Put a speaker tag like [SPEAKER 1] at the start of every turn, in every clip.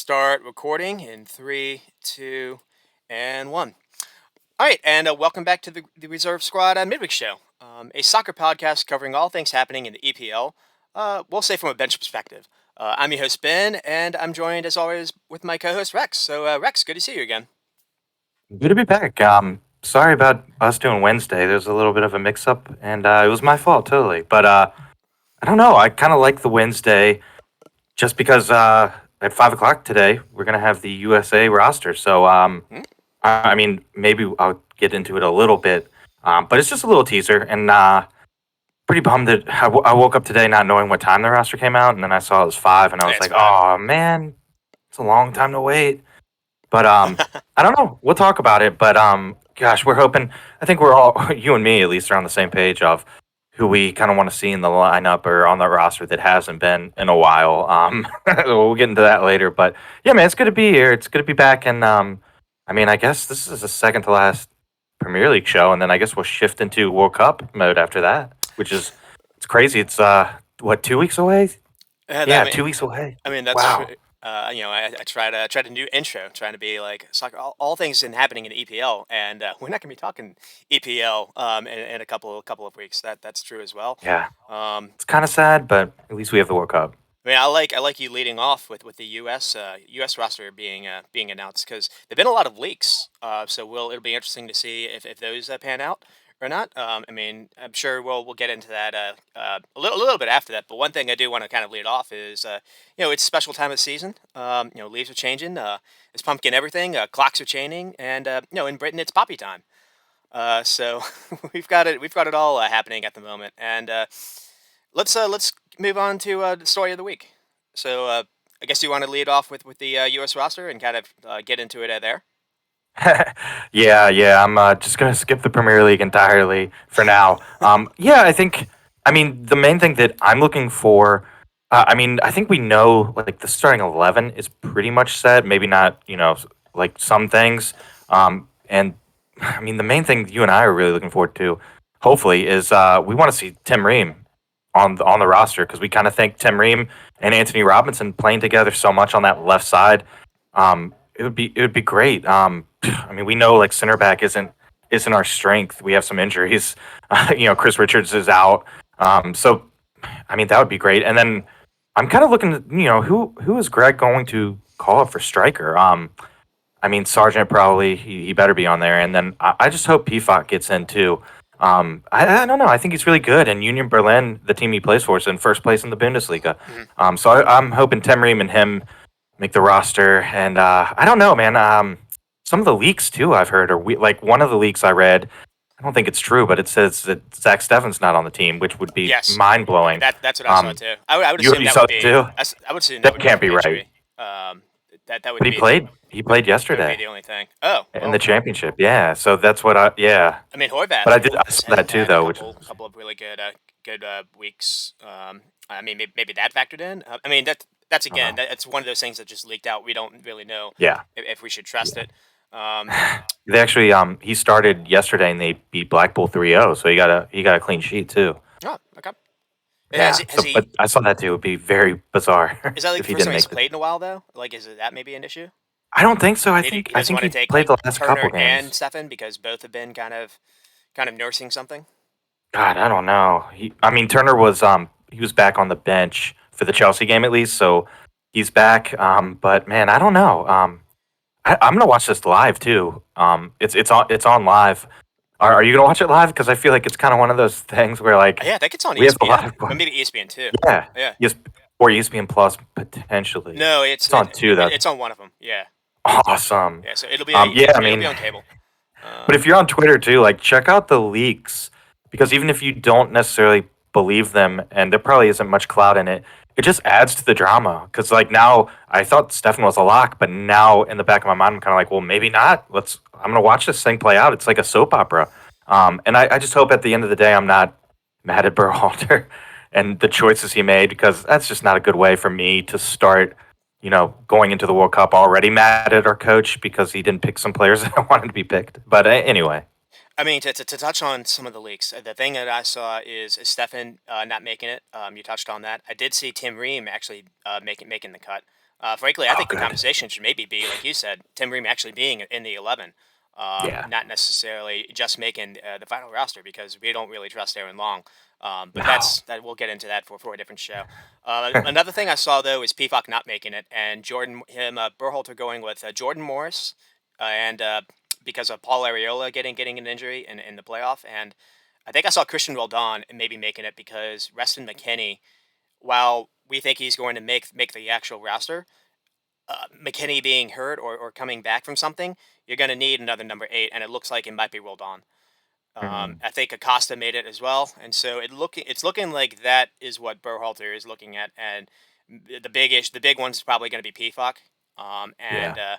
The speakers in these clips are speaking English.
[SPEAKER 1] start recording in three, two, and one. All right, and welcome back to the Reserve Squad Midweek Show, a soccer podcast covering all things happening in the EPL. We'll say from a bench perspective. I'm your host Ben, and I'm joined as always with my co-host Rex. So Rex, good to see you again.
[SPEAKER 2] Good to be back. Sorry about us doing Wednesday. There's a little bit of a mix-up, and it was my fault totally. But I don't know. I kind of like the Wednesday just because at 5 o'clock today we're gonna have the USA roster. So
[SPEAKER 1] Hmm?
[SPEAKER 2] I mean, maybe I'll get into it a little bit, but it's just a little teaser, and pretty bummed that I woke up today not knowing what time the roster came out, and then I saw it was 5, and I
[SPEAKER 1] Yeah,
[SPEAKER 2] was
[SPEAKER 1] it's
[SPEAKER 2] like,
[SPEAKER 1] five.
[SPEAKER 2] oh man, it's a long time to wait. But I don't know. We'll talk about it. But gosh, we're hoping. I think we're all, you and me at least, are on the same page of who we kind of want to see in the lineup or on the roster that hasn't been in a while. We'll get into that later. But yeah, man, it's good to be here. It's good to be back. And I mean, I guess this is the second to last Premier League show, and then I guess we'll shift into World Cup mode after that, which is it's crazy. It's what 2 weeks away?
[SPEAKER 1] I
[SPEAKER 2] Yeah,
[SPEAKER 1] mean,
[SPEAKER 2] 2 weeks away.
[SPEAKER 1] that's true.
[SPEAKER 2] Wow.
[SPEAKER 1] I tried a new intro, trying to be like soccer, all things in happening in the EPL, and we're not going to be talking EPL in a couple of weeks. That's true as well.
[SPEAKER 2] Yeah,
[SPEAKER 1] Um,
[SPEAKER 2] it's kind of sad, but at least we have the World Cup.
[SPEAKER 1] I mean, I like you leading off with the US roster being announced because there've been a lot of leaks. So it'll be interesting to see if those pan out or not. I mean, I'm sure we'll get into that a little bit after that. But one thing I do want to kind of lead off is it's a special time of the season. Leaves are changing. It's pumpkin everything. Clocks are changing, and in Britain it's poppy time. So we've got it all happening at the moment, and let's move on to the story of the week. So I guess you want to lead off with the U.S. roster and kind of get into it there.
[SPEAKER 2] Yeah. I'm just gonna skip the Premier League entirely for now. Yeah, I think. I mean, the main thing that I'm looking for. I mean, I think we know like the starting 11 is pretty much set. Maybe not, like some things. And I mean, the main thing you and I are really looking forward to, hopefully, is we want to see Tim Ream on the roster because we kind of think Tim Ream and Anthony Robinson playing together so much on that left side. It would be great. I mean, we know like center back isn't our strength. We have some injuries. Chris Richards is out. So I mean that would be great. And then I'm kind of looking at who is Greg going to call up for striker? I mean Sargent probably he better be on there. And then I just hope Pfot gets in too. I don't know. I think he's really good. And Union Berlin, the team he plays for, is in first place in the Bundesliga.
[SPEAKER 1] Mhm.
[SPEAKER 2] So I'm hoping Tim Ream and him make the roster. And I don't know, man. Some of the leaks too I've heard are like one of the leaks I read. I don't think it's true, but it says that Zach Steffen's not on the team, which would be
[SPEAKER 1] Yes,
[SPEAKER 2] mind blowing.
[SPEAKER 1] that's what I saw too. I would
[SPEAKER 2] You
[SPEAKER 1] assume
[SPEAKER 2] you
[SPEAKER 1] that
[SPEAKER 2] saw
[SPEAKER 1] would
[SPEAKER 2] it
[SPEAKER 1] be
[SPEAKER 2] too?
[SPEAKER 1] I would assume that
[SPEAKER 2] That
[SPEAKER 1] would be
[SPEAKER 2] can't
[SPEAKER 1] from
[SPEAKER 2] be right.
[SPEAKER 1] injury. That would
[SPEAKER 2] But he
[SPEAKER 1] be the
[SPEAKER 2] played. He played
[SPEAKER 1] that would be
[SPEAKER 2] yesterday
[SPEAKER 1] the only thing. Oh
[SPEAKER 2] in
[SPEAKER 1] well,
[SPEAKER 2] the championship. Yeah, so that's what I. Yeah,
[SPEAKER 1] I mean
[SPEAKER 2] but
[SPEAKER 1] Horvath
[SPEAKER 2] I
[SPEAKER 1] has,
[SPEAKER 2] saw
[SPEAKER 1] has
[SPEAKER 2] that too
[SPEAKER 1] had a
[SPEAKER 2] though, which
[SPEAKER 1] couple
[SPEAKER 2] is
[SPEAKER 1] couple of really good weeks. I mean maybe that factored in. I mean that's
[SPEAKER 2] I don't
[SPEAKER 1] again
[SPEAKER 2] know.
[SPEAKER 1] that's one of those things that just leaked out. We don't really know
[SPEAKER 2] Yeah,
[SPEAKER 1] if we should trust
[SPEAKER 2] yeah.
[SPEAKER 1] it. Um,
[SPEAKER 2] They actually he started yesterday and they beat Blackpool 3-0, so he got a clean sheet too.
[SPEAKER 1] oh, okay. Has
[SPEAKER 2] Yeah.
[SPEAKER 1] he, has
[SPEAKER 2] So but
[SPEAKER 1] he
[SPEAKER 2] I saw that too. It'd be very bizarre
[SPEAKER 1] is that like
[SPEAKER 2] if
[SPEAKER 1] the
[SPEAKER 2] he
[SPEAKER 1] first
[SPEAKER 2] didn't
[SPEAKER 1] time he's
[SPEAKER 2] make the
[SPEAKER 1] played
[SPEAKER 2] team.
[SPEAKER 1] in a while though? Like is that maybe an issue?
[SPEAKER 2] I don't think so. I
[SPEAKER 1] He
[SPEAKER 2] think I
[SPEAKER 1] doesn't
[SPEAKER 2] think
[SPEAKER 1] want to
[SPEAKER 2] he
[SPEAKER 1] take
[SPEAKER 2] played
[SPEAKER 1] like
[SPEAKER 2] the last couple
[SPEAKER 1] Turner and
[SPEAKER 2] games.
[SPEAKER 1] Stefan because both have been kind of nursing something.
[SPEAKER 2] God, I don't know. I mean, Turner was he was back on the bench for the Chelsea game at least, so he's back. But man, I don't know. I'm gonna watch this live too. It's on live. Are you gonna watch it live? Because I feel like it's kind of one of those things where like
[SPEAKER 1] Yeah, I think it's on
[SPEAKER 2] we have a
[SPEAKER 1] ESPN,
[SPEAKER 2] live
[SPEAKER 1] or
[SPEAKER 2] one.
[SPEAKER 1] maybe ESPN too.
[SPEAKER 2] Yeah,
[SPEAKER 1] Yeah.
[SPEAKER 2] yes, or ESPN Plus potentially.
[SPEAKER 1] No,
[SPEAKER 2] It's on two though.
[SPEAKER 1] it's on one of them. Yeah.
[SPEAKER 2] Awesome.
[SPEAKER 1] Yeah. So
[SPEAKER 2] Yeah, I
[SPEAKER 1] it'll be
[SPEAKER 2] mean,
[SPEAKER 1] on cable.
[SPEAKER 2] but if
[SPEAKER 1] Um,
[SPEAKER 2] you're on Twitter too, like check out the leaks because even if you don't necessarily believe them, and there probably isn't much clout in it, it just adds to the drama. Because like now, I thought Stefan was a lock, but now in the back of my mind, I'm kind of like, well, maybe not. I'm gonna watch this thing play out. It's like a soap opera. And I just hope at the end of the day, I'm not mad at Berhalter and the choices he made because that's just not a good way for me to start. Going into the World Cup already mad at our coach because he didn't pick some players that I wanted to be picked. But anyway,
[SPEAKER 1] I mean, to touch on some of the leaks, the thing that I saw is Stefan not making it. You touched on that. I did see Tim Ream actually making the cut. Frankly, I
[SPEAKER 2] Oh,
[SPEAKER 1] think the
[SPEAKER 2] good.
[SPEAKER 1] conversation should maybe be, like you said, Tim Ream actually being in the 11,
[SPEAKER 2] Yeah.
[SPEAKER 1] not necessarily just making the final roster because we don't really trust Aaron Long. But
[SPEAKER 2] No.
[SPEAKER 1] we'll get into that for a different show. Another thing I saw though is Peacock not making it, and Berhalter going with Jordan Morris, and because of Paul Areola getting an injury in the playoff, and I think I saw Christian Roldan maybe making it because Reston McKinney, while we think he's going to make the actual roster, McKinney being hurt or coming back from something, you're going to need another number 8, and it looks like it might be rolled on.
[SPEAKER 2] Mhm.
[SPEAKER 1] I think Acosta made it as well, and so it's looking like that is what Berhalter is looking at, and the big one's probably going to be PFOC, and
[SPEAKER 2] Yeah.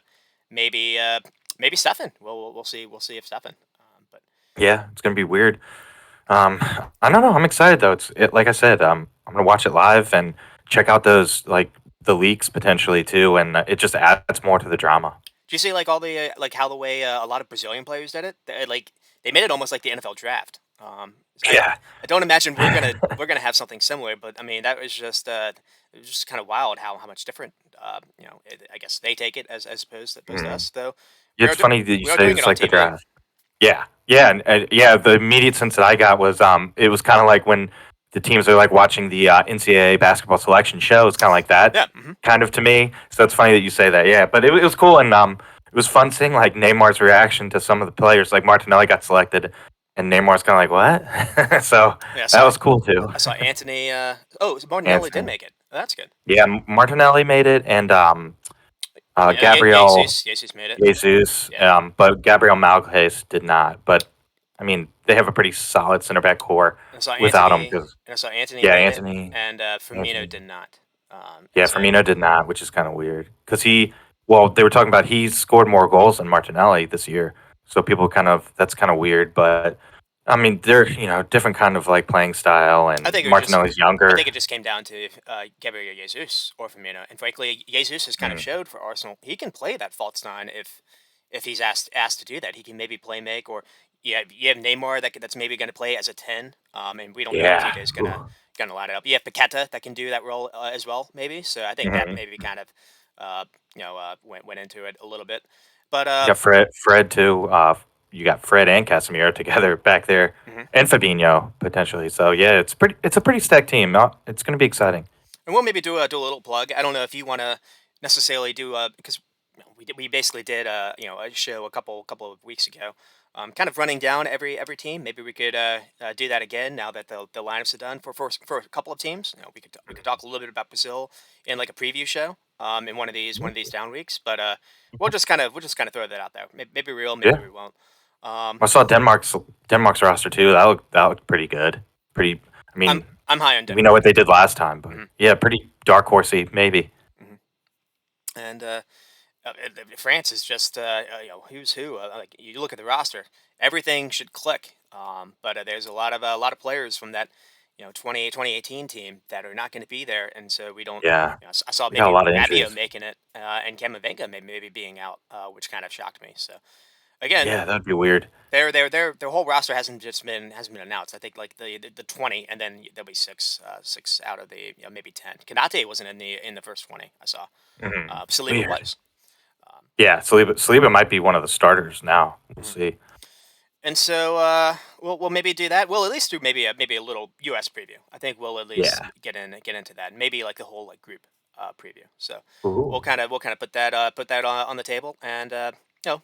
[SPEAKER 1] maybe Stefan. We'll see if Stefan. But
[SPEAKER 2] Yeah, it's gonna be weird. Um, I don't know. I'm excited though. Like I said. I'm gonna watch it live and check out those like the leaks potentially too, and it just adds more to the drama.
[SPEAKER 1] do you see like all the like how the way a lot of Brazilian players did it? They made it almost like the NFL draft.
[SPEAKER 2] Yeah.
[SPEAKER 1] I don't imagine we're gonna have something similar, but I mean that was just it was just kind of wild how much different I guess they take it as opposed to
[SPEAKER 2] Mhm.
[SPEAKER 1] us though.
[SPEAKER 2] It's funny that you
[SPEAKER 1] We are
[SPEAKER 2] say
[SPEAKER 1] doing it
[SPEAKER 2] it's
[SPEAKER 1] on
[SPEAKER 2] like the
[SPEAKER 1] TV.
[SPEAKER 2] draft. Yeah, yeah, and yeah. The immediate sense that I got was it was kind of like when the teams are like watching the NCAA basketball selection show. It's kind of like that,
[SPEAKER 1] Yeah.
[SPEAKER 2] kind of to me. So it's funny that you say that. Yeah, but it was cool, and it was fun seeing like Neymar's reaction to some of the players. Like Martinelli got selected, and Neymar's kind of like what? So
[SPEAKER 1] Yeah.
[SPEAKER 2] that was cool too.
[SPEAKER 1] I saw Anthony. Oh, Martinelli did
[SPEAKER 2] Anthony,
[SPEAKER 1] make it. Oh, that's good.
[SPEAKER 2] yeah, Martinelli made it, and
[SPEAKER 1] Yeah,
[SPEAKER 2] Gabriel
[SPEAKER 1] Jesus made it.
[SPEAKER 2] Jesus,
[SPEAKER 1] Yeah.
[SPEAKER 2] but Gabriel Magalhaes did not. But I mean, they have a pretty solid center back core without him. Because
[SPEAKER 1] I saw Anthony
[SPEAKER 2] yeah,
[SPEAKER 1] made it,
[SPEAKER 2] Anthony,
[SPEAKER 1] and Firmino
[SPEAKER 2] Anthony,
[SPEAKER 1] did not. And
[SPEAKER 2] yeah,
[SPEAKER 1] so
[SPEAKER 2] Firmino did not, which is kind of weird. Because well, they were talking about he scored more goals than Martinelli this year, so people kind of that's kind of weird. But I mean, they're different kind of like playing style,
[SPEAKER 1] I
[SPEAKER 2] and
[SPEAKER 1] think it was just
[SPEAKER 2] Martinelli's
[SPEAKER 1] I
[SPEAKER 2] younger.
[SPEAKER 1] think it just came down to Gabriel Jesus or Firmino, and frankly, Jesus has kind of
[SPEAKER 2] Mm,
[SPEAKER 1] showed for Arsenal he can play that false nine if he's asked to do that. He can maybe play make or yeah, you have Neymar that's maybe going to play as a 10, and we don't know if
[SPEAKER 2] yeah.
[SPEAKER 1] TJ is
[SPEAKER 2] Ooh.
[SPEAKER 1] gonna line it up. You have Paqueta that can do that role as well, maybe. So I think that
[SPEAKER 2] Mhm.
[SPEAKER 1] maybe kind of went into it a little bit, but
[SPEAKER 2] You got Fred too. You got Fred and Casemiro together back there,
[SPEAKER 1] mhm.
[SPEAKER 2] and Fabinho potentially. So yeah, it's a pretty stacked team. It's going to be exciting.
[SPEAKER 1] And we'll maybe do a little plug. I don't know if you want to necessarily do because we basically did a show a couple of weeks ago, kind of running down every team. Maybe we could do that again now that the lineups are done for a couple of teams. We could talk a little bit about Brazil in like a preview show in one of these down weeks. But we'll just kind of throw that out there. Maybe real, maybe
[SPEAKER 2] Yeah,
[SPEAKER 1] we won't. Um,
[SPEAKER 2] I saw Denmark's roster too. That looked pretty good. Pretty. I
[SPEAKER 1] I'm
[SPEAKER 2] mean,
[SPEAKER 1] I'm high on
[SPEAKER 2] we know what
[SPEAKER 1] Denmark.
[SPEAKER 2] they did last time, but
[SPEAKER 1] Hmm.
[SPEAKER 2] yeah, pretty dark horsey maybe.
[SPEAKER 1] Hmm. And France is just who's who. Like you look at the roster, everything should click. But there's a lot of players from that 2018 team that are not going to be there, and so we don't.
[SPEAKER 2] Yeah,
[SPEAKER 1] I saw
[SPEAKER 2] we got a
[SPEAKER 1] maybe
[SPEAKER 2] lot of
[SPEAKER 1] Rabiot
[SPEAKER 2] injuries.
[SPEAKER 1] making it, and Camavinga maybe being out, which kind of shocked me. So again,
[SPEAKER 2] Yeah, that'd be weird.
[SPEAKER 1] their whole roster hasn't been announced. I think like the 20, and then there'll be six out of the maybe 10. Kanate wasn't in the first 20. I saw. Saliba
[SPEAKER 2] Weird.
[SPEAKER 1] was. Um,
[SPEAKER 2] Yeah, Saliba might be one of the starters now. We'll
[SPEAKER 1] mhm.
[SPEAKER 2] see.
[SPEAKER 1] And so we'll maybe do that. We'll at least do maybe a little U.S. preview. I think we'll at least
[SPEAKER 2] Yeah.
[SPEAKER 1] get into that. Maybe like the whole like group preview. So
[SPEAKER 2] Ooh.
[SPEAKER 1] we'll kind of put that on the table. And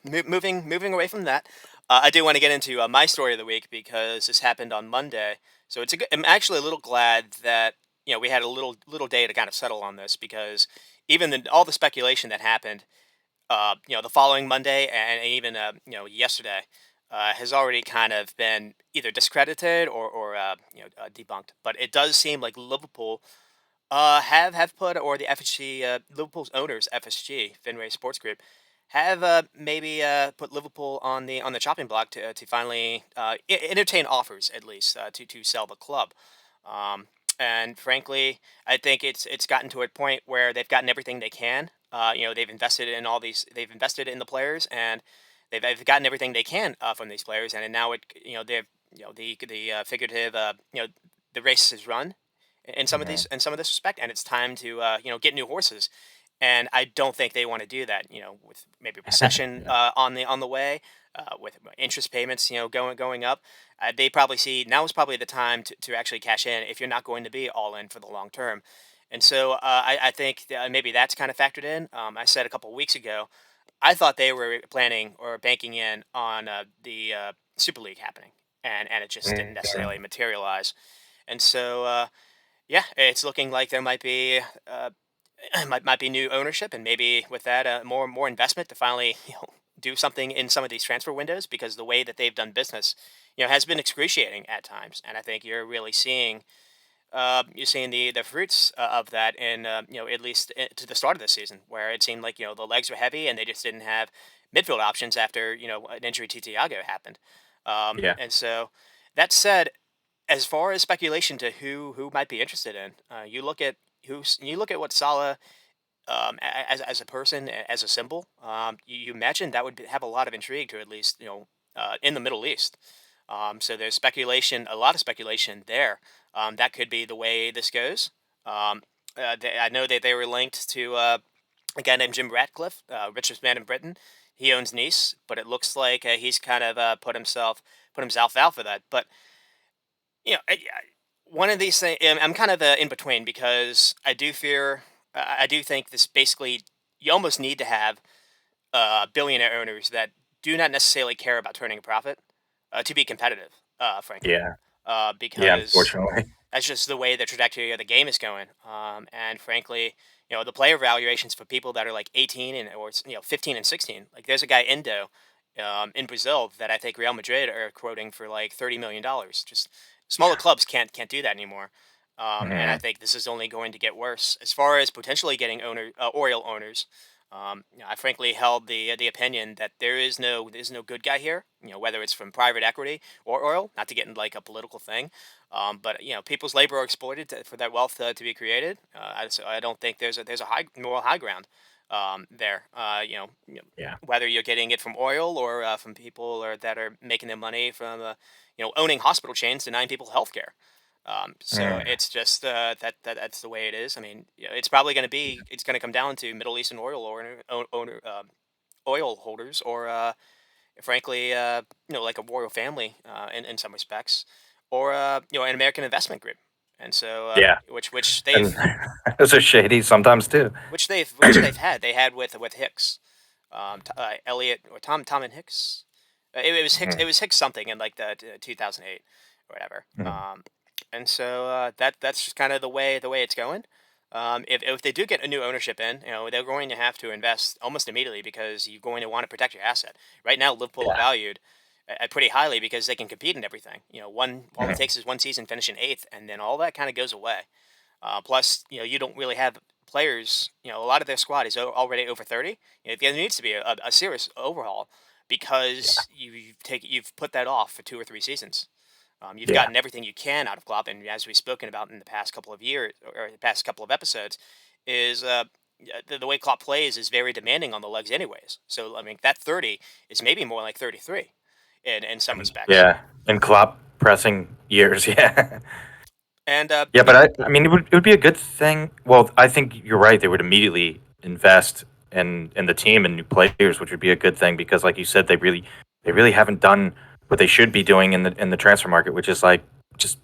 [SPEAKER 1] moving away from that, I do want to get into my story of the week because this happened on Monday. So I'm actually a little glad that we had a little day to kind of settle on this because even all the speculation that happened the following Monday and even yesterday has already kind of been either discredited or debunked. But it does seem like Liverpool have put or the FSG Liverpool's owners FSG Fenway Sports Group have maybe put Liverpool on the chopping block to finally entertain offers at least to sell the club. Um, and frankly, I think it's gotten to a point where they've gotten everything they can. They've invested in they've invested in the players, and they've gotten everything they can from these players. And now they've the figurative the race is run in some of
[SPEAKER 2] Mhm.
[SPEAKER 1] these in some of this respect, and it's time to get new horses. and I don't think they want to do that. With maybe recession
[SPEAKER 2] Yeah.
[SPEAKER 1] on the way, with interest payments, going up. They probably see now is probably the time to actually cash in if you're not going to be all in for the long term. And so I think maybe that's kind of factored in. I said a couple of weeks ago, I thought they were planning or banking in on the Super League happening, and it just didn't
[SPEAKER 2] Mhm.
[SPEAKER 1] necessarily materialize. And so yeah, it's looking like there might be might be new ownership, and maybe with that, more investment to finally do something in some of these transfer windows, because the way that they've done business, has been excruciating at times, and I think you're seeing the fruits of that, in at least to the start of the season, where it seemed like the legs were heavy and they just didn't have midfield options after an injury to Thiago happened,
[SPEAKER 2] Yeah.
[SPEAKER 1] and so that said, as far as speculation to who might be interested in, you look at what Salah, as a person, as a symbol, you imagine that would have a lot of intrigue to, at least in the Middle East. So there's speculation, a lot of speculation there. That could be the way this goes. I know that they were linked to a guy named Jim Ratcliffe, richest man in Britain. He owns Nice, but it looks like he's kind of put himself out for that. But one of these things, I'm kind of in between, because I do think this basically, you almost need to have billionaire owners that do not necessarily care about turning a profit to be competitive, frankly,
[SPEAKER 2] Yeah. Yeah.
[SPEAKER 1] because
[SPEAKER 2] Unfortunately.
[SPEAKER 1] that's just the way the trajectory of the game is going. And frankly, the player valuations for people that are like 18 or 15 and 16, like there's a guy Indo in Brazil that I think Real Madrid are quoting for like $30 million. Just smaller clubs can't do that anymore. And I
[SPEAKER 2] Mhm.
[SPEAKER 1] think this is only going to get worse as far as potentially getting oil owners. I frankly held the opinion that there's no good guy here. Whether it's from private equity or oil, not to get into like a political thing, but people's labor are exploited for that wealth to be created. So I don't think there's a high moral high ground there.
[SPEAKER 2] Yeah.
[SPEAKER 1] Whether you're getting it from oil or from people that are making their money from owning hospital chains, denying people health care. So
[SPEAKER 2] Mm.
[SPEAKER 1] it's just that's the way it is. I mean, it's probably it's going to come down to Middle Eastern oil holders, or frankly, like a royal family in some respects, or an American investment group. And so
[SPEAKER 2] Yeah.
[SPEAKER 1] which
[SPEAKER 2] And
[SPEAKER 1] they've
[SPEAKER 2] those are shady sometimes too.
[SPEAKER 1] which they've had they had with Hicks, Elliot, or Tom and Hicks. It was Hicks. It
[SPEAKER 2] Mhm.
[SPEAKER 1] was Hicks something in like the 2008 or whatever.
[SPEAKER 2] Mhm.
[SPEAKER 1] And so that's just kind of the way it's going. If they do get a new ownership in, they're going to have to invest almost immediately, because you're going to want to protect your asset. Right now, Liverpool are
[SPEAKER 2] Yeah.
[SPEAKER 1] valued pretty highly because they can compete in everything. All it
[SPEAKER 2] Mhm.
[SPEAKER 1] takes is one season finishing eighth, and then all that kind of goes away. Plus, you don't really have players. A lot of their squad is already over 30. There needs to be a serious overhaul, because you've put that off for 2 or 3 seasons. You've
[SPEAKER 2] Yeah.
[SPEAKER 1] gotten everything you can out of Klopp, and as we've spoken about in the past couple of years, or the past couple of episodes, is the way Klopp plays is very demanding on the legs, anyways. So I mean, that 30 is maybe more like 33 in some respects.
[SPEAKER 2] Yeah. And Klopp pressing years. Yeah.
[SPEAKER 1] And
[SPEAKER 2] Yeah, but I mean, it would be a good thing. Well, I think you're right. They would immediately invest in the team and new players, which would be a good thing because, like you said, they really haven't done what they should be doing in the transfer market, which is like just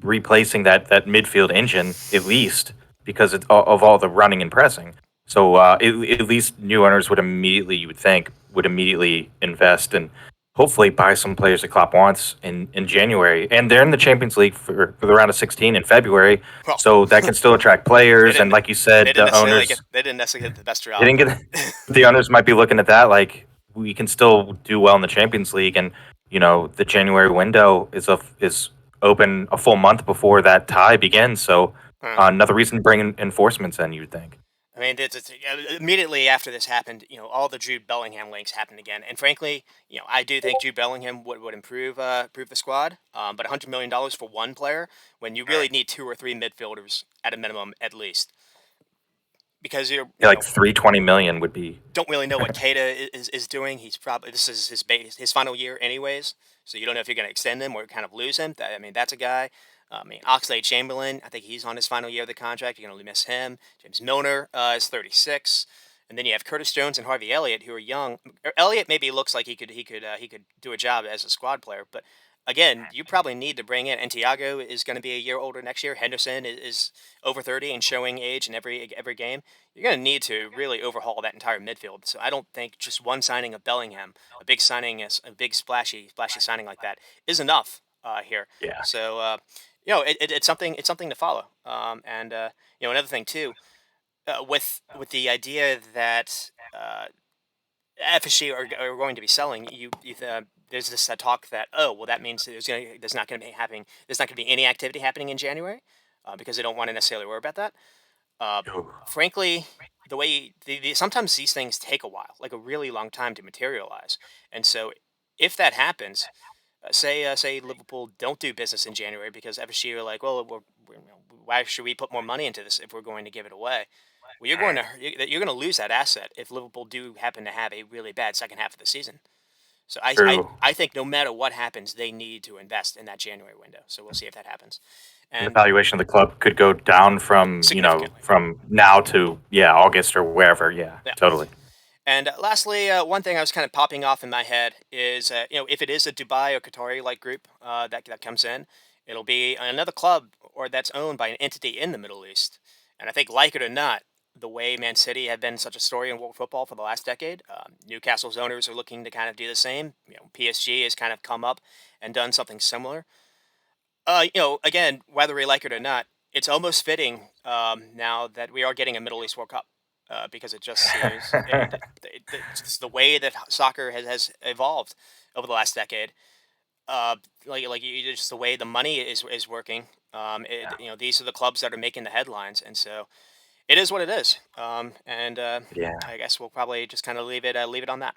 [SPEAKER 2] replacing that midfield engine at least because of all the running and pressing. So at least new owners would immediately, you would think, would immediately invest and hopefully buy some players that Klopp wants in January. And they're in the Champions League for the round of 16 in February,
[SPEAKER 1] well,
[SPEAKER 2] so that can still attract
[SPEAKER 1] they
[SPEAKER 2] players. And
[SPEAKER 1] didn't
[SPEAKER 2] like you said, the owners
[SPEAKER 1] they didn't necessarily get the best
[SPEAKER 2] they
[SPEAKER 1] job,
[SPEAKER 2] didn't
[SPEAKER 1] but
[SPEAKER 2] get the owners might be looking at that like we can still do well in the Champions League, and the January window is open a full month before that tie begins. So
[SPEAKER 1] huh.
[SPEAKER 2] another reason to bring enforcements in, you'd think.
[SPEAKER 1] I mean, immediately after this happened, all the Jude Bellingham links happened again. And frankly, I do think Jude Bellingham would improve the squad. But $100 million for one player, when you really need two or three midfielders at a minimum, at least, because you're
[SPEAKER 2] Yeah, like 320 million would be.
[SPEAKER 1] don't really know what Keita is doing. He's probably This is his final year anyways, so you don't know if you're going to extend him or kind of lose him. I mean, that's a guy. I mean, Oxlade-Chamberlain, I think he's on his final year of the contract. You're going to miss him. James Milner is 36, and then you have Curtis Jones and Harvey Elliott, who are young. Elliott maybe looks like he could do a job as a squad player, but again, you probably need to bring in. And Thiago is going to be a year older next year. Henderson is over 30 and showing age in every game. You're going to need to really overhaul that entire midfield. So I don't think just one signing of Bellingham, a big signing, a big splashy signing like that, is enough here.
[SPEAKER 2] Yeah.
[SPEAKER 1] So it's something to follow. And another thing too, with the idea that FSG are going to be selling, there's this talk that, oh, well, that means there's not going to be happening. There's not going to be any activity happening in January because they don't want to necessarily worry about that. Uh,
[SPEAKER 2] Ooh.
[SPEAKER 1] Frankly, the way sometimes these things take a while, like a really long time to materialize. And so, if that happens, say Liverpool don't do business in January because FSG are like, well, why should we put more money into this if we're going to give it away? Well, you're going to lose that asset if Liverpool do happen to have a really bad second half of the season. So
[SPEAKER 2] True.
[SPEAKER 1] I think no matter what happens, they need to invest in that January window. So we'll see if that happens.
[SPEAKER 2] And the
[SPEAKER 1] And
[SPEAKER 2] valuation of the club could go down from,
[SPEAKER 1] significantly.
[SPEAKER 2] from now to, yeah, August or wherever. Yeah,
[SPEAKER 1] Yeah.
[SPEAKER 2] totally.
[SPEAKER 1] And lastly, one thing I was kind of popping off in my head is, if it is a Dubai or Qatari like group that comes in, it'll be another club or that's owned by an entity in the Middle East. And I think, like it or not, the way Man City have been such a story in world football for the last decade, Newcastle's owners are looking to kind of do the same. PSG has kind of come up and done something similar. Again, whether we like it or not, it's almost fitting now that we are getting a Middle East World Cup because it just seems it's just the way that soccer has evolved over the last decade. Just the way the money is working. These are the clubs that are making the headlines, and so it is what it is. And
[SPEAKER 2] Yeah.
[SPEAKER 1] I guess we'll probably just kind of leave it on that.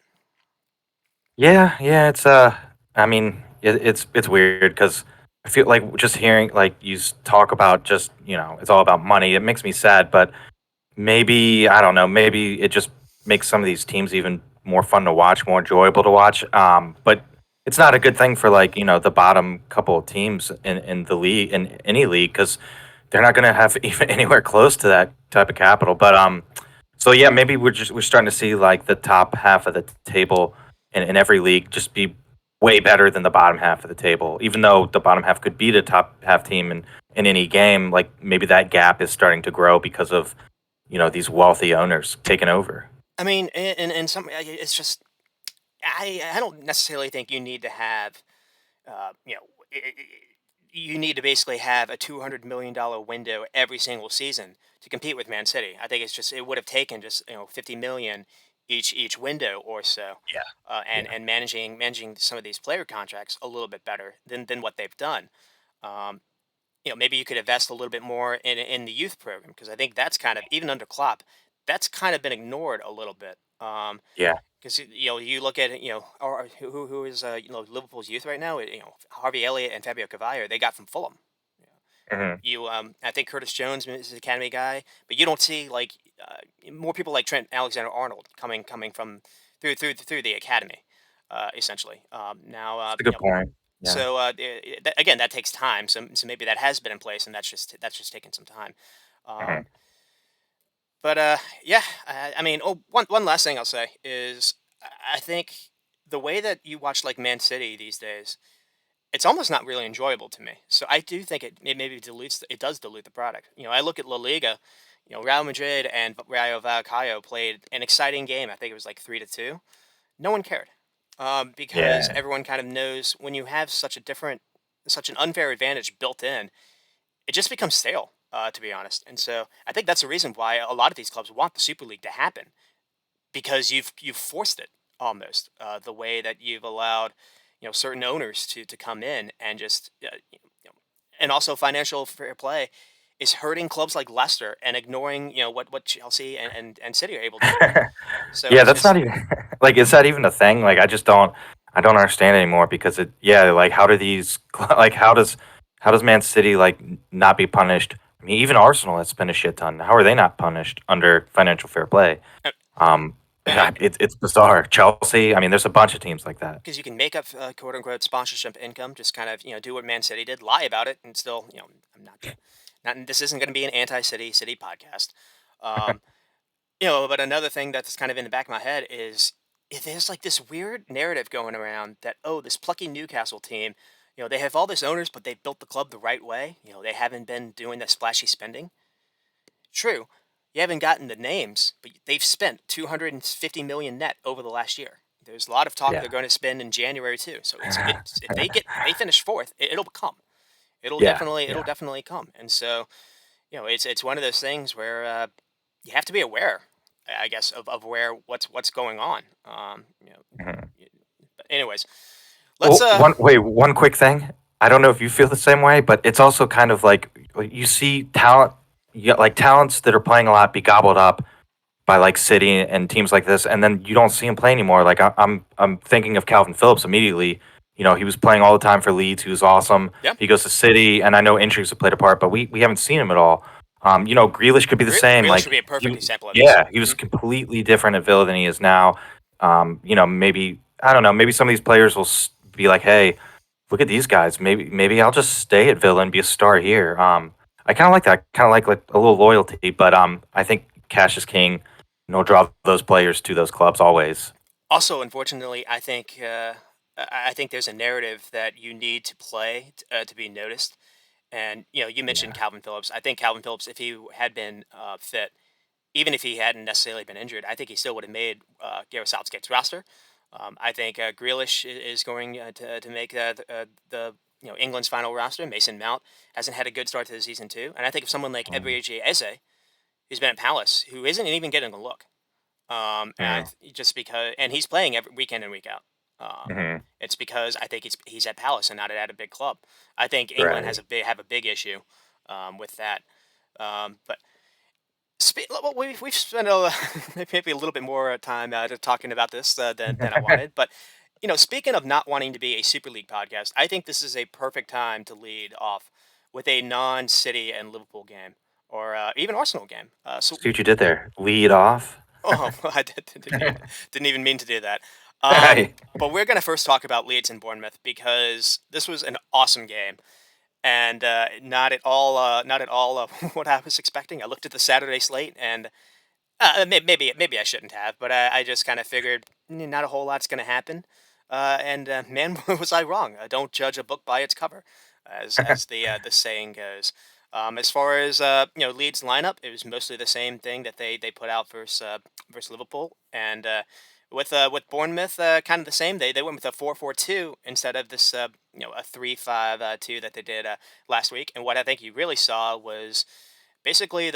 [SPEAKER 2] Yeah, yeah, I mean, it's weird because I feel like just hearing like talk about just it's all about money. It makes me sad, but maybe I don't know. Maybe it just makes some of these teams even more fun to watch, more enjoyable to watch. But it's not a good thing for like the bottom couple of teams in the league in any league because they're not going to have even anywhere close to that type of capital. But so yeah, maybe we're starting to see like the top half of the table in every league just be way better than the bottom half of the table. Even though the bottom half could beat a top half team in any game, like maybe that gap is starting to grow because of these wealthy owners taking over.
[SPEAKER 1] I mean, and it's just I don't necessarily think you need to have uh, you know, you need to basically have a $200 million window every single season to compete with Man City. I think it would have taken just 50 million each window or so,
[SPEAKER 2] Yeah,
[SPEAKER 1] and
[SPEAKER 2] yeah.
[SPEAKER 1] and managing some of these player contracts a little bit better than what they've done. Um, Maybe you could invest a little bit more in the youth program because I think that's kind of even under Klopp, that's kind of been ignored a little bit.
[SPEAKER 2] Yeah.
[SPEAKER 1] Because you look at it, or who is Liverpool's youth right now? Harvey Elliott and Fabio Cavallo they got from Fulham.
[SPEAKER 2] Hmm.
[SPEAKER 1] I think Curtis Jones is an academy guy, but you don't see like more people like Trent Alexander-Arnold coming from through the academy, essentially. Now,
[SPEAKER 2] That's a good point. Yeah.
[SPEAKER 1] so again, that takes time. So maybe that has been in place, and that's just taking some time.
[SPEAKER 2] Hmm.
[SPEAKER 1] Um, but yeah, I mean, one last thing I'll say is I think the way that you watch like Man City these days, it's almost not really enjoyable to me. So I do think it maybe it does dilute the product. I look at La Liga, Real Madrid and Rayo Vallecano played an exciting game. I think it was like 3-2. No one cared because
[SPEAKER 2] Yeah.
[SPEAKER 1] everyone kind of knows when you have such an unfair advantage built in, it just becomes stale, to be honest. And so I think that's the reason why a lot of these clubs want the Super League to happen because you've forced it almost the way that you've allowed certain owners to come in and just and also financial fair play is hurting clubs like Leicester and ignoring what Chelsea and City are able to do. So
[SPEAKER 2] Yeah,
[SPEAKER 1] it's
[SPEAKER 2] that's not
[SPEAKER 1] just
[SPEAKER 2] even like is that even a thing? Like I don't understand anymore because yeah, like how do these like how does Man City like not be punished? I mean, even Arsenal has spent a shit ton. How are they not punished under financial fair play?
[SPEAKER 1] uh,
[SPEAKER 2] Um It's bizarre. Chelsea. I mean, there's a bunch of teams like that.
[SPEAKER 1] Because you can make up quote unquote sponsorship income, just kind of do what Man City did, lie about it, and still I'm not not this isn't going to be an anti-city podcast. Um, but another thing that's kind of in the back of my head is there's like this weird narrative going around that, oh, this plucky Newcastle team, they have all these owners, but they built the club the right way. They haven't been doing the splashy spending. True, you haven't gotten the names, but they've spent 250 million net over the last year. There's a lot of talk
[SPEAKER 2] Yeah.
[SPEAKER 1] they're going to spend in January too. So it's if they finish fourth, it'll come.
[SPEAKER 2] Yeah.
[SPEAKER 1] It'll
[SPEAKER 2] Yeah.
[SPEAKER 1] definitely come. And so it's one of those things where you have to be aware, I guess, of where what's going on.
[SPEAKER 2] Mhm.
[SPEAKER 1] But anyways, let's
[SPEAKER 2] Well, one quick thing. I don't know if you feel the same way, but it's also kind of like you see talent, you got like talents that are playing a lot be gobbled up by like City and teams like this, and then you don't see him play anymore. Like I'm thinking of Calvin Phillips immediately. He was playing all the time for Leeds. He was awesome.
[SPEAKER 1] yeah,
[SPEAKER 2] He goes to City, and I know injuries have played a part, but we haven't seen him at all. Grealish could be the same.
[SPEAKER 1] Grealish would
[SPEAKER 2] Like
[SPEAKER 1] be a perfect example of this.
[SPEAKER 2] yeah, he was completely different at Villa than he is now. Maybe I don't know. Maybe some of these players will be like, hey, look at these guys. Maybe I'll just stay at Villa and be a star here. I kind of like that. Kind of like a little loyalty, but I think cash is king. Draw those players to those clubs always.
[SPEAKER 1] Also, unfortunately, I think there's a narrative that you need to play to be noticed. And you mentioned
[SPEAKER 2] Yeah.
[SPEAKER 1] Calvin Phillips. I think Calvin Phillips, if he had been fit, even if he hadn't necessarily been injured, I think he still would have made Gareth Southgate's roster. I think Grealish is going to make the England's final roster. Mason Mount hasn't had a good start to the season too, and I think if someone like
[SPEAKER 2] Mm,
[SPEAKER 1] Eberechi Eze, who's been at Palace, who isn't even getting a look,
[SPEAKER 2] mm,
[SPEAKER 1] just because, and he's playing every week in and week out.
[SPEAKER 2] mhm.
[SPEAKER 1] It's because I think he's at Palace and not at a big club. I think England has
[SPEAKER 2] Right.
[SPEAKER 1] a big have a big issue with that. But well, we've spent maybe a little bit more time talking about this than I wanted. But speaking of not wanting to be a Super League podcast, I think this is a perfect time to lead off with a non-City and Liverpool game, or even Arsenal game.
[SPEAKER 2] See what you did there. Lead off.
[SPEAKER 1] Oh, didn't even mean to do that.
[SPEAKER 2] Hey.
[SPEAKER 1] But we're gonna first talk about Leeds and Bournemouth because this was an awesome game and not at all what I was expecting. I looked at the Saturday slate and maybe I shouldn't have, but I just kind of figured not a whole lot's gonna happen. And man, was I wrong? Don't judge a book by its cover, as the saying goes. As far as Leeds lineup, it was mostly the same thing that they put out versus Liverpool, and with Bournemouth, kind of the same. They went with a 4-4-2 instead of this a 3-5-2 that they did last week. And what I think you really saw was basically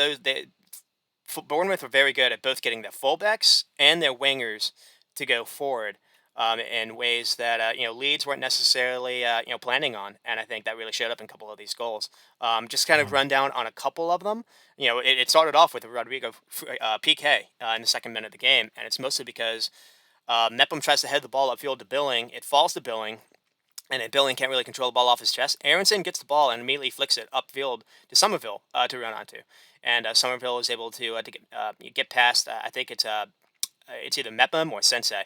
[SPEAKER 1] Bournemouth were very good at both getting their fullbacks and their wingers to go forward in ways that Leeds weren't necessarily planning on, and I think that really showed up in a couple of these goals. Just kind of run down on a couple of them. It started off with a Rodrigo PK in the second minute of the game, and it's mostly because Mepham tries to head the ball upfield to Billing. It falls to Billing, and then Billing can't really control the ball off his chest. Aronson gets the ball and immediately flicks it upfield to Somerville to run onto, and Somerville is able to get past. I think it's either Mepham or Sensei,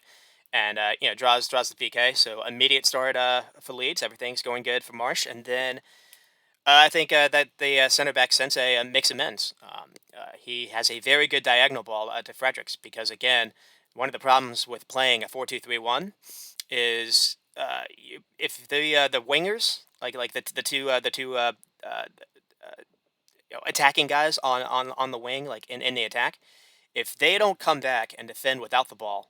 [SPEAKER 1] and draws the PK. So immediate start for Leeds. Everything's going good for Marsh, and then I think that the center back Sensei makes amends. He has a very good diagonal ball to Fredericks because again, one of the problems with playing a 4-2-3-1 is if the wingers like the two attacking guys on the wing like in the attack, if they don't come back and defend without the ball,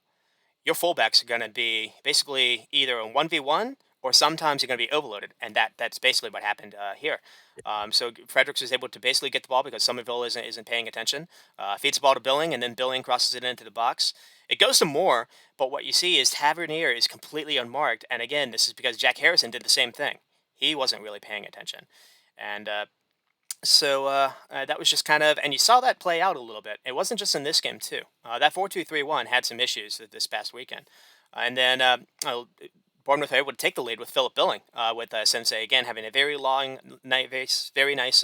[SPEAKER 1] your fullbacks are going to be basically either a 1v1 or sometimes you're going to be overloaded. And that's basically what happened here. So Fredericks was able to basically get the ball because Somerville isn't paying attention. Feeds the ball to Billing, and then Billing crosses it into the box. It goes to Moore, but what you see is Tavernier is completely unmarked. And again, this is because Jack Harrison did the same thing. He wasn't really paying attention. And that was just kind of, and you saw that play out a little bit. It wasn't just in this game too. That 4-2-3-1 had some issues this past weekend, and then Bournemouth were able to take the lead with Philip Billing, with Sensei again having a very long, very nice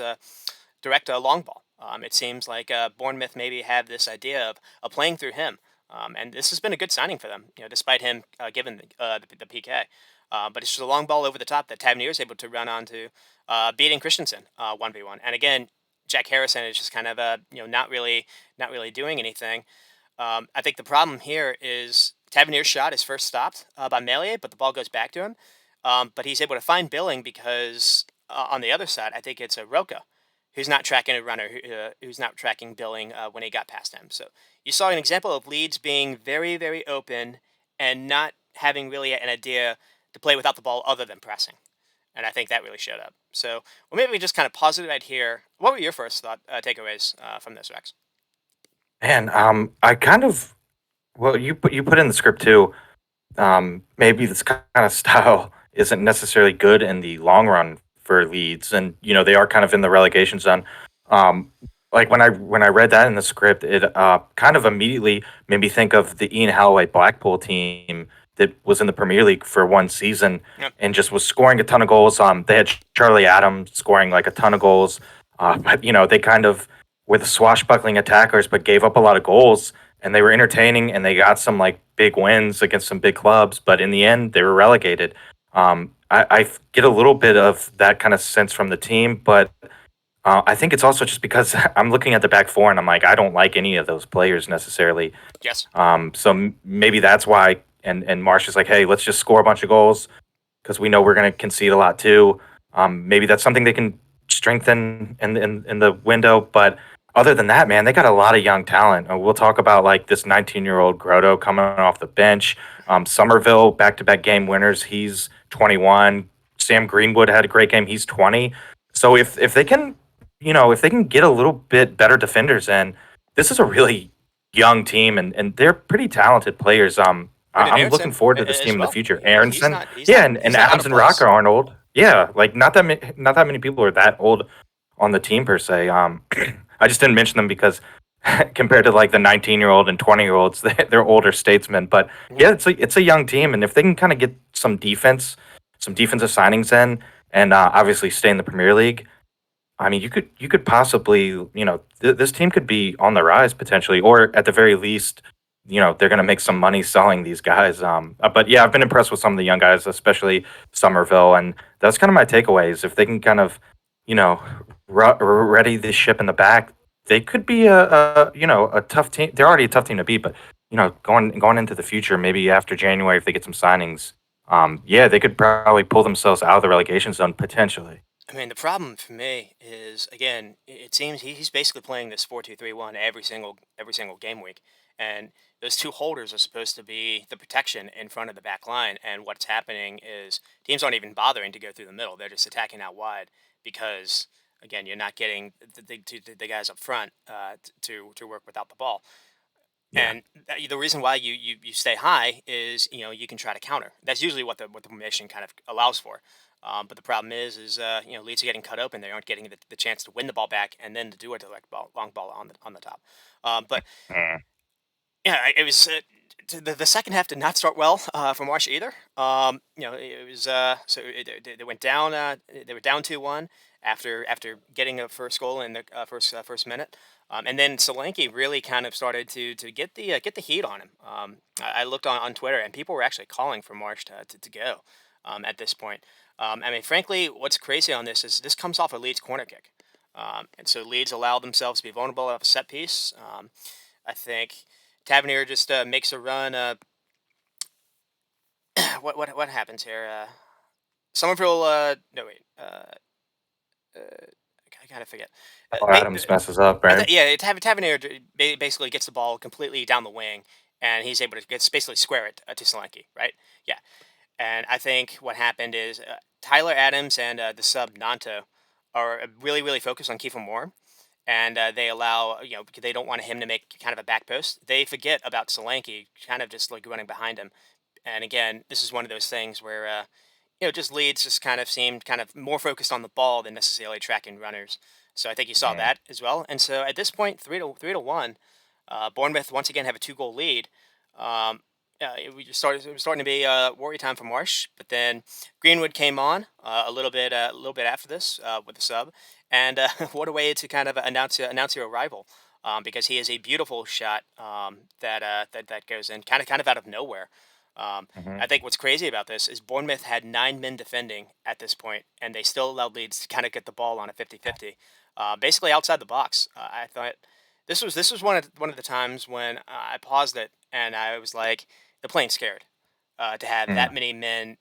[SPEAKER 1] direct long ball. It seems like Bournemouth maybe have this idea of playing through him. And this has been a good signing for them, despite him giving the PK. But it's just a long ball over the top that Tavernier is able to run onto, beating Christensen 1v1. And again, Jack Harrison is just kind of not really doing anything. I think the problem here is Tavernier's shot is first stopped by Melia, but the ball goes back to him. But he's able to find Billing because on the other side, I think it's a Roca who's not tracking a runner, who's not tracking Billing when he got past him. So you saw an example of Leeds being very, very open and not having really an idea to play without the ball other than pressing. And I think that really showed up. So, well, maybe we just kind of pause it right here. What were your first takeaways from this, Rex?
[SPEAKER 2] Man, I kind of well, you put in the script too. Maybe this kind of style isn't necessarily good in the long run for Leeds, and they are kind of in the relegation zone. Um, like when I read that in the script, it kind of immediately made me think of the Ian Holloway Blackpool team that was in the Premier League for one season
[SPEAKER 1] Yep.
[SPEAKER 2] and just was scoring a ton of goals. They had Charlie Adams scoring like a ton of goals, but they kind of were the swashbuckling attackers, but gave up a lot of goals and they were entertaining and they got some like big wins against some big clubs, but in the end they were relegated. I get a little bit of that kind of sense from the team, but I think it's also just because I'm looking at the back four and I'm like, I don't like any of those players necessarily.
[SPEAKER 1] Yes.
[SPEAKER 2] So maybe that's why. And Marsh is like, hey, let's just score a bunch of goals because we know we're going to concede a lot too. Maybe that's something they can strengthen in the window. But other than that, man, they got a lot of young talent. We'll talk about like this 19-year-old Grotto coming off the bench. Somerville, back-to-back game winners. He's 21. Sam Greenwood had a great game. He's 20. So if they can, if they can get a little bit better defenders in, this is a really young team and they're pretty talented players.
[SPEAKER 1] Brendan
[SPEAKER 2] I'm looking
[SPEAKER 1] Aronson
[SPEAKER 2] forward to this team
[SPEAKER 1] as
[SPEAKER 2] in the
[SPEAKER 1] well.
[SPEAKER 2] future.
[SPEAKER 1] He's
[SPEAKER 2] Aronson,
[SPEAKER 1] not he's
[SPEAKER 2] yeah,
[SPEAKER 1] not
[SPEAKER 2] and
[SPEAKER 1] he's not out
[SPEAKER 2] Adams
[SPEAKER 1] of
[SPEAKER 2] and Rocker
[SPEAKER 1] place.
[SPEAKER 2] Arnold, yeah, like not that many people are that old on the team per se. I just didn't mention them because compared to like the 19-year-old and 20-year-olds, they're older statesmen. But
[SPEAKER 1] Mhm.
[SPEAKER 2] yeah, it's a young team, and if they can kind of get some defensive signings in, and obviously stay in the Premier League, I mean, you could possibly, this team could be on the rise potentially, or at the very least, they're going to make some money selling these guys. But yeah, I've been impressed with some of the young guys, especially Somerville, and that's kind of my takeaways. If they can kind of, you know, ready the ship in the back, they could be a tough team. They're already a tough team to beat, but going into the future, maybe after January, if they get some signings, yeah, they could probably pull themselves out of the relegation zone potentially.
[SPEAKER 1] I mean, the problem for me is again, it seems he's basically playing this 4-2-3-1 every single game week, and those two holders are supposed to be the protection in front of the back line. And what's happening is teams aren't even bothering to go through the middle; they're just attacking out wide because again, you're not getting the guys up front to work without the ball.
[SPEAKER 2] Yeah.
[SPEAKER 1] And the reason why you stay high is you can try to counter. That's usually what the formation kind of allows for. But the problem is Leeds are getting cut open. They aren't getting the chance to win the ball back and then to do a direct ball, long ball on the top. But
[SPEAKER 2] Mm.
[SPEAKER 1] yeah, it was the second half did not start well for Marsh either. It was they went down. They were down 2-1 after getting a first goal in the first minute. And then Solanke really kind of started to get the heat on him. I looked on Twitter and people were actually calling for Marsh to go at this point. I mean, frankly, what's crazy on this is this comes off a Leeds corner kick. And so Leeds allowed themselves to be vulnerable off a set piece. I think Tavernier just makes a run. What happens here? Somerville. No wait. I gotta forget.
[SPEAKER 2] Oh, Adams messes up, right?
[SPEAKER 1] Yeah, Tavernier basically gets the ball completely down the wing, and he's able to basically square it to Solanke, right? Yeah, and I think what happened is Tyler Adams and the sub Nanto are really really focused on Kiefer Moore, and they allow because they don't want him to make kind of a back post. They forget about Solanke, kind of just like running behind him. And again, this is one of those things where just Leeds just kind of seemed kind of more focused on the ball than necessarily tracking runners. So I think you saw
[SPEAKER 2] Mm.
[SPEAKER 1] that as well. And so at this point, 3-1, Bournemouth once again have a 2-goal lead. Um, it was starting to be worry time for Marsh, but then Greenwood came on a little bit after this with the sub, and what a way to kind of announce your arrival. because he has a beautiful shot that goes in kind of out of nowhere. I
[SPEAKER 2] Mhm.
[SPEAKER 1] think what's crazy about this is Bournemouth had 9 men defending at this point, and they still allowed Leeds to kind of get the ball on a 50-50, basically outside the box. I thought this was one of the times when I paused it and I was like, they're playing scared to have
[SPEAKER 2] Mm.
[SPEAKER 1] that many men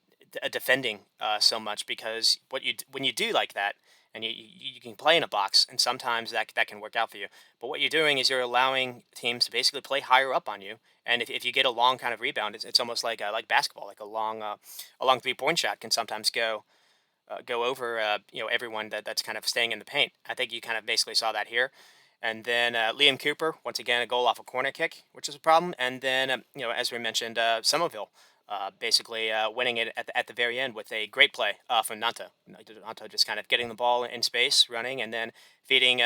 [SPEAKER 1] defending so much, because when you do like that, and you can play in a box, and sometimes that can work out for you. But what you're doing is you're allowing teams to basically play higher up on you, and if you get a long kind of rebound, it's almost like basketball, like a long 3-point shot can sometimes go over everyone that's kind of staying in the paint. I think you kind of basically saw that here. And then Liam Cooper, once again, a goal off a corner kick, which is a problem. And then, as we mentioned, Somerville basically winning it at the very end with a great play from Nanto. Nanto just kind of getting the ball in space, running, and then feeding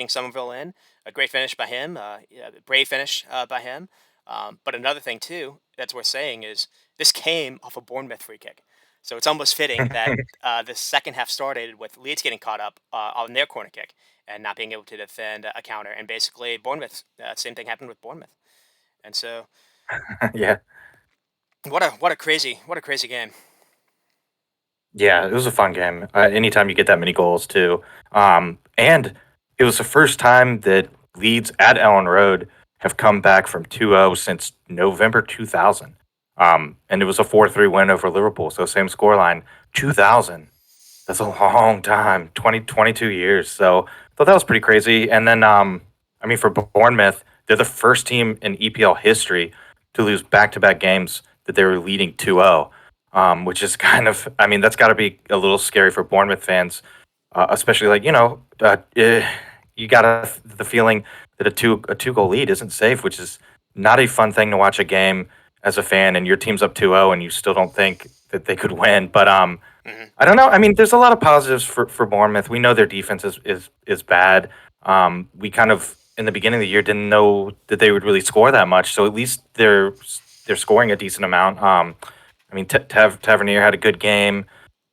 [SPEAKER 1] Somerville in. A great finish by him, yeah, brave finish by him. But another thing, too, that's worth saying is this came off a Bournemouth free kick. So it's almost fitting that the second half started with Leeds getting caught up on their corner kick and not being able to defend a counter. And basically, Bournemouth, same thing happened with Bournemouth. And so,
[SPEAKER 2] Yeah.
[SPEAKER 1] what a crazy game.
[SPEAKER 2] Yeah, it was a fun game. Anytime you get that many goals too, and it was the first time that Leeds at Ellen Road have come back from 2-0 since November 2000. And it was a 4-3 win over Liverpool. So same scoreline, 2000. That's a long time, 22 years. So I thought that was pretty crazy. And then, I mean, for Bournemouth, they're the first team in EPL history to lose back-to-back games that they were leading 2-0, which is kind of, I mean, that's got to be a little scary for Bournemouth fans, especially like, you got the feeling that a two goal lead isn't safe, which is not a fun thing to watch a game as a fan, and your team's up 2-0 and you still don't think that they could win. But
[SPEAKER 1] Hmm.
[SPEAKER 2] I don't know. I mean, there's a lot of positives for Bournemouth. We know their defense is bad. We kind of in the beginning of the year didn't know that they would really score that much. So at least they're scoring a decent amount. I mean, Tavernier had a good game.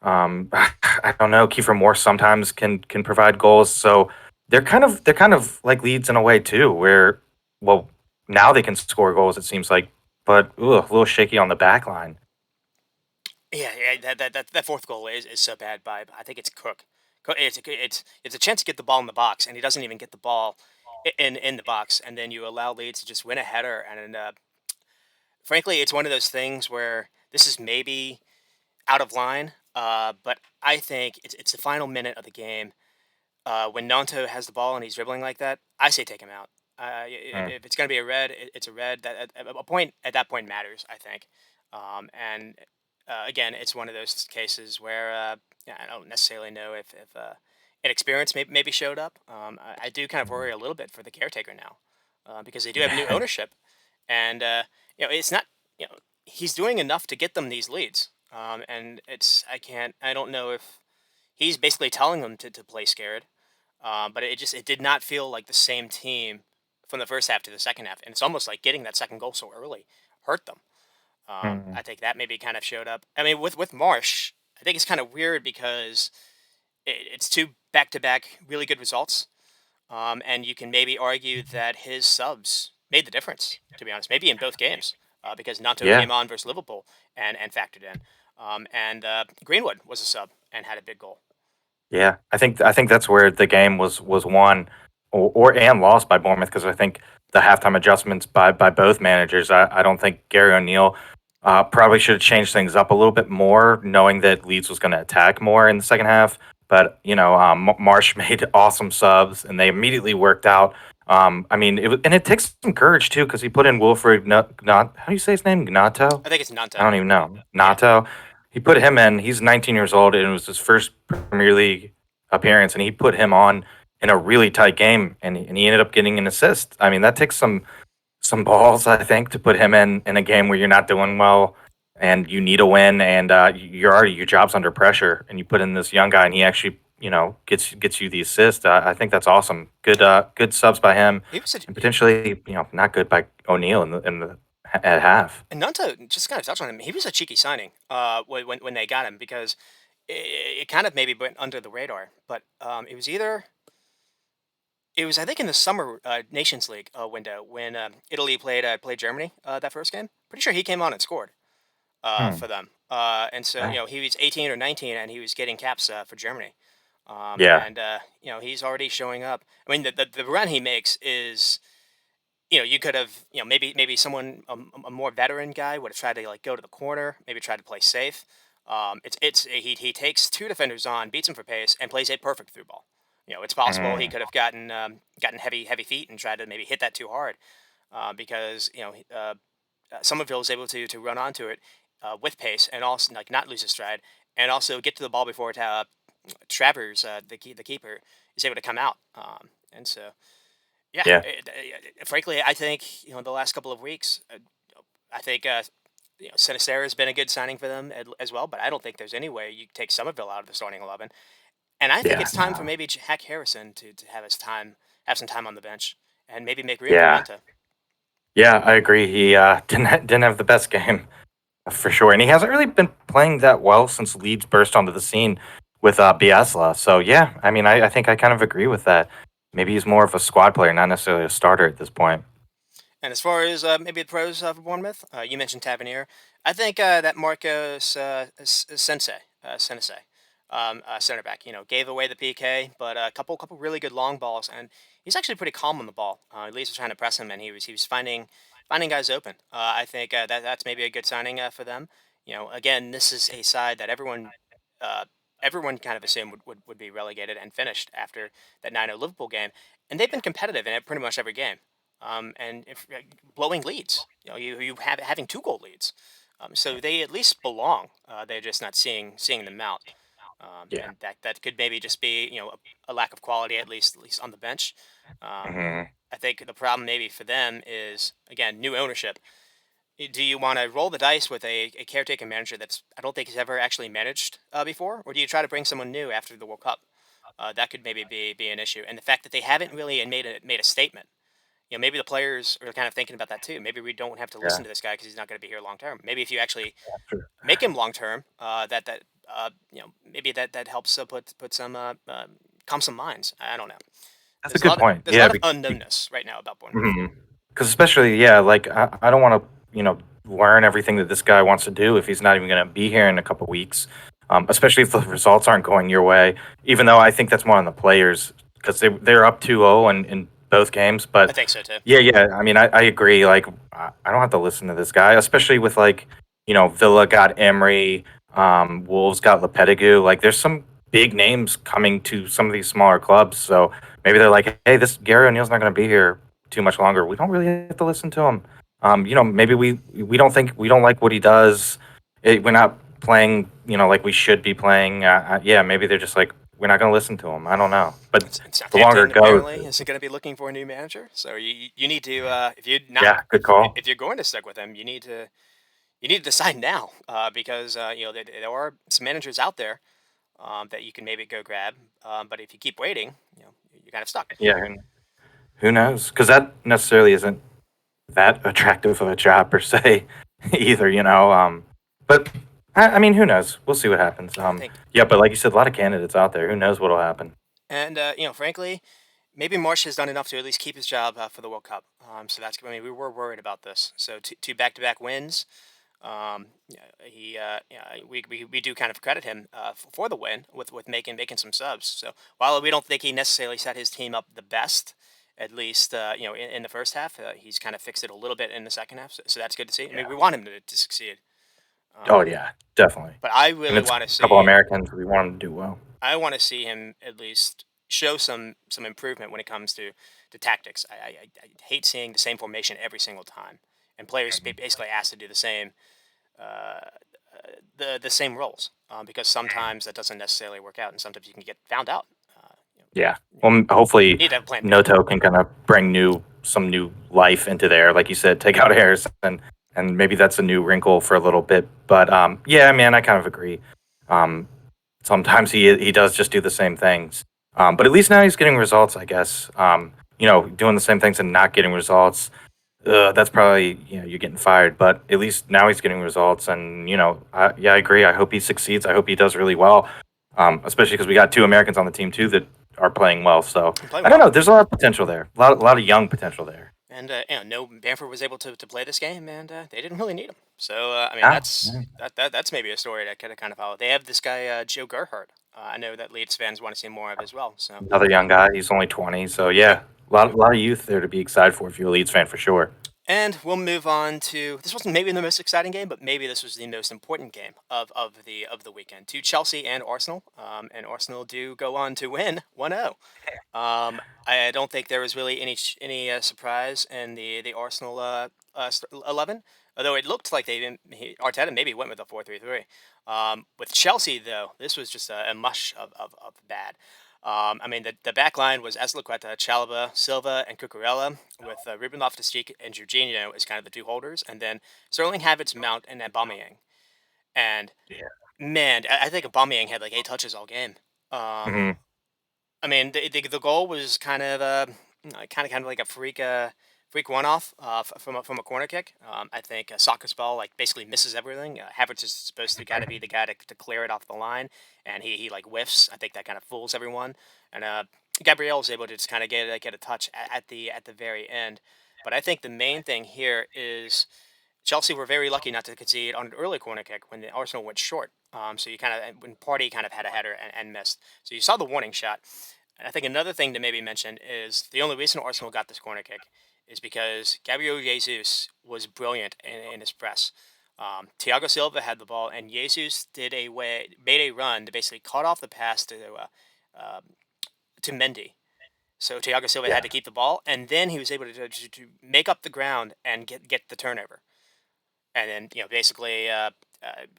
[SPEAKER 2] I don't know. Kiefer Moore sometimes can provide goals. So they're kind of like Leeds in a way too, where well now they can score goals. It seems like, but a little shaky on the back line.
[SPEAKER 1] Yeah, that fourth goal is so bad by, I think it's Cook. It's a chance to get the ball in the box, and he doesn't even get the ball in the box, and then you allow Leeds to just win a header. And frankly, it's one of those things where this is maybe out of line, but I think it's the final minute of the game. When Nanto has the ball and he's dribbling like that, I say take him out.
[SPEAKER 2] Mm,
[SPEAKER 1] If it's going to be a red, it's a red. A point at that point matters, I think. And again, it's one of those cases where yeah, I don't necessarily know if inexperience maybe showed up. I do kind of
[SPEAKER 2] mm.
[SPEAKER 1] worry a little bit for the caretaker now, because they do have new ownership, and it's not, he's doing enough to get them these leads. And I don't know if he's basically telling them to play scared, but it did not feel like the same team from the first half to the second half, and it's almost like getting that second goal so early hurt them.
[SPEAKER 2] Mm.
[SPEAKER 1] I think that maybe kind of showed up. I mean, with Marsh, I think it's kind of weird because it's two back-to-back really good results, and you can maybe argue that his subs made the difference. To be honest, maybe in both games, because Nanto
[SPEAKER 2] Yeah,
[SPEAKER 1] came on versus Liverpool and factored in, and Greenwood was a sub and had a big goal.
[SPEAKER 2] yeah. I think that's where the game was won or and lost by Bournemouth because I think the halftime adjustments by both managers. I don't think Gary O'Neill probably should have changed things up a little bit more, knowing that Leeds was going to attack more in the second half. But Marsh made awesome subs, and they immediately worked out. I mean, it takes some courage too because he put in Wilfred. Not how do you say his name? Gnato.
[SPEAKER 1] I think it's
[SPEAKER 2] I
[SPEAKER 1] Nanto.
[SPEAKER 2] don't even know.
[SPEAKER 1] Yeah.
[SPEAKER 2] Nato. He put him in. He's 19 years old, and it was his first Premier League appearance, and he put him on in a really tight game, and he ended up getting an assist. I mean, that takes some balls, I think, to put him in a game where you're not doing well and you need a win, and your job's under pressure, and you put in this young guy, and he actually gets you the assist. I think that's awesome. Good subs by him,
[SPEAKER 1] He was a,
[SPEAKER 2] and potentially not good by O'Neill in the at half.
[SPEAKER 1] and Nunta, just kind of touch on him. He was a cheeky signing. When they got him, because it kind of maybe went under the radar. But it was either It was, I think, in the summer Nations League window when Italy played Germany that first game. Pretty sure he came on and scored
[SPEAKER 2] Hmm.
[SPEAKER 1] for them. And so
[SPEAKER 2] Right.
[SPEAKER 1] he was 18 or 19, and he was getting caps for Germany.
[SPEAKER 2] Yeah.
[SPEAKER 1] And he's already showing up. I mean, the run he makes is, you could have, maybe someone a more veteran guy would have tried to like go to the corner, maybe try to play safe. He takes two defenders on, beats them for pace, and plays a perfect through ball. It's possible he
[SPEAKER 2] Hmm.
[SPEAKER 1] could have gotten heavy feet and tried to maybe hit that too hard, because Somerville was able to run onto it with pace and also like not lose his stride and also get to the ball before Travers, the keeper, is able to come out. And so yeah,
[SPEAKER 2] Yeah.
[SPEAKER 1] frankly, I think the last couple of weeks, I think Sinisterra has been a good signing for them as well. But I don't think there's any way you take Somerville out of the starting 11. And I think
[SPEAKER 2] Yeah.
[SPEAKER 1] it's time for
[SPEAKER 2] No.
[SPEAKER 1] maybe Hack Harrison to have some time on the bench, and maybe make room for
[SPEAKER 2] Yeah.
[SPEAKER 1] Manta.
[SPEAKER 2] Yeah. I agree. He didn't have the best game for sure, and he hasn't really been playing that well since Leeds burst onto the scene with Bielsa. So yeah, I mean, I think I kind of agree with that. Maybe he's more of a squad player, not necessarily a starter at this point.
[SPEAKER 1] And as far as maybe the pros for Bournemouth, you mentioned Tavernier. I think that Marcos Sensei, center back, gave away the PK, but a couple really good long balls, and he's actually pretty calm on the ball. At least was trying to press him, and he was finding guys open. I think that's maybe a good signing for them. Again, this is a side that uh, everyone kind of assumed would be relegated and finished after that 9-0 Liverpool game, and they've been competitive in pretty much every game. And if blowing leads, you have having 2 goal leads, so they at least belong. They're just not seeing them out,
[SPEAKER 2] Yeah.
[SPEAKER 1] and that could maybe just be a lack of quality at least on the bench. Um,
[SPEAKER 2] Hmm.
[SPEAKER 1] I think the problem maybe for them is again new ownership. Do you want to roll the dice with a caretaker manager that's I don't think he's ever actually managed before, or do you try to bring someone new after the World Cup? That could maybe be an issue, and the fact that they haven't really made a statement. Maybe the players are kind of thinking about that too. Maybe we don't have to
[SPEAKER 2] Yeah.
[SPEAKER 1] listen to this guy because he's not going to be here long term. Maybe if you actually
[SPEAKER 2] Sure.
[SPEAKER 1] make him long term, maybe that helps put some calm some minds. I don't know.
[SPEAKER 2] That's a good point.
[SPEAKER 1] There's a
[SPEAKER 2] Yeah.
[SPEAKER 1] lot of unknownness right now about Bournemouth.
[SPEAKER 2] Because especially, yeah, like I don't want to, learn everything that this guy wants to do if he's not even going to be here in a couple weeks. Especially if the results aren't going your way. Even though I think that's more on the players because they're up 2-0 in both games.
[SPEAKER 1] I
[SPEAKER 2] But
[SPEAKER 1] think so too.
[SPEAKER 2] yeah, yeah. I mean, I agree. Like, I don't have to listen to this guy, especially with like, Villa got Emery, Wolves got Lopetegui. Like, there's some big names coming to some of these smaller clubs. So maybe they're like, hey, this Gary O'Neill's not going to be here too much longer. We don't really have to listen to him. Maybe we don't like what he does. We're not playing, like we should be playing. Yeah, maybe they're just like, we're not going to listen to him. I don't know. But the longer
[SPEAKER 1] Southampton
[SPEAKER 2] it goes,
[SPEAKER 1] apparently is going to be looking for a new manager. So you need to if you're not
[SPEAKER 2] yeah, good call.
[SPEAKER 1] if you're going to stick with him, you need to decide now because there are some managers out there that you can maybe go grab. But if you keep waiting, you're kind of stuck.
[SPEAKER 2] Yeah, who knows? Because that necessarily isn't that attractive of a job per se, either. But I mean, who knows? We'll see what happens.
[SPEAKER 1] I think,
[SPEAKER 2] Yeah, but like you said, a lot of candidates out there. Who knows what'll happen?
[SPEAKER 1] and frankly, maybe Marsh has done enough to at least keep his job for the World Cup. So that's I mean we were worried about this. So two back-to-back wins. Yeah, we do kind of credit him for the win with making some subs. So while we don't think he necessarily set his team up the best, at least in the first half, he's kind of fixed it a little bit in the second half. So that's good to see. I mean,
[SPEAKER 2] Yeah.
[SPEAKER 1] we want him to succeed.
[SPEAKER 2] Oh
[SPEAKER 1] Um,
[SPEAKER 2] yeah, definitely.
[SPEAKER 1] but I
[SPEAKER 2] And
[SPEAKER 1] really
[SPEAKER 2] it's a
[SPEAKER 1] want to
[SPEAKER 2] couple
[SPEAKER 1] see
[SPEAKER 2] Americans. We want them to do well.
[SPEAKER 1] I want to see him at least show some improvement when it comes to tactics. I hate seeing the same formation every single time, and players
[SPEAKER 2] Mhm.
[SPEAKER 1] basically asked to do uh, the same roles because sometimes that doesn't necessarily work out, and sometimes you can get found out. Uh, you,
[SPEAKER 2] Yeah.
[SPEAKER 1] you
[SPEAKER 2] Well, hopefully
[SPEAKER 1] need to have a plan B.
[SPEAKER 2] Noto can kind of bring some new life into there, like you said, take out Harrison, and maybe that's a new wrinkle for a little bit. But yeah, man, I kind of agree. Um, Sometimes he does just do the same things. But at least now he's getting results, I guess. Doing the same things and not getting results. That's probably you're getting fired. But at least now he's getting results, and yeah, I agree. I hope he succeeds. I hope he does really well. Especially because we got 2 Americans on the team too that are playing well. So
[SPEAKER 1] I'm playing
[SPEAKER 2] I don't
[SPEAKER 1] well.
[SPEAKER 2] know. There's a lot of potential there. A lot of young potential there.
[SPEAKER 1] And no, Bamford was able to play this game, and they didn't really need him. So I mean,
[SPEAKER 2] Yeah, yeah.
[SPEAKER 1] that's maybe a story that could kind of follow. They have this guy Joe Gerhardt. I know that Leeds fans want to see more of as well. So
[SPEAKER 2] Another young guy. He's only 20. So
[SPEAKER 1] yep.
[SPEAKER 2] yeah, a lot of youth there to be excited for if you're a Leeds fan for sure.
[SPEAKER 1] And we'll move on to this wasn't maybe the most exciting game, but maybe this was the most important game of the weekend to Chelsea and Arsenal. And Arsenal do go on to win 1-0. I don't think there was really any surprise in the Arsenal 11, although it looked like Arteta maybe went with a 4-3-3. With Chelsea though, this was just a mush of bad. I mean, the back line was Azpilicueta, Chalobah, Silva, and Cucurella, with Ruben Loftus-Cheek and Jorginho as kind of the two holders, and then Sterling, Havertz, Mount, and Aubameyang. And
[SPEAKER 2] Yeah.
[SPEAKER 1] man, I think Aubameyang had like 8 touches all game. Um,
[SPEAKER 2] Hmm.
[SPEAKER 1] I mean, the goal was kind of like a freak one off from a corner kick. I think Saka's ball like basically misses everything. Havertz is supposed to kind of be the guy to clear it off the line, and he like whiffs. I think that kind of fools everyone. And Gabriel was able to just kind of get a touch at the very end. But I think the main thing here is Chelsea were very lucky not to concede on an early corner kick when the Arsenal went short. So you kind of when Party kind of had a header and missed. So you saw the warning shot. And I think another thing to maybe mention is the only reason Arsenal got this corner kick is because Gabriel Jesus was brilliant in his press. Thiago Silva had the ball, and Jesus made a run to basically cut off the pass uh, to Mendy. So Thiago Silva
[SPEAKER 2] Yeah.
[SPEAKER 1] had to keep the ball, and then he was able to make up the ground and get the turnover. And then basically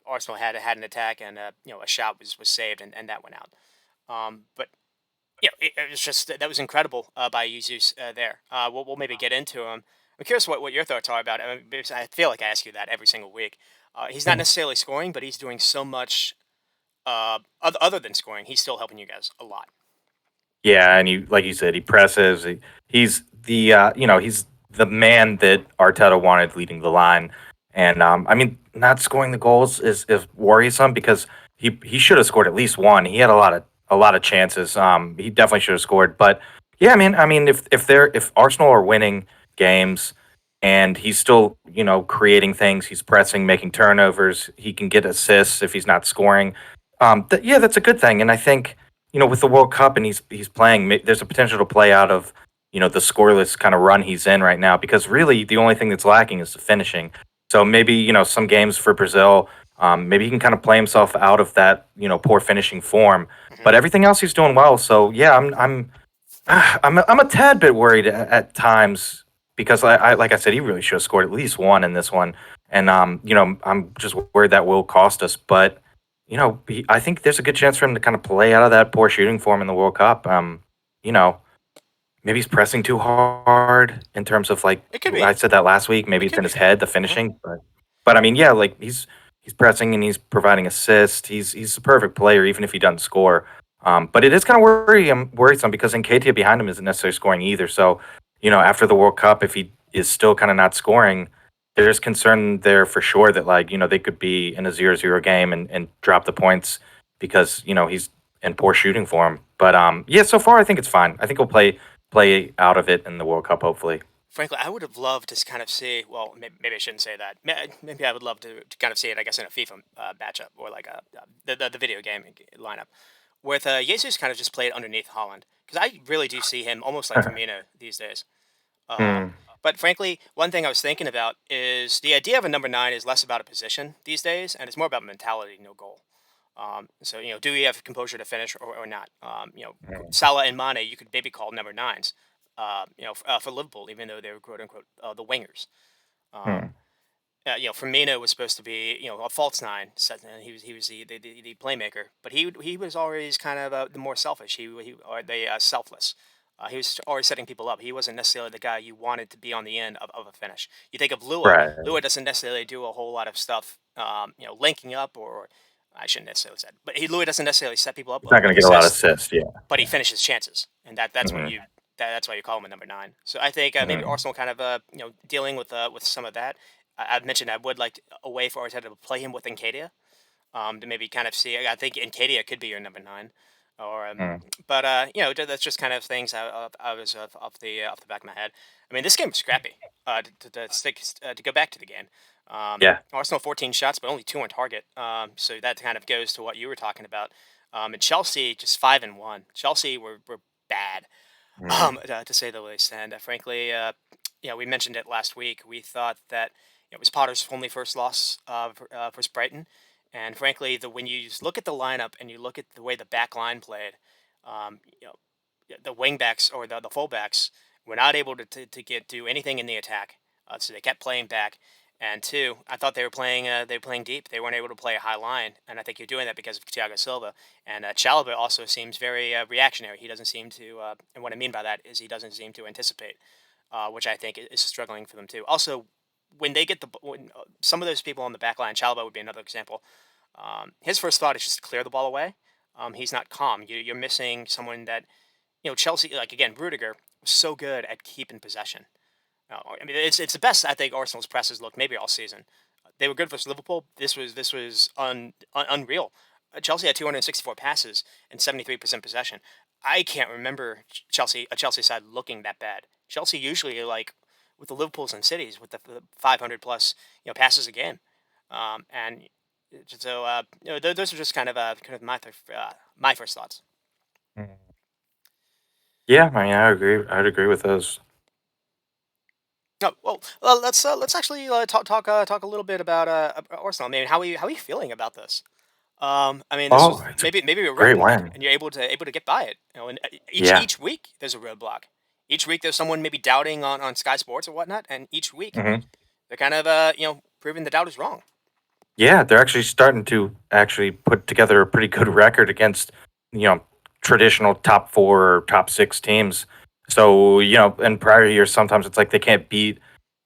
[SPEAKER 1] Arsenal had an attack, and a shot was saved, and that went out. But it was just that was incredible by Jesus there. We'll maybe get into him. I'm curious what your thoughts are about it. I mean, because I feel like I ask you that every single week. He's not necessarily scoring, but he's doing so much other than scoring. He's still helping you guys a lot.
[SPEAKER 2] Yeah, and like you said, he presses. He's he's the man that Arteta wanted leading the line. And I mean, not scoring the goals is worrisome because he should have scored at least one. He had a lot of chances. He definitely should have scored. But yeah, I mean, if Arsenal are winning games and he's still creating things, he's pressing, making turnovers, he can get assists if he's not scoring. Yeah, that's a good thing. And I think with the World Cup and he's playing, there's a potential to play out of the scoreless kind of run he's in right now because really the only thing that's lacking is the finishing. So maybe some games for Brazil, maybe he can kind of play himself out of that poor finishing form.
[SPEAKER 1] Hmm.
[SPEAKER 2] But everything else he's doing well. So yeah, I'm a tad bit worried at times because I like I said he really should have scored at least one in this one, and I'm just worried that will cost us. But I think there's a good chance for him to kind of play out of that poor shooting form in the World Cup. You know, maybe he's pressing too hard in terms of like
[SPEAKER 1] It could be.
[SPEAKER 2] I said that last week. Maybe
[SPEAKER 1] It
[SPEAKER 2] it's
[SPEAKER 1] could
[SPEAKER 2] in his
[SPEAKER 1] be.
[SPEAKER 2] head, the
[SPEAKER 1] Uh-huh.
[SPEAKER 2] finishing. But I mean, yeah, like he's pressing and he's providing assists. He's a perfect player, even if he doesn't score. But it is kind of worrisome because Nketiah behind him isn't necessarily scoring either. So after the World Cup, if he is still kind of not scoring, there's concern there for sure that like they could be in a 0-0 game and drop the points because he's in poor shooting form. But yeah, so far I think it's fine. I think he'll play out of it in the World Cup, hopefully.
[SPEAKER 1] Frankly, I would have loved to kind of see. Well, maybe I shouldn't say that. Maybe I would love to kind of see it. I guess in a FIFA matchup or like the video game lineup with Jesus kind of just played underneath Holland because I really do see him almost like Firmino these days. Uh,
[SPEAKER 2] Hmm.
[SPEAKER 1] but frankly, one thing I was thinking about is the idea of a number nine is less about a position these days, and it's more about mentality, no goal. So do we have composure to finish or not? Salah and Mane, you could maybe call number nines. For Liverpool, even though they were quote unquote the wingers. Um,
[SPEAKER 2] Hmm.
[SPEAKER 1] Firmino was supposed to be a false nine. He was the playmaker, but he was always kind of the more selfish. He or the selfless. He was always setting people up. He wasn't necessarily the guy you wanted to be on the end of a finish. You think of Lua.
[SPEAKER 2] Right.
[SPEAKER 1] Lua doesn't necessarily do a whole lot of stuff. Linking up or I shouldn't necessarily say, but Lua doesn't necessarily set people up
[SPEAKER 2] He's not
[SPEAKER 1] with
[SPEAKER 2] going to get a lot of
[SPEAKER 1] assists,
[SPEAKER 2] assists. Yeah.
[SPEAKER 1] but he
[SPEAKER 2] Yeah.
[SPEAKER 1] finishes chances, and
[SPEAKER 2] Hmm.
[SPEAKER 1] that's why you call him a number nine. So I think maybe
[SPEAKER 2] Hmm.
[SPEAKER 1] Arsenal kind of dealing with some of that. I've mentioned I would like a way for Arteta to play him with Nketiah, to maybe kind of see. I think Nketiah could be your number nine. Or
[SPEAKER 2] Mm.
[SPEAKER 1] but that's just kind of things I was off the back of my head. I mean, this game was scrappy. To go back to the game,
[SPEAKER 2] Yeah.
[SPEAKER 1] Arsenal 14 shots, but only two on target. So that kind of goes to what you were talking about. And Chelsea just 5-1. Chelsea were bad,
[SPEAKER 2] Mm.
[SPEAKER 1] to say the least. And frankly, we mentioned it last week. We thought that it was Potter's only first loss versus Brighton. And frankly, when you just look at the lineup and you look at the way the back line played, um, you know, the wingbacks or the fullbacks were not able to get do anything in the attack. So they kept playing back. And two, I thought they were playing deep. They weren't able to play a high line, and I think you're doing that because of Thiago Silva. And Chalobah also seems very reactionary. He doesn't seem to, and what I mean by that is he doesn't seem to anticipate, which I think is struggling for them too. Also, when they get some of those people on the back line, Chalobah would be another example. His first thought is just to clear the ball away. He's not calm. You're missing someone that Chelsea, like again, Rudiger was so good at keeping possession. I mean, it's the best I think Arsenal's presses looked maybe all season. They were good versus Liverpool. This was unreal. Chelsea had 264 passes and 73% possession. I can't remember a Chelsea side looking that bad. Chelsea usually like with the Liverpools and Cities with the 500 plus passes a game, and so those are just kind of my first thoughts.
[SPEAKER 2] Mm. Yeah, I mean, I agree. I'd agree with those.
[SPEAKER 1] No, well, let's actually talk a little bit about Arsenal. I mean, how are you feeling about this? I mean, this
[SPEAKER 2] Oh,
[SPEAKER 1] was
[SPEAKER 2] it's a
[SPEAKER 1] maybe a
[SPEAKER 2] great
[SPEAKER 1] roadblock,
[SPEAKER 2] win.
[SPEAKER 1] and you're able to get by it. And
[SPEAKER 2] Yeah.
[SPEAKER 1] each week there's a roadblock. Each week there's someone maybe doubting on Sky Sports or whatnot, and each week
[SPEAKER 2] Hmm.
[SPEAKER 1] they're kind of proving the doubt is wrong.
[SPEAKER 2] Yeah, they're actually starting to actually put together a pretty good record against, you know, traditional top four or top six teams. So, in prior years, sometimes it's like they can't beat,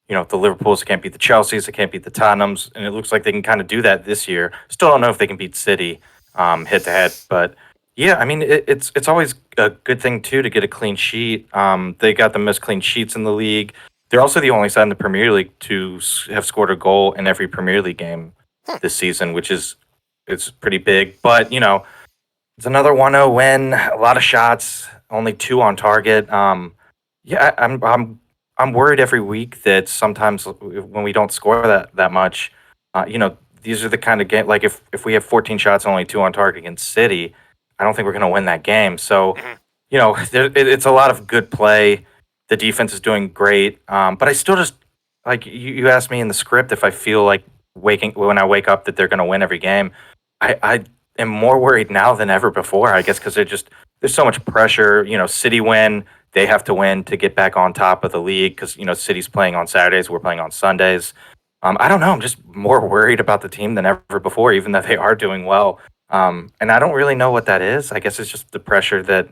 [SPEAKER 2] the Liverpools, they can't beat the Chelseas, they can't beat the Tottenhams, and it looks like they can kind of do that this year. Still don't know if they can beat City head to head, but yeah, I mean, it's always a good thing too to get a clean sheet. They got the most clean sheets in the league. They're also the only side in the Premier League to have scored a goal in every Premier League game
[SPEAKER 1] Hmm.
[SPEAKER 2] this season, which is it's pretty big. But it's another 1-0 win. A lot of shots, only two on target. Yeah, I'm worried every week that sometimes when we don't score that much, these are the kind of game like if we have 14 shots, only two on target against City, I don't think we're going to win that game. So,
[SPEAKER 1] Mhm.
[SPEAKER 2] it's a lot of good play. The defense is doing great, but I still just like you asked me in the script if I feel like waking when I wake up that they're going to win every game. I am more worried now than ever before. I guess because there's so much pressure. City win, they have to win to get back on top of the league because City's playing on Saturdays, we're playing on Sundays. I don't know. I'm just more worried about the team than ever before, even though they are doing well. And I don't really know what that is. I guess it's just the pressure that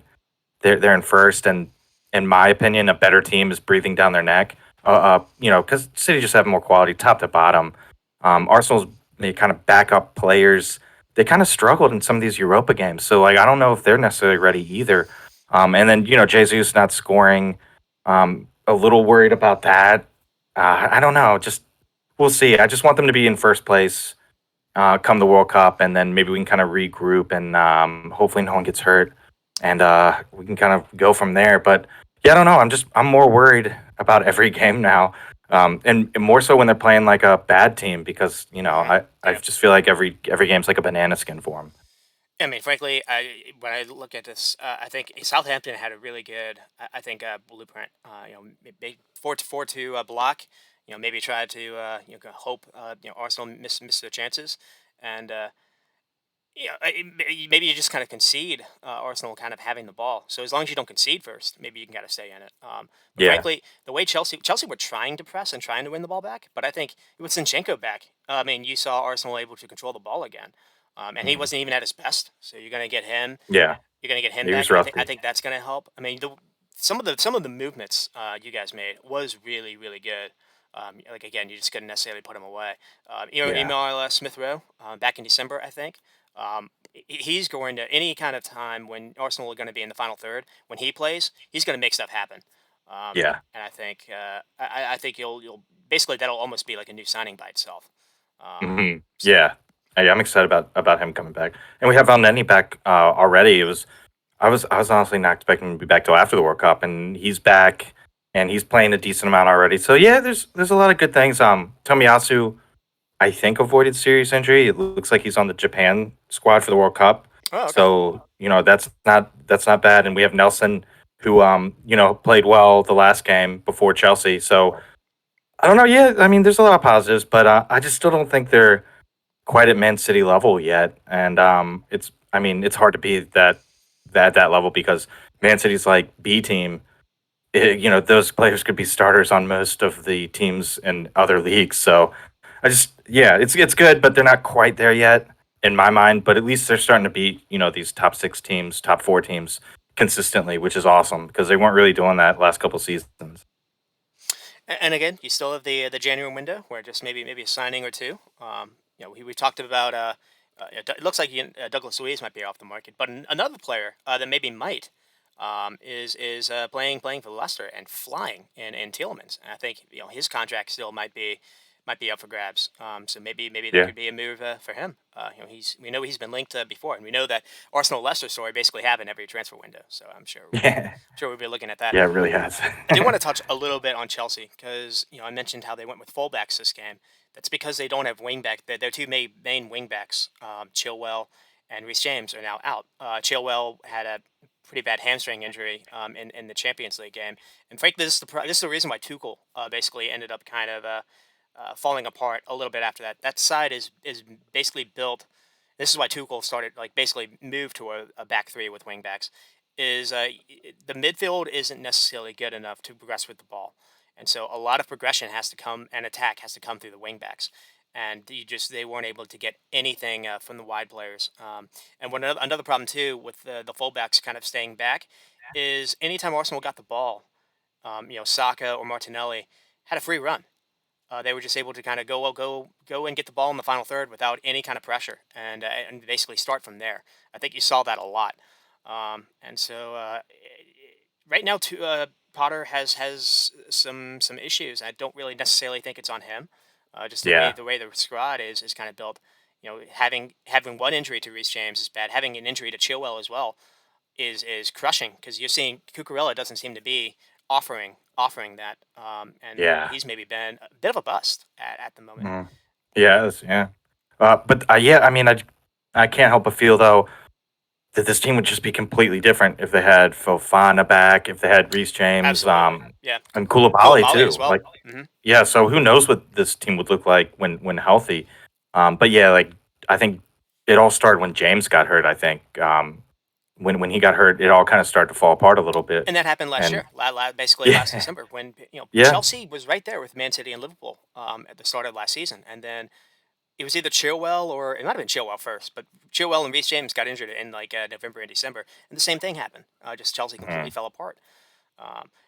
[SPEAKER 2] they're in first, and in my opinion, a better team is breathing down their neck. Because City just have more quality, top to bottom. Arsenal's they kind of backup players. They kind of struggled in some of these Europa games, so like I don't know if they're necessarily ready either. And then Jesus not scoring. A little worried about that. I don't know. Just we'll see. I just want them to be in first place come the World Cup, and then maybe we can kind of regroup and hopefully no one gets hurt, and we can kind of go from there. But yeah, I don't know. I'm more worried about every game now, and more so when they're playing like a bad team because
[SPEAKER 1] Mhm.
[SPEAKER 2] I
[SPEAKER 1] Yeah.
[SPEAKER 2] just feel like every game's like a banana skin for them.
[SPEAKER 1] I mean, frankly, when I look at this, I think Southampton had a really good, I think, blueprint. Four to block. Maybe try to hope Arsenal miss their chances, and maybe you just kind of concede Arsenal kind of having the ball. So as long as you don't concede first, maybe you can kind of stay in it. But
[SPEAKER 2] Yeah.
[SPEAKER 1] frankly, the way Chelsea were trying to press and trying to win the ball back, but I think with Zinchenko back, I mean, you saw Arsenal able to control the ball again, and he
[SPEAKER 2] Mhm.
[SPEAKER 1] wasn't even at his best. So you're gonna get him.
[SPEAKER 2] Yeah.
[SPEAKER 1] You're gonna get him
[SPEAKER 2] He
[SPEAKER 1] back,
[SPEAKER 2] was
[SPEAKER 1] and I
[SPEAKER 2] rusty.
[SPEAKER 1] think that's gonna help. I mean, some of the movements you guys made was really really good. Like again, you just couldn't necessarily put him away.
[SPEAKER 2] Yeah.
[SPEAKER 1] Emil Smith Rowe back in December, I think. He's going to any kind of time when Arsenal are going to be in the final third. When he plays, he's going to make stuff happen.
[SPEAKER 2] Yeah.
[SPEAKER 1] And I think I think you'll basically that'll almost be like a new signing by itself. So
[SPEAKER 2] Yeah. I'm excited about him coming back, and we have Valneni back already. It was I was honestly not expecting him to be back till after the World Cup, and he's back, and he's playing a decent amount already. So yeah, there's a lot of good things. Tomiyasu, I think, avoided serious injury. It looks like he's on the Japan squad for the World Cup.
[SPEAKER 1] Oh, okay.
[SPEAKER 2] So that's not bad. And we have Nelson, who played well the last game before Chelsea. So I don't know. Yeah, I mean, there's a lot of positives, but I just still don't think they're quite at Man City level yet. And it's I mean, it's hard to be that level because Man City's like B team. Those players could be starters on most of the teams in other leagues. So yeah, it's good, but they're not quite there yet in my mind. But at least they're starting to beat these top six teams, top four teams consistently, which is awesome because they weren't really doing that last couple seasons.
[SPEAKER 1] And again, you still have the January window where just maybe a signing or two. We talked about it looks like Douglas Luiz might be off the market, but another player that maybe might is playing for Leicester and flying in Tielemans. And I think his contract still might be up for grabs. So maybe there
[SPEAKER 2] Yeah,
[SPEAKER 1] could be a move for him. We know he's been linked before, and we know that Arsenal Leicester story basically happened every transfer window. So I'm sure
[SPEAKER 2] yeah,
[SPEAKER 1] we'll be looking at that.
[SPEAKER 2] yeah. It really has.
[SPEAKER 1] I do want to touch a little bit on Chelsea because I mentioned how they went with fullbacks this game. That's because they don't have wingback. Their two main wingbacks, Chilwell and Reece James, are now out. Chilwell had a pretty bad hamstring injury in the Champions League game, and frankly, this is the reason why Tuchel basically ended up kind of falling apart a little bit after that. That side is basically built. This is why Tuchel started basically moved to a back three with wingbacks. Is the midfield isn't necessarily good enough to progress with the ball, and so a lot of progression has to come and attack has to come through the wingbacks. And they weren't able to get anything from the wide players. And another problem too with the fullbacks kind of staying back is anytime Arsenal got the ball, Saka or Martinelli had a free run. They were just able to kind of go and get the ball in the final third without any kind of pressure, and basically start from there. I think you saw that a lot, and so right now, Potter has some issues. I don't really necessarily think it's on him. Just
[SPEAKER 2] Yeah.
[SPEAKER 1] the way the squad is kind of built. Having one injury to Reece James is bad. Having an injury to Chilwell as well is crushing because you're seeing Cucurella doesn't seem to be offering that, and
[SPEAKER 2] Yeah.
[SPEAKER 1] he's maybe been a bit of a bust at the moment.
[SPEAKER 2] Mhm. Yeah. But yeah, I mean, I can't help but feel though that this team would just be completely different if they had Fofana back, if they had Reece James,
[SPEAKER 1] Absolutely, yeah.
[SPEAKER 2] and Koulibaly
[SPEAKER 1] Koulibaly as
[SPEAKER 2] too.
[SPEAKER 1] well.
[SPEAKER 2] Like,
[SPEAKER 1] Hmm.
[SPEAKER 2] yeah. So who knows what this team would look like when healthy? But yeah, like I think it all started when James got hurt. I think when he got hurt, it all kind of started to fall apart a little bit.
[SPEAKER 1] And that happened last
[SPEAKER 2] And
[SPEAKER 1] year, basically last
[SPEAKER 2] yeah,
[SPEAKER 1] December, when
[SPEAKER 2] yeah.
[SPEAKER 1] Chelsea was right there with Man City and Liverpool at the start of last season, and then it was either Chilwell or it might have been Chilwell first, but Chilwell and Reece James got injured in November and December, and the same thing happened. Just Chelsea completely
[SPEAKER 2] Mm.
[SPEAKER 1] fell apart.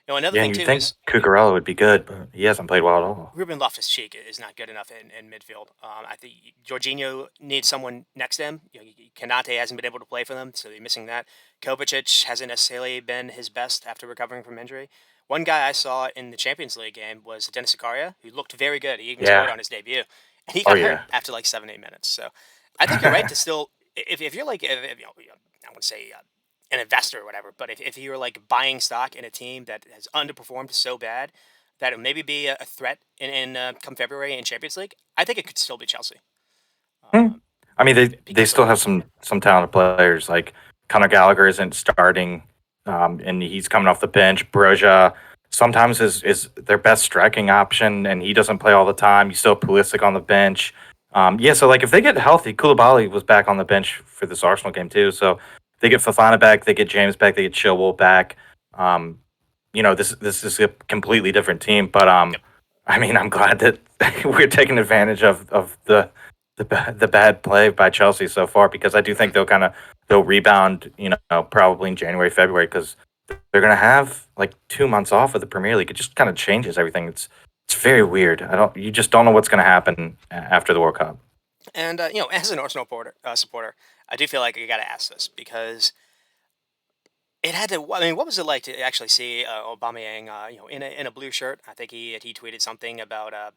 [SPEAKER 1] Another
[SPEAKER 2] Yeah,
[SPEAKER 1] thing
[SPEAKER 2] and you'd
[SPEAKER 1] too
[SPEAKER 2] think
[SPEAKER 1] is
[SPEAKER 2] Cucurella would be good, but he hasn't played well at all.
[SPEAKER 1] Ruben Loftus-Cheek is not good enough in midfield. I think Jorginho needs someone next to him. Kanate hasn't been able to play for them, so they're missing that. Kovacic hasn't necessarily been his best after recovering from injury. One guy I saw in the Champions League game was Dennis Zakaria, who looked very good. He even scored
[SPEAKER 2] Yeah.
[SPEAKER 1] on his debut, and he
[SPEAKER 2] Oh
[SPEAKER 1] got hurt
[SPEAKER 2] yeah.
[SPEAKER 1] after like 7 8 minutes. So I think you're right to still, if you're like, I would say an investor or whatever, but if you're like buying stock in a team that has underperformed so bad that it maybe be a threat in come February in Champions League, I think it could still be Chelsea.
[SPEAKER 2] Hmm.
[SPEAKER 1] Um,
[SPEAKER 2] I mean, they
[SPEAKER 1] because
[SPEAKER 2] still
[SPEAKER 1] like
[SPEAKER 2] have some talented players. Like Conor Gallagher isn't starting, and he's coming off the bench. Broja sometimes is their best striking option, and he doesn't play all the time. You still have Pulisic on the bench. Yeah, so like if they get healthy, Koulibaly was back on the bench for this Arsenal game too. So they get Fafana back, they get James back, they get Chilwell back. Um, this is a completely different team, but
[SPEAKER 1] yep.
[SPEAKER 2] I mean, I'm glad that we're taking advantage of the bad play by Chelsea so far because I do think
[SPEAKER 1] Mhm.
[SPEAKER 2] they'll rebound, probably in January, February because they're gonna have like 2 months off of the Premier League. It just kind of changes everything. It's very weird. You just don't know what's gonna happen after the World Cup.
[SPEAKER 1] And as an Arsenal supporter, I do feel like I got to ask this because it had to. I mean, what was it like to actually see Aubameyang, in a blue shirt? I think he tweeted something about uh,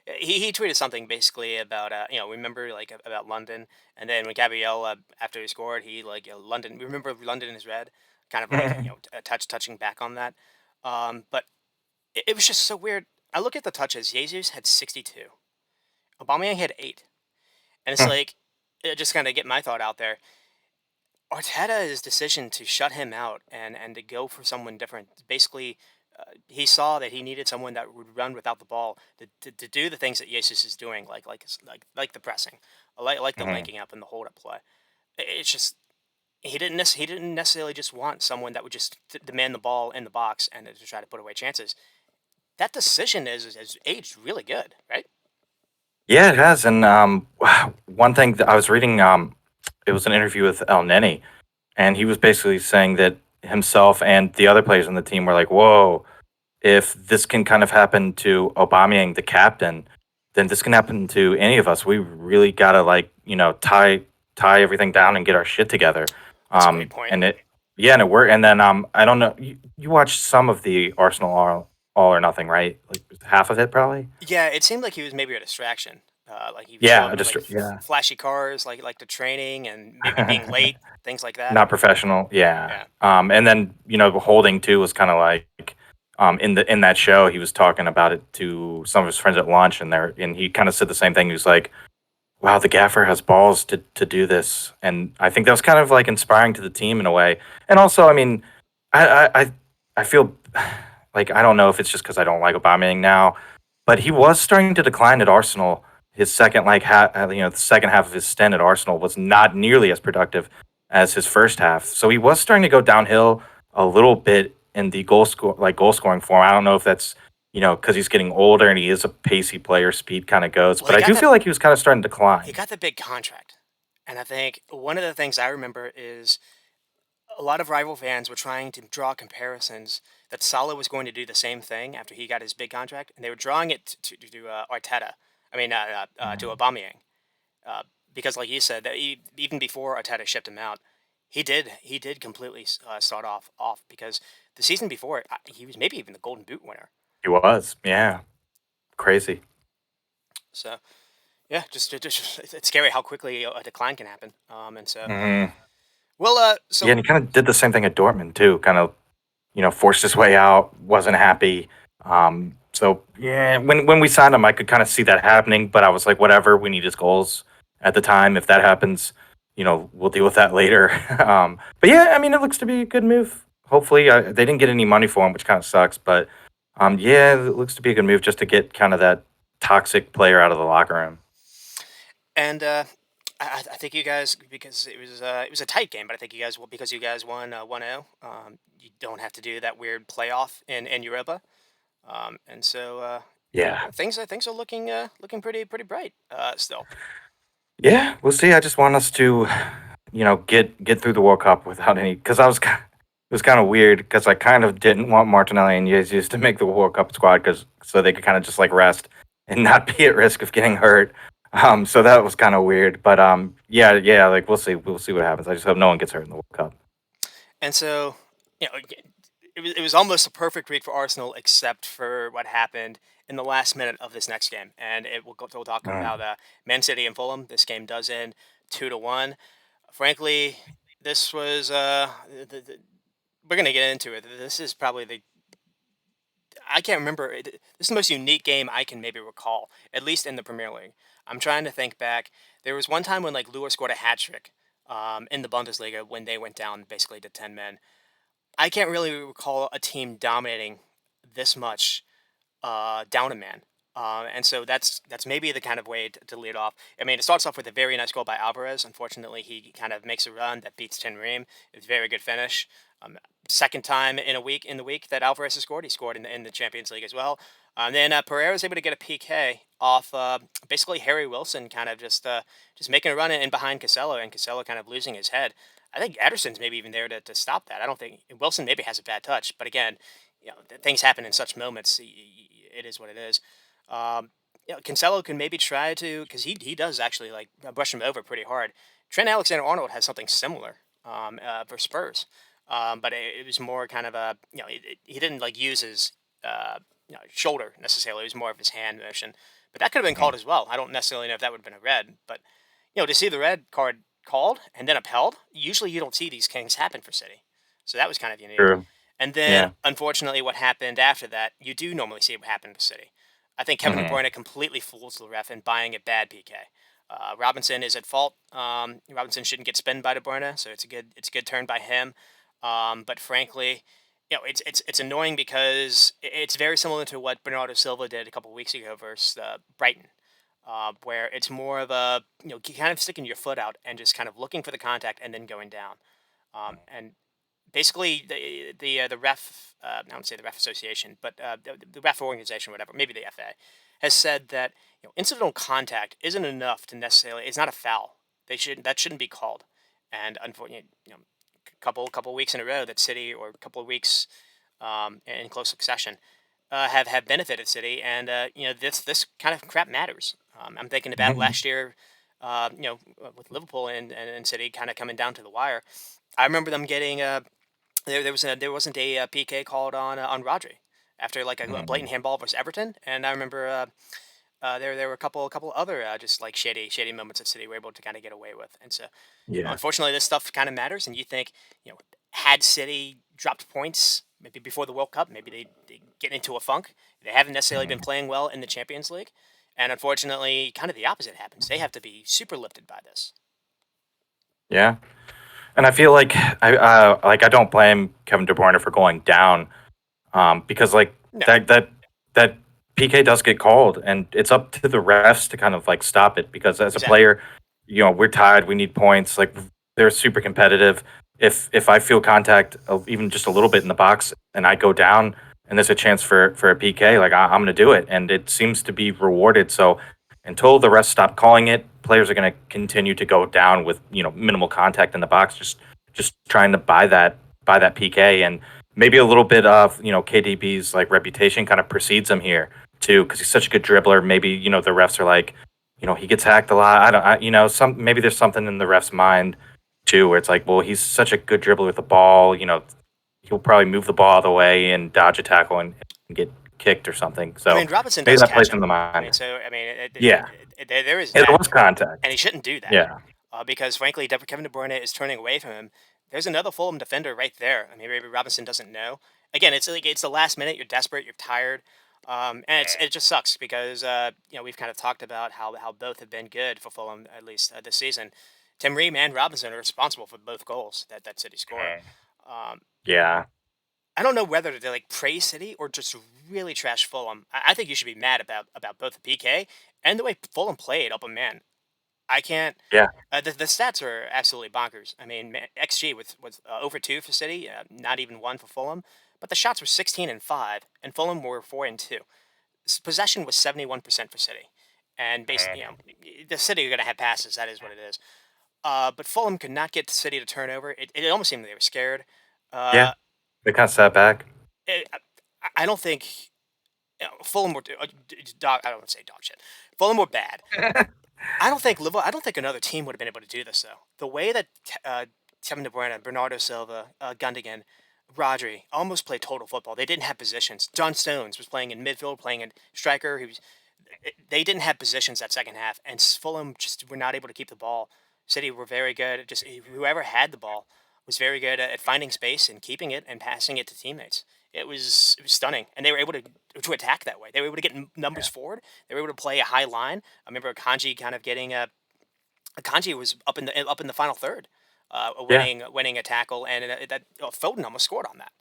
[SPEAKER 1] he tweeted something basically about remember like about London, and then when Gabriel after he scored, he like London. Remember London is red, kind of like touching back on that. But it was just so weird. I look at the touches. Jesus had 62. Aubameyang had 8, and it's like just kind of get my thought out there. Arteta's decision to shut him out and to go for someone different, basically, he saw that he needed someone that would run without the ball to do the things that Jesus is doing, like the pressing, like the
[SPEAKER 2] Mhm.
[SPEAKER 1] linking up and the hold up play. It's just he didn't necessarily just want someone that would just demand the ball in the box and to try to put away chances. That decision is aged really good, right?
[SPEAKER 2] Yeah, it has. And one thing that I was reading, it was an interview with El Neni, and he was basically saying that himself and the other players on the team were like, "Whoa, if this can kind of happen to Aubameyang, the captain, then this can happen to any of us. We really gotta like tie everything down and get our shit together."
[SPEAKER 1] That's a great point.
[SPEAKER 2] And it yeah, and it worked. And then I don't know. You watched some of the Arsenal all or nothing, right? Like half of it, probably.
[SPEAKER 1] Yeah, it seemed like he was maybe a distraction. Like he would show
[SPEAKER 2] Yeah,
[SPEAKER 1] up with
[SPEAKER 2] just
[SPEAKER 1] like
[SPEAKER 2] yeah.
[SPEAKER 1] flashy cars, like the training, and maybe being late, things like that.
[SPEAKER 2] Not professional, yeah.
[SPEAKER 1] Yeah,
[SPEAKER 2] And then Holding too was kind of like in that show he was talking about it to some of his friends at lunch, and he kind of said the same thing. He was like, "Wow, the gaffer has balls to do this," and I think that was kind of like inspiring to the team in a way. And also, I mean, I feel like I don't know if it's just because I don't like Aubameyang now, but he was starting to decline at Arsenal. His second the second half of his stint at Arsenal was not nearly as productive as his first half. So he was starting to go downhill a little bit in the goal scoring form. I don't know if that's because he's getting older and he is a pacey player, speed kind of goes.
[SPEAKER 1] well,
[SPEAKER 2] But I do feel like he was kind of starting to
[SPEAKER 1] he
[SPEAKER 2] decline.
[SPEAKER 1] got the big contract, and I think one of the things I remember is a lot of rival fans were trying to draw comparisons that Salah was going to do the same thing after he got his big contract, and they were drawing it to Arteta. I mean, to
[SPEAKER 2] Mm.
[SPEAKER 1] Aubameyang. Uh, because, like you said, that even before Arteta shipped him out, he did completely start off because the season before he was maybe even the Golden Boot winner.
[SPEAKER 2] He was, yeah, crazy.
[SPEAKER 1] So yeah, just it's scary how quickly a decline can happen. And so
[SPEAKER 2] Hmm.
[SPEAKER 1] well,
[SPEAKER 2] Yeah,
[SPEAKER 1] so
[SPEAKER 2] and he kind of did the same thing at Dortmund too. Kind of forced his way out, wasn't happy. So yeah, when we signed him, I could kind of see that happening, but I was like, whatever, we need his goals at the time. If that happens, we'll deal with that later. But yeah, I mean, it looks to be a good move. Hopefully, they didn't get any money for him, which kind of sucks. But yeah, it looks to be a good move just to get kind of that toxic player out of the locker room.
[SPEAKER 1] and I think you guys because it was a tight game, but I think you guys because you guys won 1-0. You don't have to do that weird playoff in Europa. And so
[SPEAKER 2] Yeah,
[SPEAKER 1] things are looking pretty bright still.
[SPEAKER 2] yeah, we'll see. I just want us to, get through the World Cup without any. Because it was kind of weird because I kind of didn't want Martinelli and Jesus to make the World Cup squad because so they could kind of just like rest and not be at risk of getting hurt. So that was kind of weird. But yeah, yeah, like we'll see what happens. I just hope no one gets hurt in the World Cup.
[SPEAKER 1] And so, it was almost a perfect week for Arsenal, except for what happened in the last minute of this next game. And we'll talk
[SPEAKER 2] Mm.
[SPEAKER 1] about Man City and Fulham. This game does end 2-1. Frankly, this was we're gonna get into it. This is probably the I can't remember. This is the most unique game I can maybe recall, at least in the Premier League. I'm trying to think back. There was one time when like Lewis scored a hat trick in the Bundesliga when they went down basically to 10 men. I can't really recall a team dominating this much down a man. And so that's maybe the kind of way to lead off. I mean, it starts off with a very nice goal by Alvarez. Unfortunately, he kind of makes a run that beats Ten Ream. It's a very good finish. Um, Second time in the week that Alvarez has scored. He scored in the Champions League as well. Then Pereira was able to get a PK off basically Harry Wilson, kind of just making a run in behind Casello, and Casello kind of losing his head. I think Ederson's maybe even there to stop that. I don't think Wilson maybe has a bad touch, but again, things happen in such moments. It is what it is. Um, Cancelo can maybe try to because he does actually like brush him over pretty hard. Trent Alexander-Arnold has something similar for Spurs, but it was more kind of a he didn't like use his shoulder necessarily. It was more of his hand motion. but that could have been
[SPEAKER 2] Mhm.
[SPEAKER 1] called as well. I don't necessarily know if that would have been a red, but to see the red card called and then upheld, usually you don't see these things happen for City. So that was kind of unique.
[SPEAKER 2] True.
[SPEAKER 1] And then,
[SPEAKER 2] Yeah.
[SPEAKER 1] unfortunately, what happened after that, you do normally see what happened with City. I think Kevin De
[SPEAKER 2] Mhm.
[SPEAKER 1] Bruyne completely fools the ref in buying a bad PK. Robinson is at fault. Robinson shouldn't get spinned by De Bruyne, so it's a good turn by him. But frankly, it's annoying because it's very similar to what Bernardo Silva did a couple weeks ago versus Brighton, where it's more of a kind of sticking your foot out and just kind of looking for the contact and then going down. And basically, the ref, I don't say the ref association, but the ref organization, whatever, maybe the FA, has said that incidental contact isn't enough to necessarily. It's not a foul. That shouldn't be called. And unfortunately, couple weeks in a row that City, or a couple of weeks in close succession, have benefited City, and this kind of crap matters. I'm thinking about
[SPEAKER 2] Mhm.
[SPEAKER 1] last year, with Liverpool and City kind of coming down to the wire. I remember them getting there wasn't a, PK called on Rodri after like a
[SPEAKER 2] Mhm.
[SPEAKER 1] blatant handball versus Everton, and I remember there were a couple other just like shady moments that City were able to kind of get away with, and so
[SPEAKER 2] Yeah.
[SPEAKER 1] unfortunately this stuff kind of matters. And you think had City dropped points maybe before the World Cup, maybe they get into a funk. They haven't necessarily been
[SPEAKER 2] Mhm.
[SPEAKER 1] playing well in the Champions League, and unfortunately, kind of the opposite happens. They have to be super lifted by this.
[SPEAKER 2] Yeah. And I feel like I don't blame Kevin De Bruyne for going down, because like
[SPEAKER 1] No,
[SPEAKER 2] that that that PK does get called, and it's up to the refs to kind of like stop it. Because as a
[SPEAKER 1] exactly.
[SPEAKER 2] player, we're tied, we need points. Like they're super competitive. If I feel contact of even just a little bit in the box and I go down and there's a chance for a PK, like I'm gonna do it, and it seems to be rewarded. So until the refs stop calling it, players are gonna continue to go down with minimal contact in the box, just trying to buy that PK. And maybe a little bit of KDB's like reputation kind of precedes him here too, because he's such a good dribbler. Maybe the refs are like, he gets hacked a lot. I don't, some maybe there's something in the ref's mind too, where it's like, well, he's such a good dribbler with the ball. He'll probably move the ball out of the way and dodge a tackle and get kicked or something.
[SPEAKER 1] I
[SPEAKER 2] So
[SPEAKER 1] mean, Robinson
[SPEAKER 2] maybe
[SPEAKER 1] does
[SPEAKER 2] that plays
[SPEAKER 1] catch
[SPEAKER 2] in
[SPEAKER 1] him.
[SPEAKER 2] the
[SPEAKER 1] I
[SPEAKER 2] mind.
[SPEAKER 1] mean, so I mean,
[SPEAKER 2] Yeah,
[SPEAKER 1] there is
[SPEAKER 2] it
[SPEAKER 1] that,
[SPEAKER 2] was contact.
[SPEAKER 1] and he shouldn't do that
[SPEAKER 2] Yeah,
[SPEAKER 1] because, frankly, Kevin De Bruyne is turning away from him. There's another Fulham defender right there. I mean, maybe Robinson doesn't know. Again, it's like it's the last minute. You're desperate. You're tired, and it just sucks because we've kind of talked about how both have been good for Fulham at least this season. Tim Ream and Robinson are responsible for both goals that City score. Um,
[SPEAKER 2] yeah,
[SPEAKER 1] I don't know whether to like praise City or just really trash Fulham. I think you should be mad about both the PK and the way Fulham played. Up, man, I can't.
[SPEAKER 2] yeah,
[SPEAKER 1] The stats are absolutely bonkers. I mean, XG was over 2 for City, not even 1 for Fulham. But the shots were 16-5, and Fulham were 4-2. Possession was 71% for City, and basically, the City are going to have passes. That is what it is. But Fulham could not get City to turn over. It almost seemed they were scared.
[SPEAKER 2] yeah.
[SPEAKER 1] Uh,
[SPEAKER 2] They kind of sat back.
[SPEAKER 1] I don't think Fulham were dog. I don't want to say dog shit. Fulham were bad. I don't think Liverpool. I don't think another team would have been able to do this though. The way that Kevin De Bruyne, Bernardo Silva, Gundogan, Rodri almost played total football. They didn't have positions. John Stones was playing in midfield, playing in striker. They didn't have positions that second half, and Fulham just were not able to keep the ball. City were very good. Just whoever had the ball was very good at finding space and keeping it and passing it to teammates. It was stunning, and they were able to attack that way. They were able to get numbers forward. They were able to play a high line. I remember Kanji kind of getting Kanji was up in the final third,
[SPEAKER 2] Yeah.
[SPEAKER 1] winning a tackle, and that Foden almost scored on that.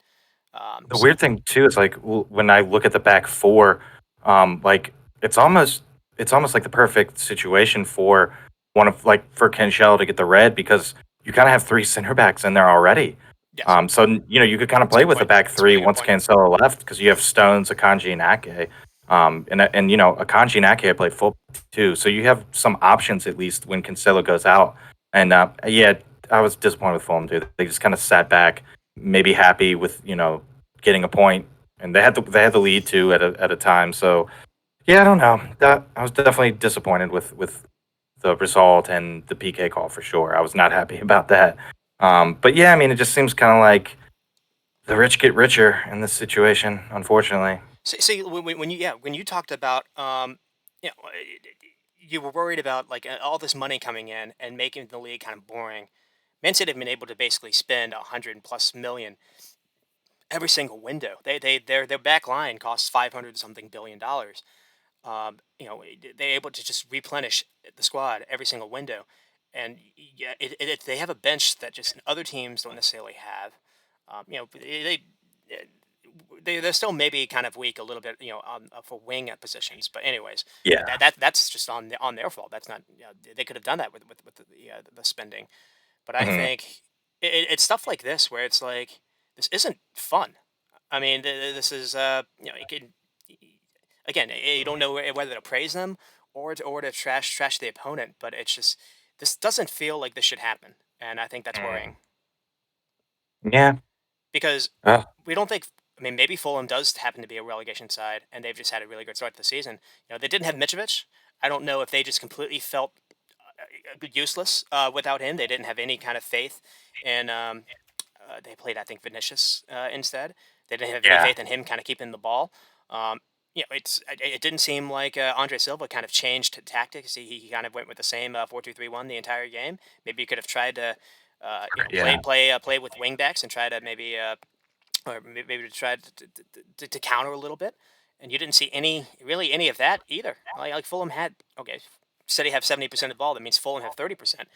[SPEAKER 2] The
[SPEAKER 1] So
[SPEAKER 2] weird thing too is like when I look at the back four, like it's almost it's almost like the perfect situation for one of like for Ken Shell to get the red, because you kind of have three center backs in there already.
[SPEAKER 1] yes,
[SPEAKER 2] So you could kind of
[SPEAKER 1] it's a
[SPEAKER 2] play
[SPEAKER 1] good
[SPEAKER 2] with a
[SPEAKER 1] point.
[SPEAKER 2] back
[SPEAKER 1] It's a
[SPEAKER 2] three
[SPEAKER 1] really good
[SPEAKER 2] once
[SPEAKER 1] point.
[SPEAKER 2] Cancelo left, because you have Stones, Akanji, and Ake. And Akanji and Ake play full too, so you have some options at least when Cancelo goes out. And yeah, I was disappointed with Fulham, dude. They just kind of sat back, maybe happy with getting a point, and they had the lead too at a time. So yeah, I don't know. That I was definitely disappointed with the result and the PK call for sure. I was not happy about that. But yeah, I mean, it just seems kind of like the rich get richer in this situation, unfortunately.
[SPEAKER 1] So when you talked about you were worried about like all this money coming in and making the league kind of boring. Man City have been able to basically spend 100 plus million every single window. Their back line costs 500 something $1 billion. They're able to just replenish the squad every single window, and yeah, they have a bench that just other teams don't necessarily have. Eh, they're still maybe kind of weak a little bit, for wing positions. But anyways,
[SPEAKER 2] Yeah.
[SPEAKER 1] that's just on their fault. That's not, they could have done that with the spending. But I
[SPEAKER 2] Hmm.
[SPEAKER 1] think it's stuff like this where it's like this isn't fun. I mean, this is it can again, you don't know whether to praise them or to trash the opponent, but it's just this doesn't feel like this should happen, and I think that's worrying
[SPEAKER 2] Mm. Yeah.
[SPEAKER 1] because
[SPEAKER 2] Uh,
[SPEAKER 1] we don't think. I mean, maybe Fulham does happen to be a relegation side, and they've just had a really good start to the season. They didn't have Mitrovic. I don't know if they just completely felt useless without him. They didn't have any kind of faith in. They played, I think, Vinicius instead. They didn't have any
[SPEAKER 2] yeah.
[SPEAKER 1] faith in him kind of keeping the ball. It didn't seem like Andre Silva kind of changed tactics. He kind of went with the same 4-2-3-1 the entire game. Maybe you could have tried to,
[SPEAKER 2] Yeah.
[SPEAKER 1] play with wingbacks and try to maybe, or maybe to try to counter a little bit. And you didn't see any of that either. Like Fulham had, okay, City have 70% of the ball. That means Fulham have 30%.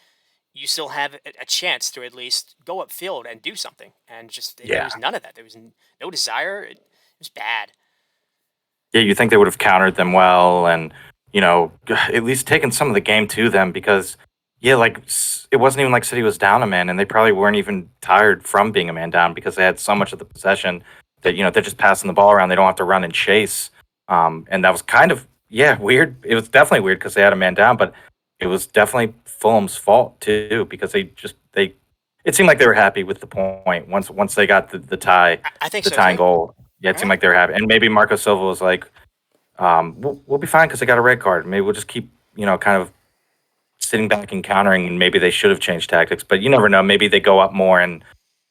[SPEAKER 1] You still have a chance to at least go upfield and do something. And just there
[SPEAKER 2] Yeah.
[SPEAKER 1] was none of that. There was no desire. It was bad.
[SPEAKER 2] Yeah, you think they would have countered them well and, at least taken some of the game to them because, yeah, like it wasn't even like City was down a man and they probably weren't even tired from being a man down because they had so much of the possession that, they're just passing the ball around. They don't have to run and chase. And that was kind of, yeah, weird. It was definitely weird because they had a man down, but it was definitely Fulham's fault too because it seemed like they were happy with the point once they got the tie,
[SPEAKER 1] I think
[SPEAKER 2] the
[SPEAKER 1] so
[SPEAKER 2] tying
[SPEAKER 1] too.
[SPEAKER 2] goal. Yeah, it seemed
[SPEAKER 1] Right.
[SPEAKER 2] like they were happy, and maybe Marco Silva was like, we'll be fine because I got a red card. Maybe we'll just keep, kind of sitting back and countering, and maybe they should have changed tactics, but you never know. Maybe they go up more, and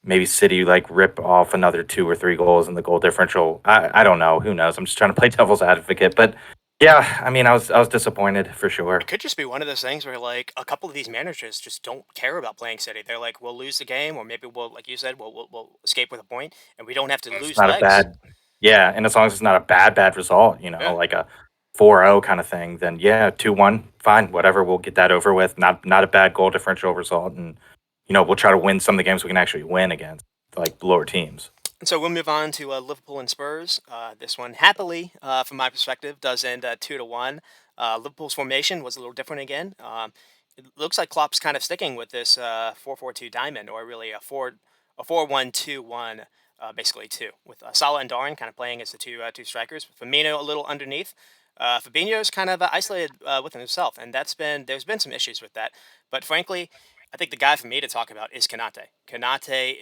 [SPEAKER 2] maybe City like rip off another 2 or 3 goals in the goal differential. I don't know. Who knows? I'm just trying to play devil's advocate, but yeah, I mean, I was disappointed for
[SPEAKER 1] It
[SPEAKER 2] sure.
[SPEAKER 1] could just be one of those things where like a couple of these managers just don't care about playing City. They're like, we'll lose the game, or maybe we'll, like you said, we'll escape with a point, and we don't have to
[SPEAKER 2] It's
[SPEAKER 1] lose
[SPEAKER 2] not a
[SPEAKER 1] legs.
[SPEAKER 2] bad, yeah, and as long as it's not a bad result,
[SPEAKER 1] Yeah.
[SPEAKER 2] like a 4-0 kind of thing, then yeah, 2-1, fine, whatever. We'll get that over with. Not a bad goal differential result, and we'll try to win some of the games we can actually win against like lower teams.
[SPEAKER 1] And so we'll move on to Liverpool and Spurs. This one, happily, from my perspective, does end 2-1. Liverpool's formation was a little different again. It looks like Klopp's kind of sticking with this 4-4-2 diamond, or really a 4-1-2-1, basically two, with Salah and Darwin kind of playing as the two strikers. Firmino a little underneath. Fabinho's kind of isolated within himself, and there's been some issues with that. But frankly, I think the guy for me to talk about is Kanate. Kanate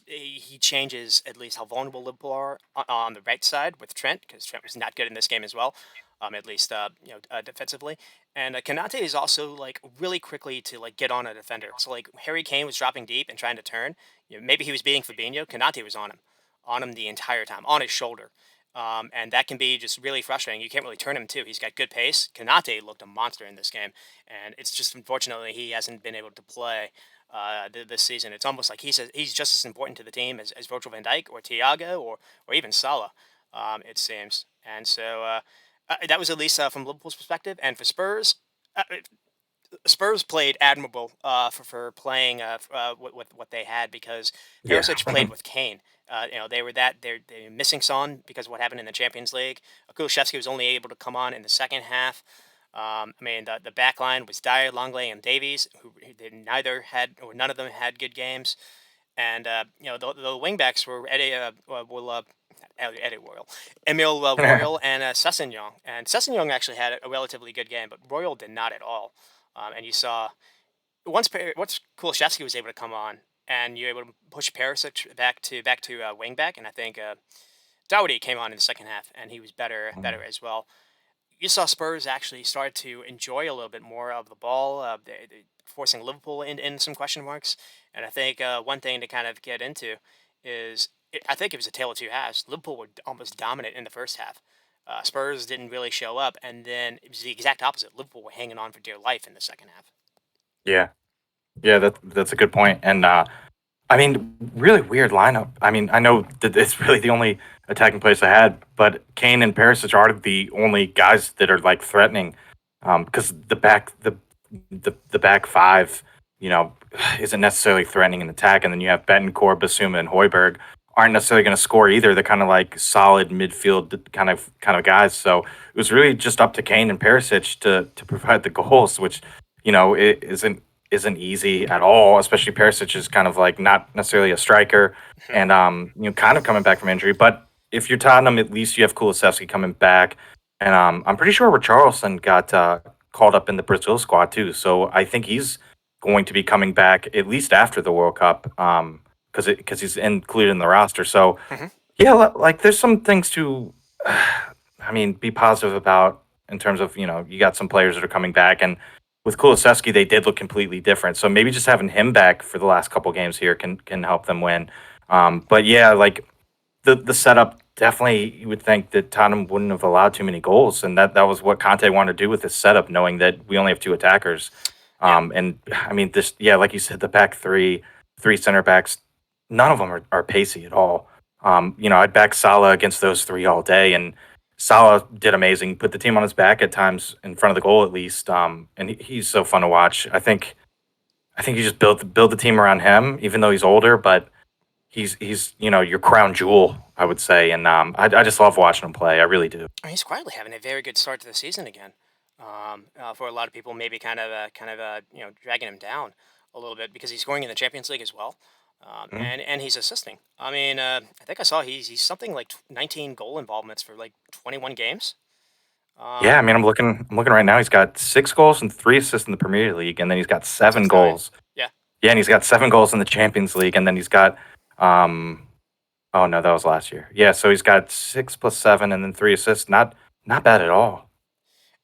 [SPEAKER 1] he changes at least how vulnerable Liverpool are on the right side with Trent, because Trent was not good in this game as well, at least defensively. And Kanate is also like really quickly to like get on a defender. So like Harry Kane was dropping deep and trying to turn. Maybe he was beating Fabinho. Kanate was on him the entire time, on his shoulder. And that can be just really frustrating. You can't really turn him too. He's got good pace. Kanate looked a monster in this game, and it's just unfortunately he hasn't been able to play this season. It's almost like he's just as important to the team as Virgil van Dijk or Thiago or even Salah. It seems, and so that was at least from Liverpool's perspective. And for Spurs, Spurs played admirable for playing with what they had, because
[SPEAKER 2] Yeah.
[SPEAKER 1] Perisic played with Kane. They're missing Son because of what happened in the Champions League. Kulusevski was only able to come on in the second half. I mean, the back line was Dyer, Longley, and Davies, who they neither had or none of them had good games. And the wing backs were Eddie Royal, Emil Royal, and Sessegnon. And Sessegnon actually had a relatively good game, but Royal did not at all. And you saw once Kulusevski was able to come on, and you're able to push Perisic back to wing back, and I think Dowdy came on in the second half, and he was better as well. You saw Spurs actually start to enjoy a little bit more of the ball, they forcing Liverpool in some question marks. And I think one thing to kind of get into is I think it was a tale of two halves. Liverpool were almost dominant in the first half. Spurs didn't really show up, and then it was the exact opposite. Liverpool were hanging on for dear life in the second half.
[SPEAKER 2] Yeah, yeah, that's a good point. And I mean, really weird lineup. I mean, I know that it's really the only attacking place I had, but Kane and Perisic are the only guys that are like threatening. Because the back five, you know, isn't necessarily threatening an attack, and then you have Betancourt, Basuma, and Hoiberg aren't necessarily going to score either. They're kind of like solid midfield kind of guys. So it was really just up to Kane and Perisic to provide the goals, which it isn't easy at all. Especially Perisic is kind of like not necessarily a striker, and kind of coming back from injury. But if you're Tottenham, at least you have Kulusevski coming back, and I'm pretty sure Richarlison got called up in the Brazil squad too. So I think he's going to be coming back at least after the World Cup, because he's included in the roster. So
[SPEAKER 1] Hmm.
[SPEAKER 2] yeah, like there's some things to, I mean, be positive about in terms of you got some players that are coming back, and with Kulusevski they did look completely different. So maybe just having him back for the last couple games here can help them win. But yeah, like the setup definitely, you would think that Tottenham wouldn't have allowed too many goals, and that was what Conte wanted to do with this setup, knowing that we only have two attackers.
[SPEAKER 1] Yeah.
[SPEAKER 2] And I mean, this, yeah, like you said, the back three center backs, none of them are pacey at all. I'd back Salah against those three all day, and Salah did amazing, put the team on his back at times in front of the goal at least. And he's so fun to watch. I think you just build the team around him, even though he's older, but he's your crown jewel, I would say, and I just love watching him play. I really do.
[SPEAKER 1] He's quietly having a very good start to the season again. For a lot of people, maybe dragging him down a little bit because he's scoring in the Champions League as well,
[SPEAKER 2] Mhm.
[SPEAKER 1] and he's assisting. I mean, I think I saw he's something like 19 goal involvements for like 21 games.
[SPEAKER 2] Yeah, I
[SPEAKER 1] Um,
[SPEAKER 2] mean, I'm looking right now. He's got 6 goals and 3 assists in the Premier League, and then he's got
[SPEAKER 1] that's
[SPEAKER 2] 7 goals.
[SPEAKER 1] insane. Yeah.
[SPEAKER 2] Yeah, and he's got 7 goals in the Champions League, and then he's got um. Oh no, that was last year. Yeah, so he's got 6 plus 7, and then 3 assists. Not bad at all.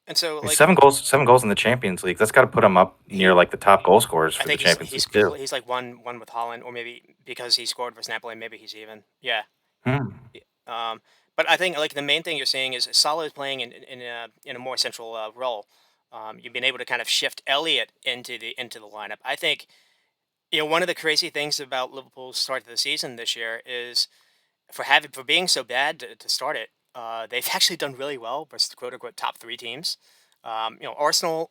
[SPEAKER 1] And so
[SPEAKER 2] He's
[SPEAKER 1] like
[SPEAKER 2] 7 goals in the Champions League. That's got to put him up near
[SPEAKER 1] he,
[SPEAKER 2] like the top goal scorers
[SPEAKER 1] I
[SPEAKER 2] for the
[SPEAKER 1] think he's
[SPEAKER 2] Champions League too.
[SPEAKER 1] he's like one with Holland, or maybe because he scored for Napoli, maybe he's even. Yeah.
[SPEAKER 2] Hmm.
[SPEAKER 1] Y- but I think like the main thing you're seeing is Salah is playing in a more central role. You've been able to kind of shift Elliott into the lineup. I think one of the crazy things about Liverpool's start to the season this year is for being so bad to start it. They've actually done really well versus the quote unquote top three teams. Arsenal,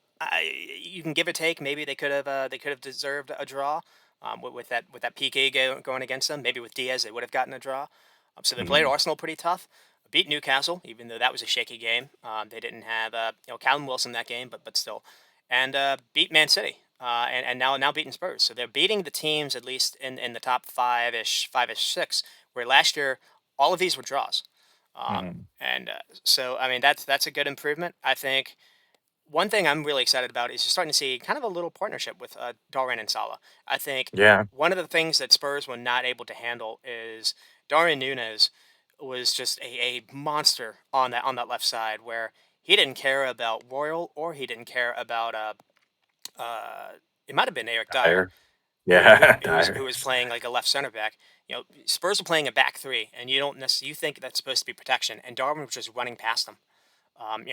[SPEAKER 1] you can give or take. Maybe they could have deserved a draw with that PK going against them. Maybe with Diaz, they would have gotten a draw. So they played
[SPEAKER 2] Hmm.
[SPEAKER 1] Arsenal pretty tough. Beat Newcastle, even though that was a shaky game. They didn't have Callum Wilson that game, but still, and beat Man City. And now beating Spurs, so they're beating the teams at least in the top five ish six. Where last year all of these were draws, and so I mean that's a good improvement. I think one thing I'm really excited about is you're starting to see kind of a little partnership with Darwin and Salah. I think
[SPEAKER 2] Yeah.
[SPEAKER 1] one of the things that Spurs were not able to handle is Darwin Nunes was just a monster on that left side where he didn't care about Royal or he didn't care about uh, it might have been Eric Dyer
[SPEAKER 2] Dyer. Yeah,
[SPEAKER 1] who
[SPEAKER 2] Dyer.
[SPEAKER 1] was playing like a left center back. Spurs are playing a back three, and you don't necessarily you think that's supposed to be protection, and Darwin was just running past them.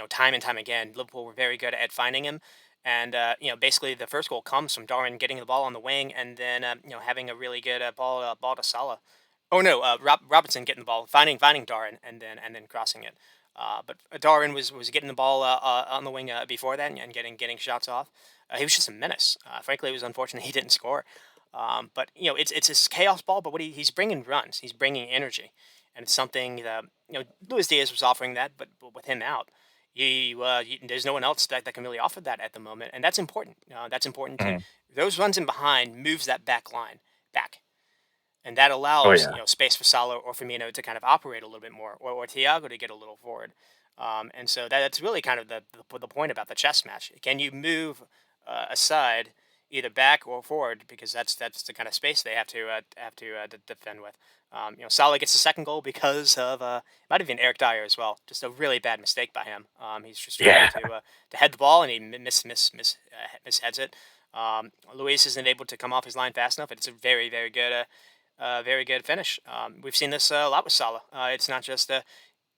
[SPEAKER 1] Time and time again, Liverpool were very good at finding him. And basically, the first goal comes from Darwin getting the ball on the wing, and then having a really good ball to Salah. Oh no, Robertson getting the ball, finding Darwin, and then crossing it. But Darwin was getting the ball on the wing before that and getting shots off. He was just a menace. Frankly, it was unfortunate he didn't score. But it's this chaos ball. But he's bringing runs, he's bringing energy, and it's something that Luis Diaz was offering that, but with him out, there's no one else that can really offer that at the moment, and that's important. That's important to
[SPEAKER 2] Mhm.
[SPEAKER 1] those runs in behind moves that back line back, and that
[SPEAKER 2] Oh
[SPEAKER 1] allows
[SPEAKER 2] yeah.
[SPEAKER 1] space for Salah or Firmino to kind of operate a little bit more, or Thiago to get a little forward. And so that's really kind of the point about the chess match. Can you move aside, either back or forward, because that's the kind of space they have to defend with. Salah gets the second goal because of might have been Eric Dyer as well. Just a really bad mistake by him. He's just trying
[SPEAKER 2] Yeah.
[SPEAKER 1] to head the ball and he misheads it. Luis isn't able to come off his line fast enough. It's a very good finish. We've seen this a lot with Salah. It's not just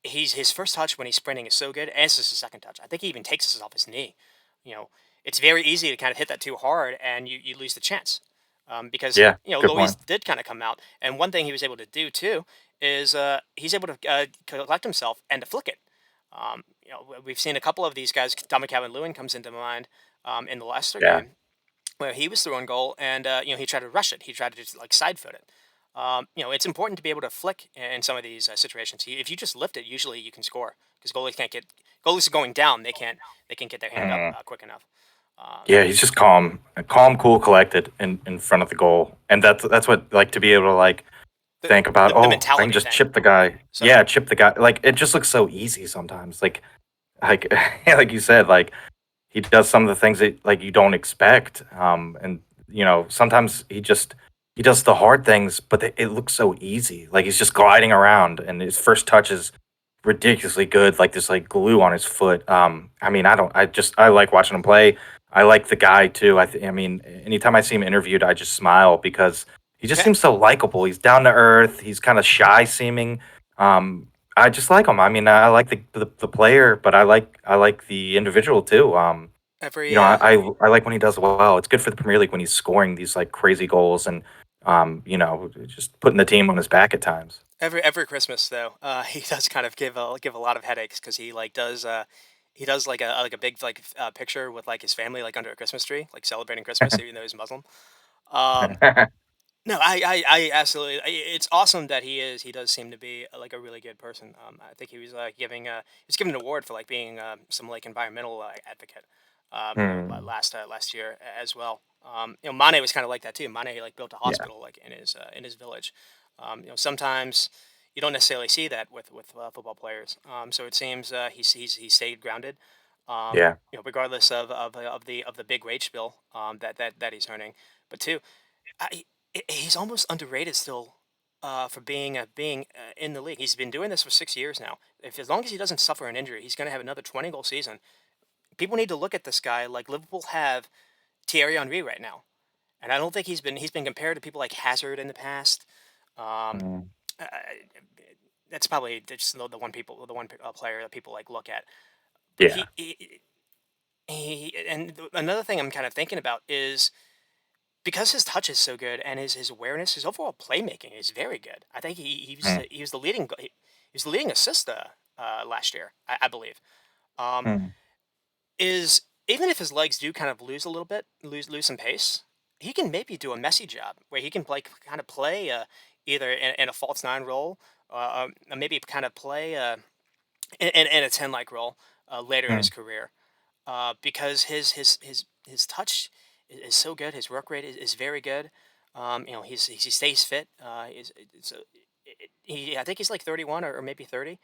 [SPEAKER 1] he's his first touch when he's sprinting is so good, and it's just his second touch. I think he even takes this off his knee. You know, it's very easy to kind of hit that too hard, and you lose the chance. Because
[SPEAKER 2] Yeah, good
[SPEAKER 1] Luis
[SPEAKER 2] point.
[SPEAKER 1] did kind of come out, and one thing he was able to do too is he's able to collect himself and to flick it. We've seen a couple of these guys. Dominic Calvert-Lewin comes into mind in the Leicester
[SPEAKER 2] Yeah.
[SPEAKER 1] game where he was throwing goal, and he tried to rush it. He tried to just like side foot it. It's important to be able to flick in some of these situations. If you just lift it, usually you can score because goalies can't get goalies are going down. They can't get their hand up
[SPEAKER 2] Mhm.
[SPEAKER 1] quick enough.
[SPEAKER 2] Yeah, he's just calm, cool, collected in front of the goal, and that's what like to be able to like
[SPEAKER 1] the,
[SPEAKER 2] think about.
[SPEAKER 1] the
[SPEAKER 2] Oh, I can
[SPEAKER 1] mentality
[SPEAKER 2] just
[SPEAKER 1] thing.
[SPEAKER 2] chip the guy.
[SPEAKER 1] So
[SPEAKER 2] Yeah, chip the guy. Like it just looks so easy sometimes. Like like you said, like he does some of the things that like you don't expect. And sometimes he does the hard things, but it looks so easy. Like he's just gliding around, and his first touch is ridiculously good. Like there's like glue on his foot. I mean, I don't. I like watching him play. I like the guy too. I mean, anytime I see him interviewed, I just smile because he just seems so likable. He's down to earth. He's kind of shy seeming. Um, I just like him. I mean, I like the player, but I like the individual too.
[SPEAKER 1] every
[SPEAKER 2] I like when he does well. It's good for the Premier League when he's scoring these like crazy goals and just putting the team on his back at times.
[SPEAKER 1] every Christmas though, he does kind of give a lot of headaches because he does like a big picture with like his family like under a Christmas tree, like celebrating Christmas, even though he's Muslim. Um, No, I absolutely. It's awesome that he does seem to be like a really good person. I think he was he was given an award for like being some like environmental advocate.
[SPEAKER 2] Hmm.
[SPEAKER 1] Last year as well. Mane was kind of like that too. Mane like built a
[SPEAKER 2] Yeah,
[SPEAKER 1] hospital like in his village. Sometimes you don't necessarily see that with football players. So it seems he stayed grounded.
[SPEAKER 2] yeah.
[SPEAKER 1] Regardless of the big wage bill that he's earning, but two. He's almost underrated still for being in the league. He's been doing this for 6 years now. If as long as he doesn't suffer an injury, he's going to have another 20 goal season. People need to look at this guy like Liverpool have Thierry Henry right now, and I don't think he's been compared to people like Hazard in the past. Um,
[SPEAKER 2] Mm,
[SPEAKER 1] uh, that's probably just the one player that people like look at. But
[SPEAKER 2] yeah.
[SPEAKER 1] he and another thing I'm kind of thinking about is because his touch is so good and his awareness, his overall playmaking is very good. I think
[SPEAKER 2] Mm,
[SPEAKER 1] he was the leading he was the leading assist last year, I believe. Um,
[SPEAKER 2] mm,
[SPEAKER 1] is even if his legs do kind of lose a little bit, lose some pace, he can maybe do a messy job where he can like kind of play either in a false nine role, or maybe kind of play in a 10 like role later in his
[SPEAKER 2] mm,
[SPEAKER 1] career. Because his touch is so good. His work rate is very good. He stays fit. I think he's like 31 or maybe 30.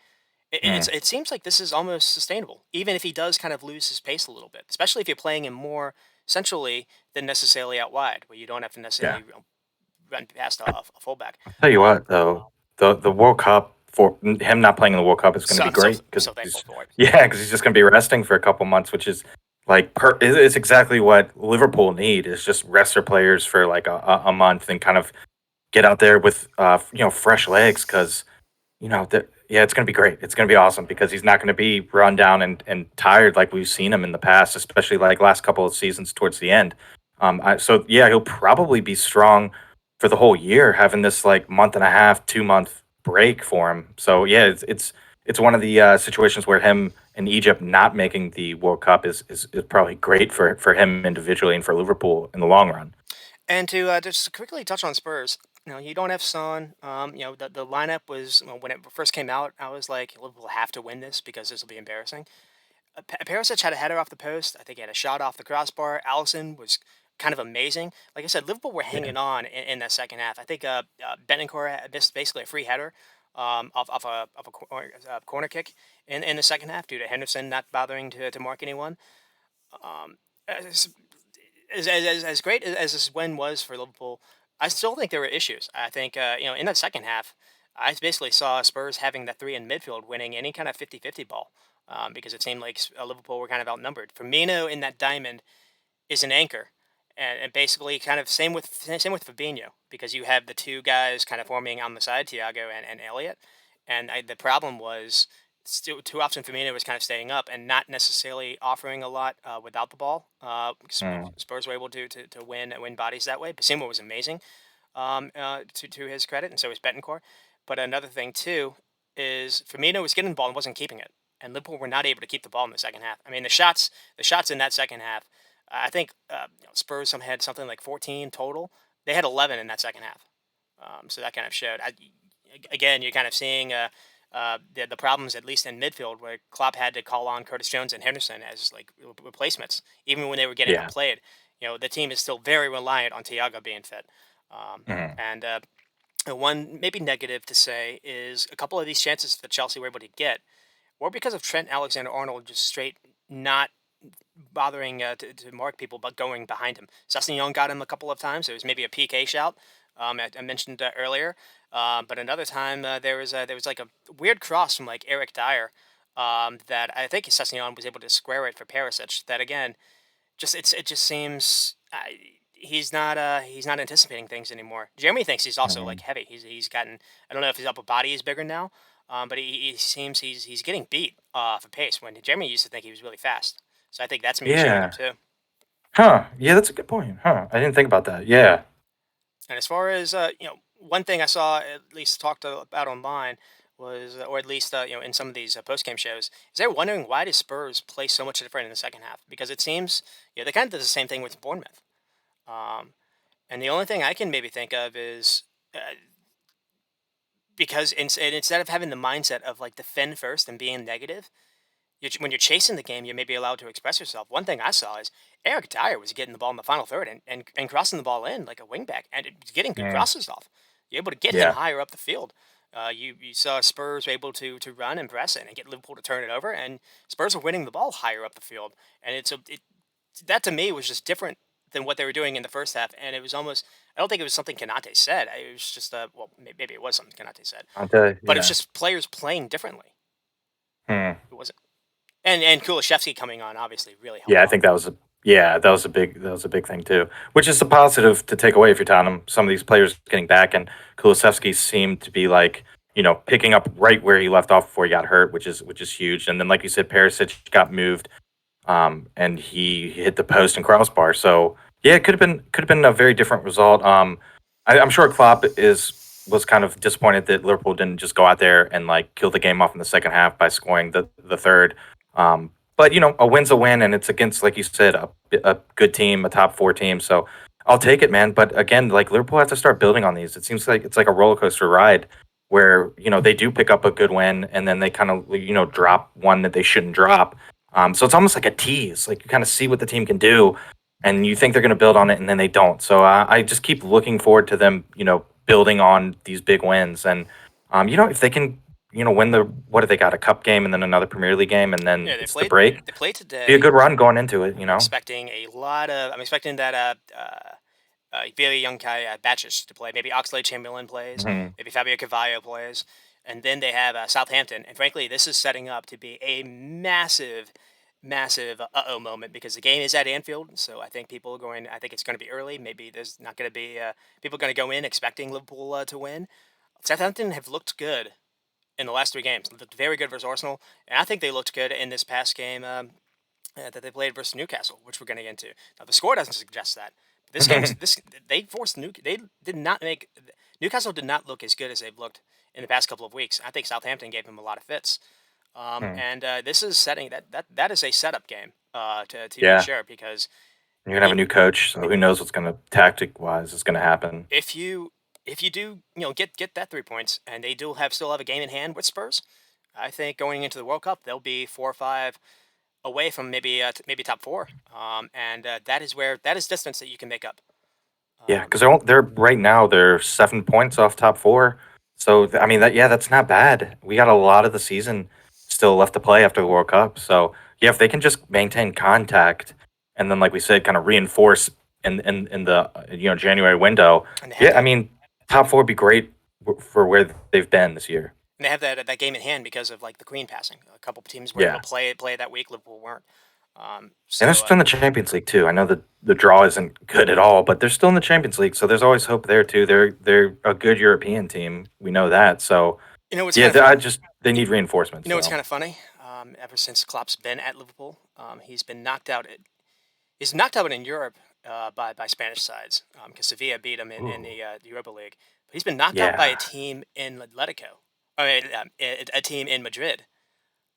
[SPEAKER 2] mm.
[SPEAKER 1] It seems like this is almost sustainable, even if he does kind of lose his pace a little bit, especially if you're playing him more centrally than necessarily out wide, where you don't have to necessarily
[SPEAKER 2] Yeah.
[SPEAKER 1] run past a fullback.
[SPEAKER 2] Tell you
[SPEAKER 1] Um,
[SPEAKER 2] what, though, the World Cup for him not playing in the World Cup is going to be
[SPEAKER 1] so
[SPEAKER 2] great
[SPEAKER 1] I'm
[SPEAKER 2] because
[SPEAKER 1] so thankful for it.
[SPEAKER 2] he's just going to be resting for a couple months, which is like it's exactly what Liverpool need is just rest their players for like a month and kind of get out there with fresh legs because yeah, it's going to be great. It's going to be awesome because he's not going to be run down and tired like we've seen him in the past, especially like last couple of seasons towards the end. So yeah, he'll probably be strong for the whole year, having this like month and a half, 2 month break for him. So yeah, it's one of the situations where him and Egypt not making the World Cup is probably great for him individually and for Liverpool in the long run.
[SPEAKER 1] And to just quickly touch on Spurs, you don't have Son. The lineup was when it first came out, I was like, Liverpool have to win this because this will be embarrassing. Perisic had a header off the post. I think he had a shot off the crossbar. Allison was kind of amazing. Like I said, Liverpool were
[SPEAKER 2] Yeah.
[SPEAKER 1] hanging on in that second half. I think Betancourt missed basically a free header off a corner kick in the second half due to Henderson not bothering to mark anyone. Um, as, as great as this win was for Liverpool, I still think there were issues. I think in that second half, I basically saw Spurs having the three in midfield winning any kind of 50-50 ball because it seemed like Liverpool were kind of outnumbered. Firmino in that diamond is an anchor. And basically, kind of same with Fabinho because you have the two guys kind of forming on the side, Thiago and Elliott. And the problem was still too often Firmino was kind of staying up and not necessarily offering a lot without the ball.
[SPEAKER 2] Mm.
[SPEAKER 1] Spurs were able to win bodies that way. Basimo was amazing, to his credit, and so was Betancourt. But another thing too is Firmino was getting the ball and wasn't keeping it, and Liverpool were not able to keep the ball in the second half. I mean, the shots in that second half, I think Spurs had something like 14 total. They had 11 in that second half. So that kind of showed. Again, you're kind of seeing the problems, at least in midfield, where Klopp had to call on Curtis Jones and Henderson as like replacements, even when they were getting
[SPEAKER 2] Yeah.
[SPEAKER 1] outplayed. The team is still very reliant on Thiago being fit.
[SPEAKER 2] Mhm.
[SPEAKER 1] And one maybe negative to say is a couple of these chances that Chelsea were able to get were because of Trent Alexander-Arnold just straight not bothering to mark people, but going behind him. Sessegnon got him a couple of times. It was maybe a PK shout. I mentioned earlier, but another time there was like a weird cross from like Eric Dyer, that I think Sessegnon was able to square it for Perisic. That again, it just seems he's not anticipating things anymore. Jeremy thinks he's also like
[SPEAKER 2] Mhm.
[SPEAKER 1] heavy. He's gotten, I don't know if his upper body is bigger now, but he seems he's getting beat for pace when Jeremy used to think he was really fast. So I think that's maybe showing up
[SPEAKER 2] Yeah.
[SPEAKER 1] too.
[SPEAKER 2] Huh. Yeah, that's a good point. Huh. I didn't think about that. Yeah.
[SPEAKER 1] And as far as one thing I saw at least talked about online was, or at least in some of these post game shows, is they're wondering why do Spurs play so much different in the second half? Because it seems they kind of did the same thing with Bournemouth. Um, and the only thing I can maybe think of is because instead of having the mindset of like defend first and being negative, when you're chasing the game, you're maybe allowed to express yourself. One thing I saw is Eric Dyer was getting the ball in the final third and crossing the ball in like a wingback and getting good
[SPEAKER 2] Mm.
[SPEAKER 1] crosses off. You're able to get him
[SPEAKER 2] Yeah.
[SPEAKER 1] higher up the field. You saw Spurs were able to run and press it and get Liverpool to turn it over, and Spurs were winning the ball higher up the field. And that to me was just different than what they were doing in the first half. And it was almost, I don't think it was something Kanate said. It was just well, maybe it was something Kanate said,
[SPEAKER 2] I'll tell you.
[SPEAKER 1] but it was
[SPEAKER 2] Yeah.
[SPEAKER 1] just players playing differently.
[SPEAKER 2] Hmm.
[SPEAKER 1] It wasn't. And Kulishevsky coming on obviously really helped
[SPEAKER 2] Yeah, I
[SPEAKER 1] out.
[SPEAKER 2] think that was a big thing too. Which is a positive to take away if you're Tottenham. Some of these players getting back, and Kulusevski seemed to be like picking up right where he left off before he got hurt, which is huge. And then like you said, Perisic got moved, and he hit the post and crossbar. So yeah, it could have been a very different result. I'm sure Klopp was kind of disappointed that Liverpool didn't just go out there and like kill the game off in the second half by scoring the third. But a win's a win, and it's against, like you said, a good team, a top four team. So I'll take it, man. But again, like Liverpool have to start building on these. It seems like it's like a roller coaster ride where they do pick up a good win and then they kind of drop one that they shouldn't drop. So it's almost like a tease. Like you kind of see what the team can do, and you think they're going to build on it, and then they don't. So I just keep looking forward to them, building on these big wins. And if they can, win the what do they got, a cup game and then another Premier League game, and then
[SPEAKER 1] Yeah, they
[SPEAKER 2] it's the
[SPEAKER 1] played.
[SPEAKER 2] break.
[SPEAKER 1] They played
[SPEAKER 2] Be a
[SPEAKER 1] today.
[SPEAKER 2] good run going into it.
[SPEAKER 1] I'm expecting that very young guy Batches to play. Maybe Oxlade Chamberlain plays.
[SPEAKER 2] Mhm.
[SPEAKER 1] Maybe Fabio Carvalho plays. And then they have Southampton. And frankly, this is setting up to be a massive, massive uh-oh moment because the game is at Anfield. So I think people are going. I think it's going to be early. Maybe there's not going to be people going to go in expecting Liverpool to win. Southampton have looked good in the last three games. Looked very good versus Arsenal, and I think they looked good in this past game that they played versus Newcastle, which we're going to get into. Now the score doesn't suggest that. But this game was this they forced they did not make Newcastle did not look as good as they've looked in the past couple of weeks. I think Southampton gave them a lot of fits,
[SPEAKER 2] Hmm.
[SPEAKER 1] and this is setting that is a setup game to be
[SPEAKER 2] Yeah,
[SPEAKER 1] sure because
[SPEAKER 2] you're gonna have a
[SPEAKER 1] e-
[SPEAKER 2] new coach, so who knows what's gonna tactic wise is gonna happen.
[SPEAKER 1] if you do get that 3 points and they do still have a game in hand with Spurs, I think going into the World Cup they'll be 4 or 5 away from maybe top four, and that is distance that you can make up.
[SPEAKER 2] Yeah,
[SPEAKER 1] Um,
[SPEAKER 2] because they're right now they're 7 points off top four. So I mean that's not bad. We got a lot of the season still left to play after the World Cup. So yeah, if they can just maintain contact and then like we said, kind of reinforce in the January window.
[SPEAKER 1] and they have
[SPEAKER 2] Yeah, I
[SPEAKER 1] that
[SPEAKER 2] mean top four would be great for where they've been this year.
[SPEAKER 1] and they have that game in hand because of like the Queen passing. A couple of teams were able
[SPEAKER 2] Yeah.
[SPEAKER 1] to play that week. Liverpool weren't.
[SPEAKER 2] And they're
[SPEAKER 1] So
[SPEAKER 2] still in the Champions League too. I know the draw isn't good at all, but they're still in the Champions League, so there's always hope there too. They're a good European team. We know that. So
[SPEAKER 1] it's
[SPEAKER 2] yeah,
[SPEAKER 1] kind of
[SPEAKER 2] I just They
[SPEAKER 1] You
[SPEAKER 2] need reinforcements,
[SPEAKER 1] you know what's
[SPEAKER 2] so
[SPEAKER 1] kind of funny? Ever since Klopp's been at Liverpool, he's been knocked out. He's knocked out in Europe by Spanish sides because Sevilla beat him in
[SPEAKER 2] ooh,
[SPEAKER 1] the Europa League. But he's been knocked out by a
[SPEAKER 2] yeah.
[SPEAKER 1] team in Atletico. I mean, a team in Madrid.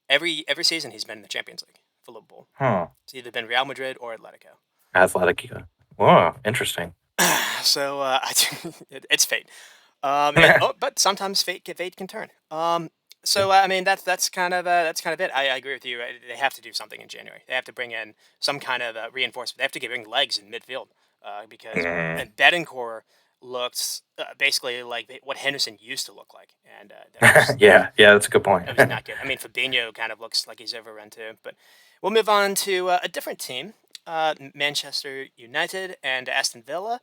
[SPEAKER 1] Every season he's been in the Champions League for Liverpool.
[SPEAKER 2] Huh.
[SPEAKER 1] It's either been Real Madrid or Atletico.
[SPEAKER 2] Athletic. Oh, interesting.
[SPEAKER 1] So it's fate. But sometimes fate can turn. I mean that's kind of it. I agree with you. They have to do something in January. They have to bring in some kind of reinforcement. They have to bring legs in midfield because
[SPEAKER 2] Mhm.
[SPEAKER 1] and Betancourt looks basically like what Henderson used to look like, and that was
[SPEAKER 2] Yeah, yeah, that's a good point.
[SPEAKER 1] that was not good. I mean, Fabinho kind of looks like he's overrun too. But we'll move on to a different team, Manchester United and Aston Villa.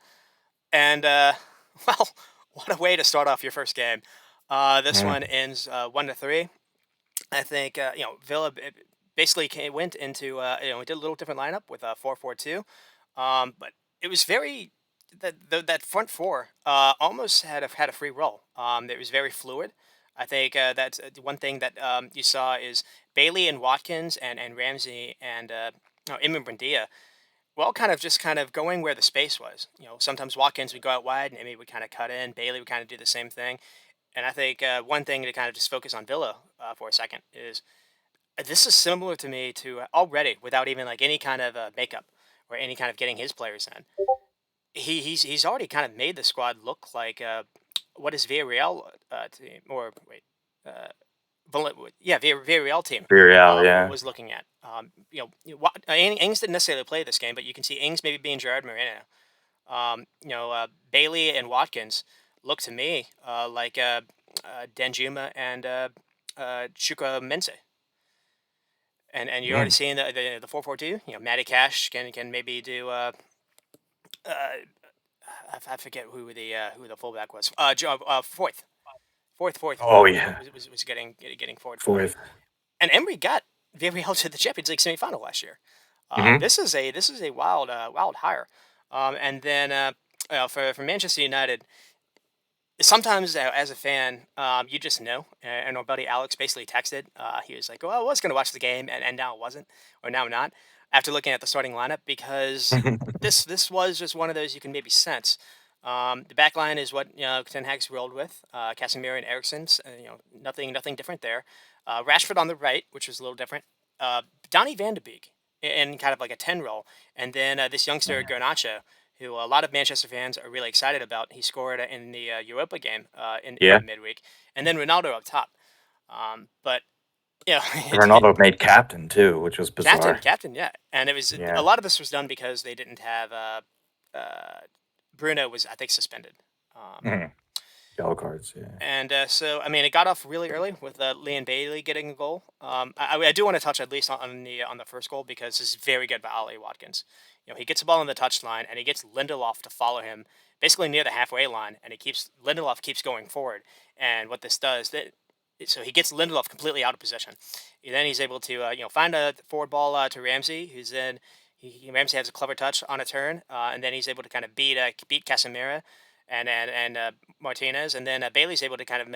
[SPEAKER 1] And well, what a way to start off your first game. This one
[SPEAKER 2] Mm.
[SPEAKER 1] ends 1-3. I think Villa basically went into we did a little different lineup with a 4-4-2, but it was very that front four almost had a free roll. It was very fluid. I think that's one thing that you saw is Bailey and Watkins and Ramsey and Imran Brandia well, kind of going where the space was. Sometimes Watkins would go out wide, and Emmy would kind of cut in. Bailey would kind of do the same thing. And I think one thing to kind of just focus on Villa for a second is this is similar to me to already without even like any kind of makeup or any kind of getting his players in. He's already kind of made the squad look like what is Villarreal team or wait. Yeah, Villarreal team
[SPEAKER 2] Real, yeah.
[SPEAKER 1] was looking at. Ings didn't necessarily play this game, but you can see Ings maybe being Gerard Moreno. Bailey and Watkins look to me like Danjuma and Chuka Mense. And you're already
[SPEAKER 2] Mm.
[SPEAKER 1] seeing the 4-4-2. Matty Cash can maybe do. I forget who the fullback was. Fourth
[SPEAKER 2] Oh,
[SPEAKER 1] forward
[SPEAKER 2] yeah.
[SPEAKER 1] was getting forward for him.
[SPEAKER 2] Fourth.
[SPEAKER 1] And Emery got Villarreal to the Champions League semifinal last year.
[SPEAKER 2] Mhm.
[SPEAKER 1] This is a wild hire. And then for Manchester United, sometimes as a fan, you just know. And our buddy Alex basically texted. He was like, "Well, I was going to watch the game, and now it wasn't, or now not." After looking at the starting lineup, because this was just one of those you can maybe sense. The back line is what Ten Hag's rolled with. Casemiro and Eriksen's. Nothing different there. Rashford on the right, which was a little different. Donny Van de Beek in kind of like a 10 role, and then this youngster Garnacho, who a lot of Manchester fans are really excited about. He scored in the Europa game in
[SPEAKER 2] Yeah.
[SPEAKER 1] the midweek, and then Ronaldo up top. But
[SPEAKER 2] Ronaldo made captain too, which was
[SPEAKER 1] captain,
[SPEAKER 2] bizarre.
[SPEAKER 1] captain, yeah. And it was a
[SPEAKER 2] Yeah.
[SPEAKER 1] lot of this was done because they didn't have Bruno was I think suspended. Um,
[SPEAKER 2] Mhm. Yellow cards, yeah.
[SPEAKER 1] And so, I mean, it got off really early with Leon Bailey getting a goal. I do want to touch at least on the first goal because this is very good by Ollie Watkins. He gets the ball on the touchline and he gets Lindelof to follow him basically near the halfway line, and Lindelof keeps going forward. And what this does so he gets Lindelof completely out of position. Then he's able to find a forward ball to Ramsey, who's then Ramsey has a clever touch on a turn, and then he's able to kind of beat Casemiro and Martinez, and then Bailey's able to kind of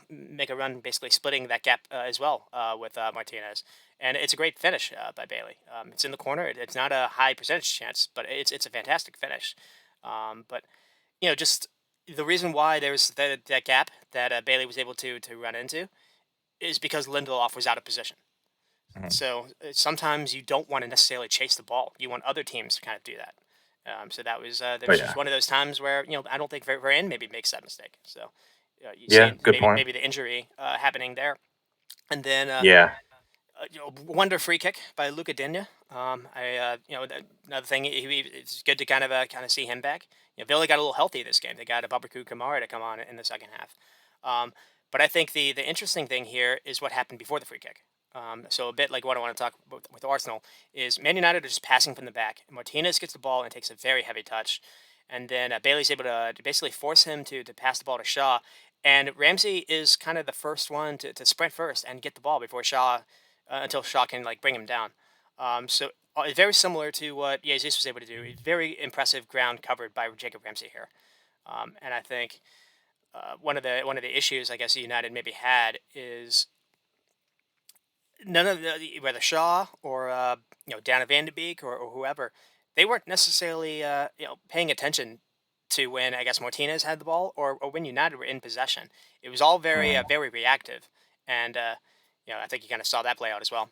[SPEAKER 1] make a run, basically splitting that gap as well with Martinez, and it's a great finish by Bailey. It's in the corner. It's not a high percentage chance, but it's a fantastic finish. But just the reason why there's that gap that Bailey was able to run into is because Lindelof was out of position.
[SPEAKER 2] Mhm.
[SPEAKER 1] So sometimes you don't want to necessarily chase the ball. You want other teams to kind of do that. So that
[SPEAKER 2] Oh
[SPEAKER 1] was just
[SPEAKER 2] yeah.
[SPEAKER 1] one of those times where I don't think Varane maybe makes that mistake. So you see
[SPEAKER 2] Yeah, good point.
[SPEAKER 1] maybe the injury happening there, and then
[SPEAKER 2] Yeah.
[SPEAKER 1] wonder free kick by Luca Digne. Another thing it's good to kind of see him back. Villa got a little healthy this game. They got Ababacar Kamara to come on in the second half. But I think the interesting thing here is what happened before the free kick. So a bit like what I want to talk about with Arsenal is Man United are just passing from the back. Martinez gets the ball and takes a very heavy touch, and then Bailey's able to basically force him to pass the ball to Shaw. And Ramsey is kind of the first one to sprint first and get the ball before Shaw until Shaw can like bring him down. So very similar to what Jesus was able to do. Very impressive ground covered by Jacob Ramsey here, and I think one of the issues I guess United maybe had is none of whether Shaw or Dana Van de Beek or whoever, they weren't necessarily paying attention to when I guess Martinez had the ball or when United were in possession. It was all very
[SPEAKER 2] Mm.
[SPEAKER 1] very reactive, and I think you kind of saw that play out as well.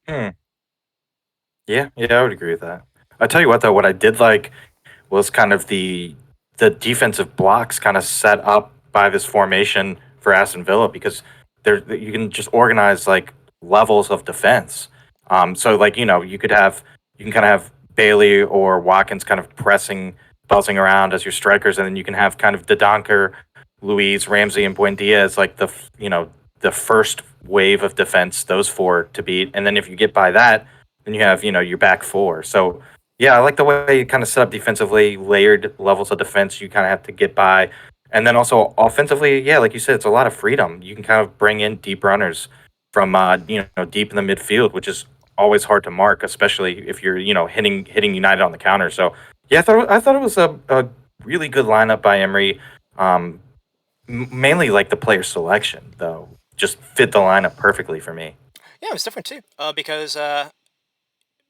[SPEAKER 2] Hmm. Yeah, yeah, I would agree with that. I tell you what, though, what I did like was kind of the defensive blocks kind of set up by this formation for Aston Villa because there you can just organize like levels of defense. So like you can kind of have Bailey or Watkins kind of pressing, buzzing around as your strikers, and then you can have kind of Dodonker, Luiz, Ramsey, and Buendia as like the first wave of defense, those four to beat, and then if you get by that, then you have your back four. So yeah, I like the way you kind of set up defensively, layered levels of defense you kind of have to get by. And then also offensively, yeah, like you said, it's a lot of freedom. You can kind of bring in deep runners from deep in the midfield, which is always hard to mark, especially if you're hitting United on the counter. So yeah, I thought it was a really good lineup by Emery. Um, Mainly like the player selection though, just fit the lineup perfectly for me.
[SPEAKER 1] Yeah, it was different too because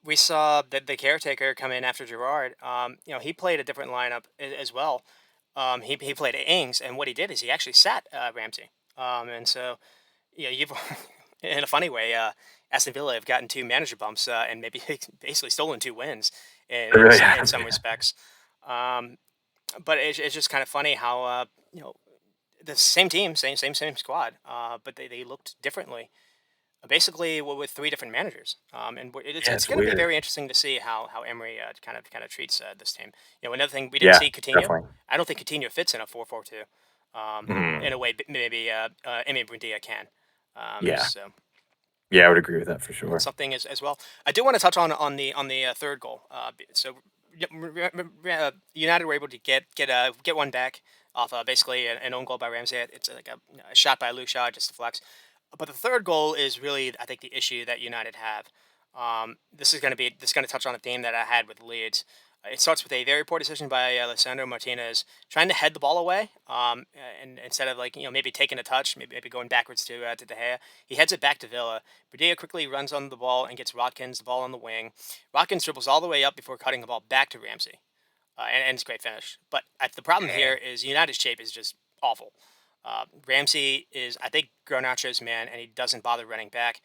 [SPEAKER 1] we saw the caretaker come in after Gerard. He played a different lineup as well. He played Ings, and what he did is he actually sat Ramsey. And so, you've in a funny way, Aston Villa have gotten two manager bumps and maybe basically stolen two wins in
[SPEAKER 2] It
[SPEAKER 1] in,
[SPEAKER 2] really
[SPEAKER 1] s- in
[SPEAKER 2] have.
[SPEAKER 1] some respects. Um, but it's just kind of funny how the same team, same squad, but they looked differently basically with three different managers. And it's
[SPEAKER 2] Yeah,
[SPEAKER 1] it's
[SPEAKER 2] it's
[SPEAKER 1] going to be
[SPEAKER 2] weird.
[SPEAKER 1] very interesting to see how Emery kind of treats this team. Another thing we didn't
[SPEAKER 2] Yeah,
[SPEAKER 1] see Coutinho.
[SPEAKER 2] definitely.
[SPEAKER 1] I don't think Coutinho fits in a 4-4-2. In
[SPEAKER 2] Mhm.
[SPEAKER 1] a way, maybe Emi Buendia can.
[SPEAKER 2] Yeah.
[SPEAKER 1] So
[SPEAKER 2] Yeah, I would agree with that for
[SPEAKER 1] that's
[SPEAKER 2] sure.
[SPEAKER 1] something as well. I do want to touch on the third goal. So United were able to get one back off basically an own goal by Ramsey. It's like a shot by Luke Shaw, just deflects. But the third goal is really, I think, the issue that United have. This is going to touch on a theme that I had with Leeds. It starts with a very poor decision by Alessandro Martinez trying to head the ball away, and instead of maybe taking a touch, maybe going backwards to De Gea, he heads it back to Villa. Padilla quickly runs on the ball and gets Watkins the ball on the wing. Watkins dribbles all the way up before cutting the ball back to Ramsey, and it's a great finish. But the problem here is United's shape is just awful. Ramsey is, I think, Garnacho's man, and he doesn't bother running back.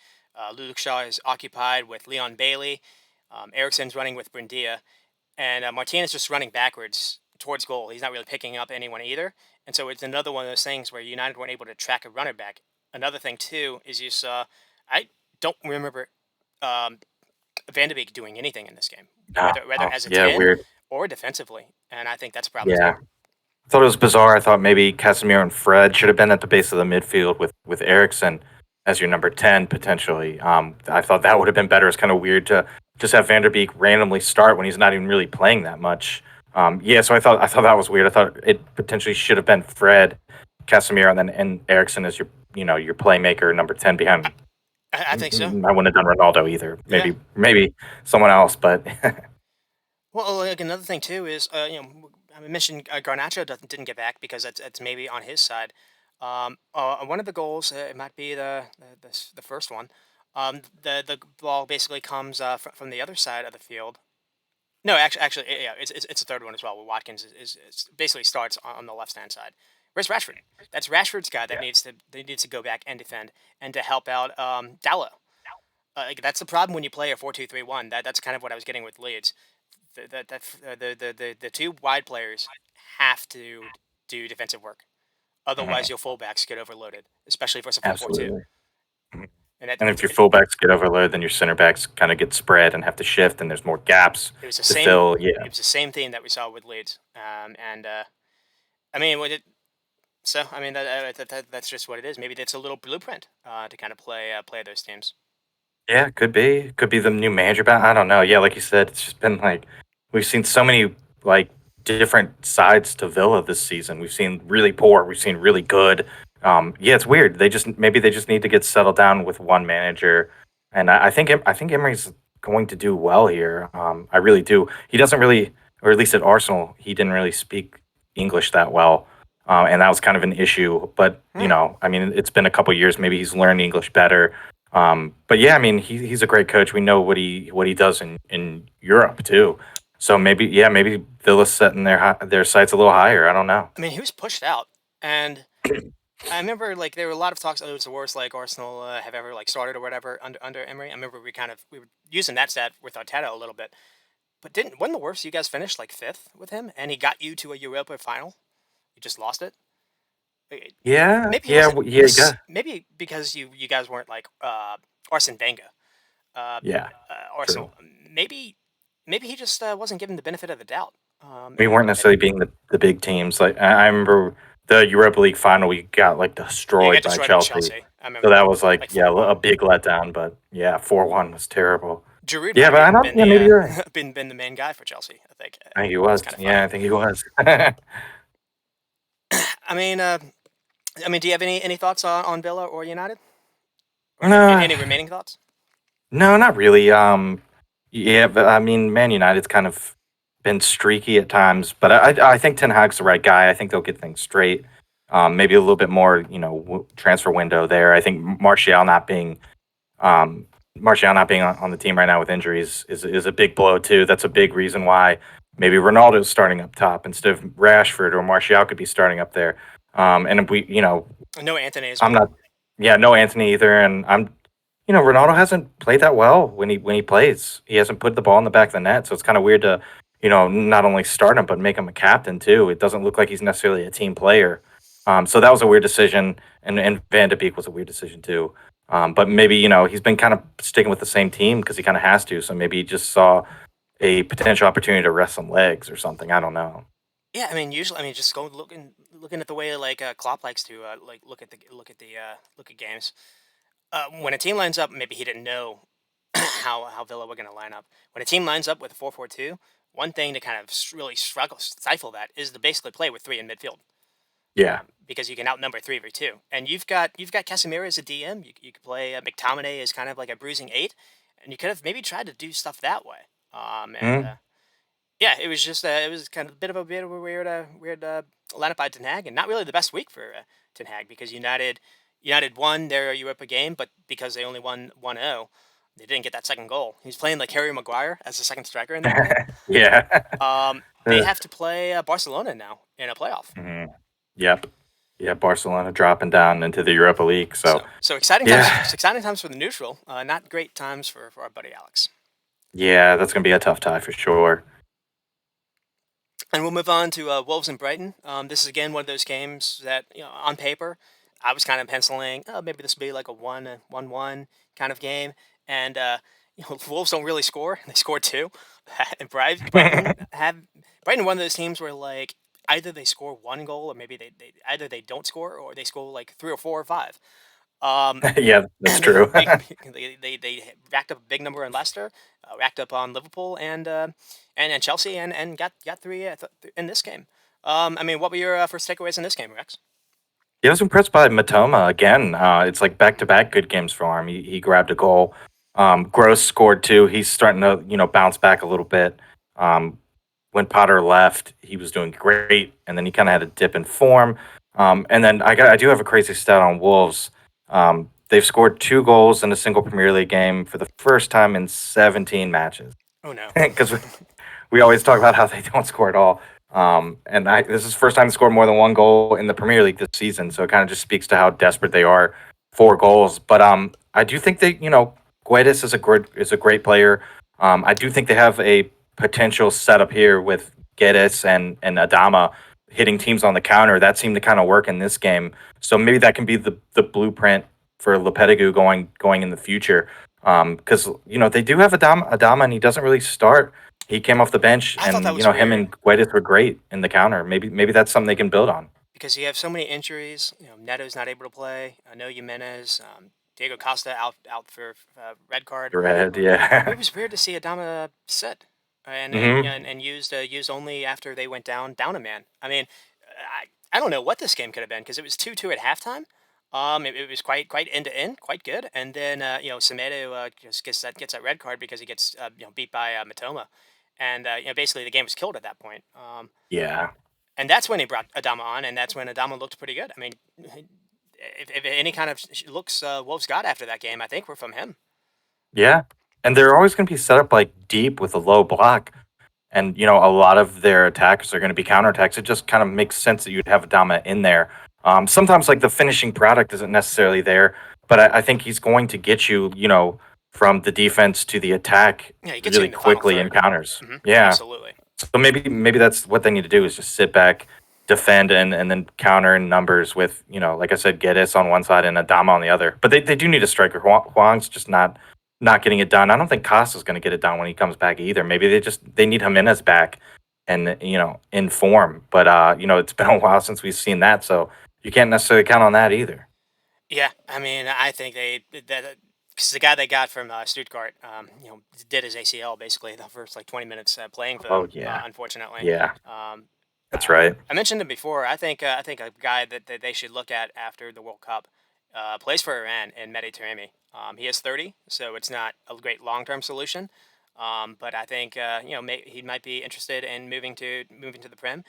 [SPEAKER 1] Luke Shaw is occupied with Leon Bailey. Ericsson's running with Buendia, and Martinez just running backwards towards goal. He's not really picking up anyone either, and so it's another one of those things where United weren't able to track a runner back. Another thing too is you saw, I don't remember um, Van de Beek doing anything in this game,
[SPEAKER 2] Oh,
[SPEAKER 1] whether
[SPEAKER 2] oh,
[SPEAKER 1] as a
[SPEAKER 2] yeah,
[SPEAKER 1] 10
[SPEAKER 2] weird.
[SPEAKER 1] or defensively, and I think that's a problem too.
[SPEAKER 2] Yeah. I thought it was bizarre. I thought maybe Casemiro and Fred should have been at the base of the midfield with Ericsson as your number 10 potentially. I thought that would have been better. It's kind of weird to just have Van der Beek randomly start when he's not even really playing that much. Yeah, so I thought that was weird. I thought it potentially should have been Fred, Casemiro, and Ericsson as your playmaker number 10
[SPEAKER 1] I,
[SPEAKER 2] behind.
[SPEAKER 1] I think so.
[SPEAKER 2] I wouldn't have done Ronaldo either.
[SPEAKER 1] Yeah.
[SPEAKER 2] Maybe someone else, but
[SPEAKER 1] Well, like another thing too is I mentioned Garnacho didn't get back because it's maybe on his side. One of the goals, it might be the first one. The ball basically comes from the other side of the field. No, actually, yeah, it's a third one as well. Where Watkins is basically starts on the left hand side. Where's Rashford? That's Rashford's guy that
[SPEAKER 2] yeah.
[SPEAKER 1] needs to go back and defend and to help out Dallo. That's the problem when you play a 4-2-3-1. That's kind of what I was getting with Leeds. The two wide players have to do defensive work. Otherwise,
[SPEAKER 2] Mhm.
[SPEAKER 1] your fullbacks get overloaded, especially if it's a 4-4-2.
[SPEAKER 2] Absolutely. Mhm.
[SPEAKER 1] And that
[SPEAKER 2] And if your fullbacks get overloaded, then your center backs kind of get spread and have to shift, and there's more gaps
[SPEAKER 1] it was the
[SPEAKER 2] to
[SPEAKER 1] same.
[SPEAKER 2] fill. Yeah,
[SPEAKER 1] It was the same thing that we saw with Leeds. And I mean, so I mean that's just what it is. Maybe that's a little blueprint to kind of play those teams.
[SPEAKER 2] yeah, could be the new manager. But I don't know. Yeah, like you said, it's just been like we've seen so many like different sides to Villa this season. We've seen really poor. We've seen really good. Yeah, it's weird. Maybe they just need to get settled down with one manager, and I think Emery's going to do well here. I really do. He doesn't really, or at least at Arsenal, he didn't really speak English that well. and that was kind of an issue. But
[SPEAKER 1] Hmm.
[SPEAKER 2] I mean, it's been a couple years. Maybe he's learned English better. But yeah, I mean, he's a great coach. We know what he does in Europe too. So maybe, yeah, maybe Villa's setting their sights a little higher. I don't know.
[SPEAKER 1] I mean, he was pushed out, and I remember like there were a lot of talks. Oh, it was the worst like Arsenal have ever like started or whatever under Emery. I remember we were using that stat with Arteta a little bit, but didn't wasn't the worst you guys finished like fifth with him, and he got you to a Europa final. You just lost it.
[SPEAKER 2] Yeah,
[SPEAKER 1] Maybe he
[SPEAKER 2] yeah,
[SPEAKER 1] wasn't.
[SPEAKER 2] yeah, yeah,
[SPEAKER 1] Maybe because you guys weren't like Arsene Wenger, uh,
[SPEAKER 2] yeah. True.
[SPEAKER 1] Arsenal. Maybe he just wasn't given the benefit of the doubt.
[SPEAKER 2] We weren't
[SPEAKER 1] And
[SPEAKER 2] necessarily being the big teams. Like I remember the Europa League final, we got like
[SPEAKER 1] yeah, you
[SPEAKER 2] destroyed
[SPEAKER 1] got
[SPEAKER 2] by
[SPEAKER 1] destroyed by
[SPEAKER 2] Chelsea.
[SPEAKER 1] Chelsea. I
[SPEAKER 2] So
[SPEAKER 1] remember
[SPEAKER 2] that
[SPEAKER 1] that,
[SPEAKER 2] was like,
[SPEAKER 1] like
[SPEAKER 2] yeah,
[SPEAKER 1] four
[SPEAKER 2] a
[SPEAKER 1] one.
[SPEAKER 2] big letdown. But yeah, 4-1 was terrible.
[SPEAKER 1] Giroud
[SPEAKER 2] Yeah,
[SPEAKER 1] might
[SPEAKER 2] but I
[SPEAKER 1] have
[SPEAKER 2] don't.
[SPEAKER 1] been
[SPEAKER 2] Yeah,
[SPEAKER 1] the
[SPEAKER 2] maybe you're right.
[SPEAKER 1] been the main guy for Chelsea. I think
[SPEAKER 2] I think he
[SPEAKER 1] it's
[SPEAKER 2] was.
[SPEAKER 1] kind of
[SPEAKER 2] Yeah,
[SPEAKER 1] funny.
[SPEAKER 2] I think he was.
[SPEAKER 1] I mean, do you have any thoughts on Villa or United, or
[SPEAKER 2] No,
[SPEAKER 1] any remaining thoughts?
[SPEAKER 2] no, not really. Yeah, but I mean, Man United's kind of been streaky at times, but I think Ten Hag's the right guy. I think they'll get things straight. Maybe a little bit more, transfer window there. I think Um, Martial not being on the team right now with injuries is a big blow too. That's a big reason why maybe Ronaldo's starting up top instead of Rashford, or Martial could be starting up there. And if we,
[SPEAKER 1] No Anthony as
[SPEAKER 2] I'm
[SPEAKER 1] well.
[SPEAKER 2] not, yeah, no Anthony either, and Ronaldo hasn't played that well when he plays. He hasn't put the ball in the back of the net, so it's kind of weird to, not only start him but make him a captain too. It doesn't look like he's necessarily a team player. So that was a weird decision, and Van de Beek was a weird decision too. But maybe he's been kind of sticking with the same team because he kind of has to. So maybe he just saw a potential opportunity to rest some legs or something. I don't know.
[SPEAKER 1] Yeah, I mean, usually, I mean, just go looking at the way like Klopp likes to like look at games. When a team lines up, maybe he didn't know how Villa were going to line up. When a team lines up with a 4-4-2, one thing to kind of really struggle stifle that is to basically play with three in midfield,
[SPEAKER 2] Yeah.
[SPEAKER 1] because you can outnumber 3v2, and you've got Casemiro as a DM. You could play McTominay as kind of like a bruising eight, and you could have maybe tried to do stuff that way. And
[SPEAKER 2] Mm.
[SPEAKER 1] Yeah, it was just it was kind of a bit of a weird lineup by Ten Hag, and not really the best week for Ten Hag, because United won their Europa game, but because they only won 1-0, they didn't get that second goal. He's playing like Harry Maguire as the second striker in that game.
[SPEAKER 2] Yeah.
[SPEAKER 1] They have to play Barcelona now in a playoff.
[SPEAKER 2] Mhm. Yep. Yeah, Barcelona dropping down into the Europa League. So
[SPEAKER 1] So exciting times!
[SPEAKER 2] yeah,
[SPEAKER 1] Exciting times for the neutral. Not great times for our buddy Alex.
[SPEAKER 2] yeah, that's gonna be a tough tie for sure.
[SPEAKER 1] And we'll move on to Wolves and Brighton. This is again one of those games that, on paper, I was kind of penciling. Oh, maybe this will be like a 1-1 kind of game. And Wolves don't really score. They scored two, and Brighton one of those teams where like either they score one goal, or maybe they either they don't score, or they score like three or four or five. Um,
[SPEAKER 2] Yeah, that's
[SPEAKER 1] and they,
[SPEAKER 2] true.
[SPEAKER 1] they racked up a big number in Leicester, racked up on Liverpool and Chelsea, and got three in this game. I mean, what were your first takeaways in this game, Rex?
[SPEAKER 2] Yeah, I was impressed by Matoma again. It's like back-to-back good games for him. He grabbed a goal. Gross scored two. He's starting to bounce back a little bit. Um, when Potter left, he was doing great, and then he kind of had a dip in form. And then I do have a crazy stat on Wolves. They've scored two goals in a single Premier League game for the first time in 17 matches.
[SPEAKER 1] Oh no.
[SPEAKER 2] Because we always talk about how they don't score at all. And this is the first time they scored more than one goal in the Premier League this season. So it kind of just speaks to how desperate they are for goals. But I do think they, Guedes is a great player. I do think they have a potential setup here with Guedes and Adama hitting teams on the counter. That seemed to kind of work in this game. So maybe that can be the blueprint for Lopetegui going in the future. Because they do have Adama, and he doesn't really start. He came off the bench,
[SPEAKER 1] I thought that
[SPEAKER 2] and
[SPEAKER 1] was
[SPEAKER 2] him
[SPEAKER 1] weird
[SPEAKER 2] and Guedes were great in the counter. Maybe that's something they can build on.
[SPEAKER 1] because you have so many injuries. Neto's not able to play. I know Jimenez, Diego Costa out for red card.
[SPEAKER 2] Red,
[SPEAKER 1] It
[SPEAKER 2] yeah.
[SPEAKER 1] was weird to see Adama sit
[SPEAKER 2] Hmm.
[SPEAKER 1] and used only after they went down a man. I mean, I don't know what this game could have been, because it was 2-2 at halftime. It was quite end to end, quite good, and then Semedo just gets that red card because he gets beat by Matoma, and basically the game was killed at that point.
[SPEAKER 2] Yeah.
[SPEAKER 1] And that's when he brought Adama on, and that's when Adama looked pretty good. I mean, if any kind of looks Wolves got after that game, I think were from him.
[SPEAKER 2] Yeah. And they're always going to be set up like deep with a low block. And, a lot of their attacks are going to be counterattacks. It just kind of makes sense that you'd have Adama in there. Sometimes, like, the finishing product isn't necessarily there, but I think he's going to get you, from the defense to the attack
[SPEAKER 1] Yeah, he gets you
[SPEAKER 2] really
[SPEAKER 1] in the final
[SPEAKER 2] quickly in
[SPEAKER 1] third.
[SPEAKER 2] counters.
[SPEAKER 1] Hmm.
[SPEAKER 2] Yeah.
[SPEAKER 1] Absolutely.
[SPEAKER 2] So maybe that's what they need to do is just sit back, defend, and then counter in numbers with, like I said, Geddes on one side and Adama on the other. But they do need a striker. Huang's just not getting it done. I don't think Costa's going to get it done when he comes back either. Maybe they need Jimenez back and in form. But it's been a while since we've seen that, so you can't necessarily count on that either.
[SPEAKER 1] Yeah, I mean, I think that because the guy they got from Stuttgart, did his ACL basically the first like 20 minutes playing for
[SPEAKER 2] Oh
[SPEAKER 1] them.
[SPEAKER 2] yeah,
[SPEAKER 1] Unfortunately,
[SPEAKER 2] yeah,
[SPEAKER 1] um,
[SPEAKER 2] that's right.
[SPEAKER 1] I mentioned him before. I think a guy that they should look at after the World Cup plays for Iran in Mehdi Taremi. He is 30, so it's not a great long term solution. But I think he might be interested in moving to the Prem.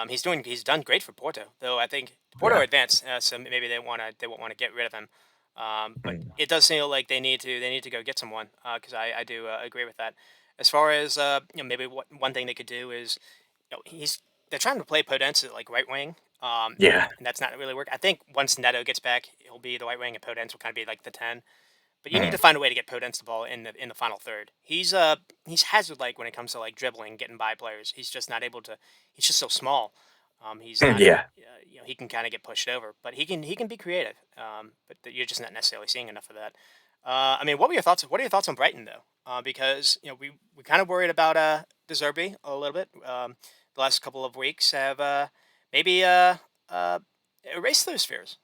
[SPEAKER 1] He's done great for Porto, though I think Porto
[SPEAKER 2] Yeah.
[SPEAKER 1] advanced, so maybe they won't want to get rid of him. But
[SPEAKER 2] Mm.
[SPEAKER 1] it does seem like they need to go get someone because I do agree with that. As far as maybe one thing they could do is he's they're trying to play Podence at like right wing,
[SPEAKER 2] Yeah.
[SPEAKER 1] and that's not really work. I think once Neto gets back, he'll be the right wing, and Podence will kind of be like the 10. But you need to
[SPEAKER 2] Mm.
[SPEAKER 1] find a way to get Podence the ball in the final third. He's hazard like when it comes to like dribbling, getting by players. He's just not able to. He's just so small. He's not.
[SPEAKER 2] Yeah.
[SPEAKER 1] He can kind of get pushed over, but he can be creative. But you're just not necessarily seeing enough of that. I mean, what were your thoughts? What are your thoughts on Brighton though? Because we kind of worried about De Zerbi a little bit. The last couple of weeks have maybe uh, erased those fears.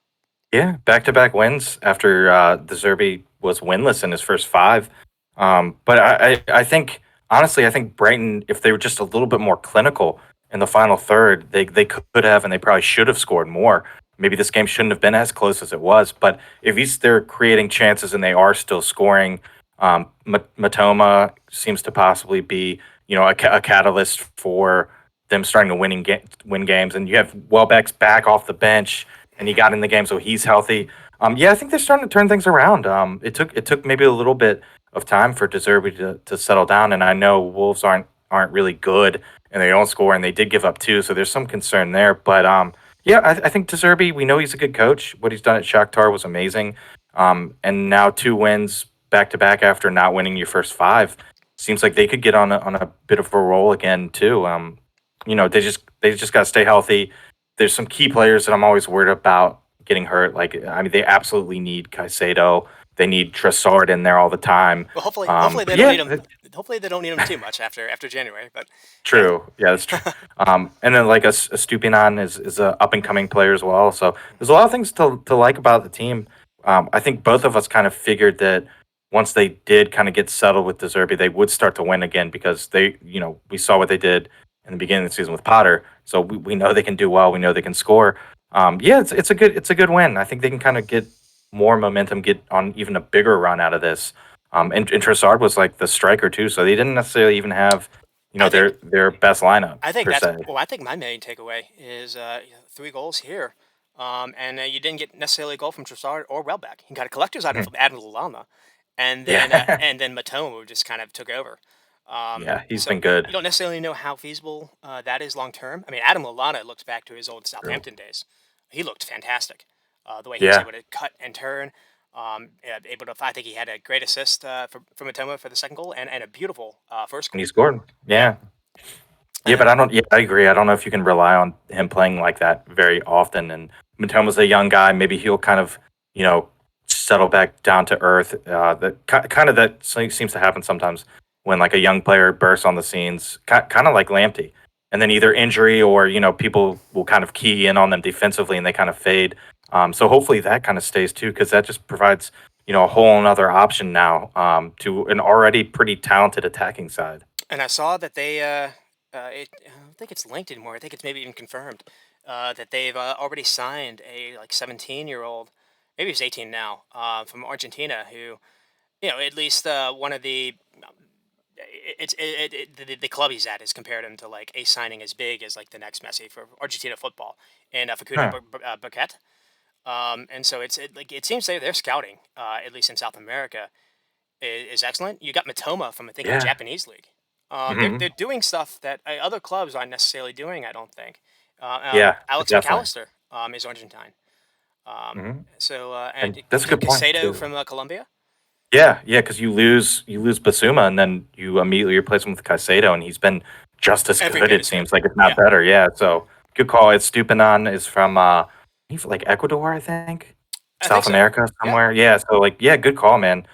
[SPEAKER 2] Yeah, back-to-back wins after the Zerbi was winless in his first five. But I think honestly, I think Brighton, if they were just a little bit more clinical in the final third, they could have and they probably should have scored more. Maybe this game shouldn't have been as close as it was, but if they're creating chances and they are still scoring, Matoma seems to possibly be a catalyst for them starting to win games. And you have Welbeck's back off the bench and he
[SPEAKER 1] Hmm.
[SPEAKER 2] got in the game, so he's healthy. Yeah, I think they're starting to turn things around. It took maybe a little bit of time for De Zerbi to settle down, and I know Wolves aren't really good, and they don't score, and they did give up two, so there's some concern there. But yeah, I think De Zerbi, we know he's a good coach. What he's done at Shakhtar was amazing, and now two wins back to back after not winning your first five. Seems like they could get on a bit of a roll again too. They just got to stay healthy. There's some key players that I'm always worried about getting hurt. Like, I mean, they absolutely need Caicedo. They need Trossard in there all the time.
[SPEAKER 1] Well, hopefully they
[SPEAKER 2] But
[SPEAKER 1] don't
[SPEAKER 2] yeah,
[SPEAKER 1] need him. Hopefully they don't need him too much after January. But yeah,
[SPEAKER 2] true. Yeah, that's true. And then like a Stupinan is a up and coming player as well. So there's a lot of things to like about the team. I think both of us kind of figured that once they did kind of get settled with De Zerbi, they would start to win again because we saw what they did in the beginning of the season with Potter. So we know they can do well. We know they can score. Yeah, it's a good win. I think they can kind of get more momentum, get on even a bigger run out of this. And Trossard was like the striker too, so they didn't necessarily even have
[SPEAKER 1] I think
[SPEAKER 2] their best lineup
[SPEAKER 1] I think
[SPEAKER 2] per
[SPEAKER 1] that's
[SPEAKER 2] se.
[SPEAKER 1] well. I think my main takeaway is 3 goals here, and you didn't get necessarily a goal from Trossard or Welbeck. You got a collector's item
[SPEAKER 2] Mhm.
[SPEAKER 1] from Adam Lallana, and then
[SPEAKER 2] Yeah,
[SPEAKER 1] Matoma just kind of took over.
[SPEAKER 2] yeah, he's
[SPEAKER 1] So
[SPEAKER 2] been good.
[SPEAKER 1] you don't necessarily know how feasible that is long term. I mean, Adam Lallana looks back to his old
[SPEAKER 2] True.
[SPEAKER 1] Southampton days. He looked fantastic. The way he was
[SPEAKER 2] Yeah,
[SPEAKER 1] able to cut and turn, able to. I think he had a great assist for Matoma for the second goal and a beautiful first
[SPEAKER 2] and
[SPEAKER 1] goal.
[SPEAKER 2] he scored.
[SPEAKER 1] Yeah,
[SPEAKER 2] Yeah, yeah,
[SPEAKER 1] and
[SPEAKER 2] but I don't. Yeah, I agree. I don't know if you can rely on him playing like that very often. And Matoma's a young guy. Maybe he'll kind of you know settle back down to earth. That seems to happen sometimes when like a young player bursts on the scenes, kind of like Lamptey, and then either injury or people will kind of key in on them defensively and they kind of fade. So hopefully that kind of stays too, because that just provides a whole another option now to an already pretty talented attacking side.
[SPEAKER 1] I saw that I don't think it's linked anymore. I think it's maybe even confirmed that they've already signed a like 17-year-old, maybe he's 18 now, from Argentina, who at least one of the the club he's at has compared him to like a signing as big as like the next Messi for Argentina football and Facundo
[SPEAKER 2] Huh.
[SPEAKER 1] Buquet. And so like it seems they're scouting, at least in South America, is excellent. You got Matoma from I think the
[SPEAKER 2] Yeah.
[SPEAKER 1] Japanese league. They're
[SPEAKER 2] Hmm.
[SPEAKER 1] doing stuff that other clubs aren't necessarily doing. I don't think.
[SPEAKER 2] Yeah,
[SPEAKER 1] Alex
[SPEAKER 2] definitely.
[SPEAKER 1] McAllister is Argentine. Um,
[SPEAKER 2] Hmm.
[SPEAKER 1] and
[SPEAKER 2] And that's a good point
[SPEAKER 1] Casado
[SPEAKER 2] too.
[SPEAKER 1] from Colombia.
[SPEAKER 2] Yeah, yeah, because you lose Basuma, and then you immediately replace him with Caicedo, and he's been just as
[SPEAKER 1] Every
[SPEAKER 2] good.
[SPEAKER 1] bit
[SPEAKER 2] It
[SPEAKER 1] as good.
[SPEAKER 2] seems like if not
[SPEAKER 1] Yeah,
[SPEAKER 2] better. Yeah, so good call. It's Stupinan is from he's like Ecuador, I think,
[SPEAKER 1] I think
[SPEAKER 2] South
[SPEAKER 1] so.
[SPEAKER 2] America
[SPEAKER 1] Yeah.
[SPEAKER 2] somewhere. Yeah, so like yeah, good call, man.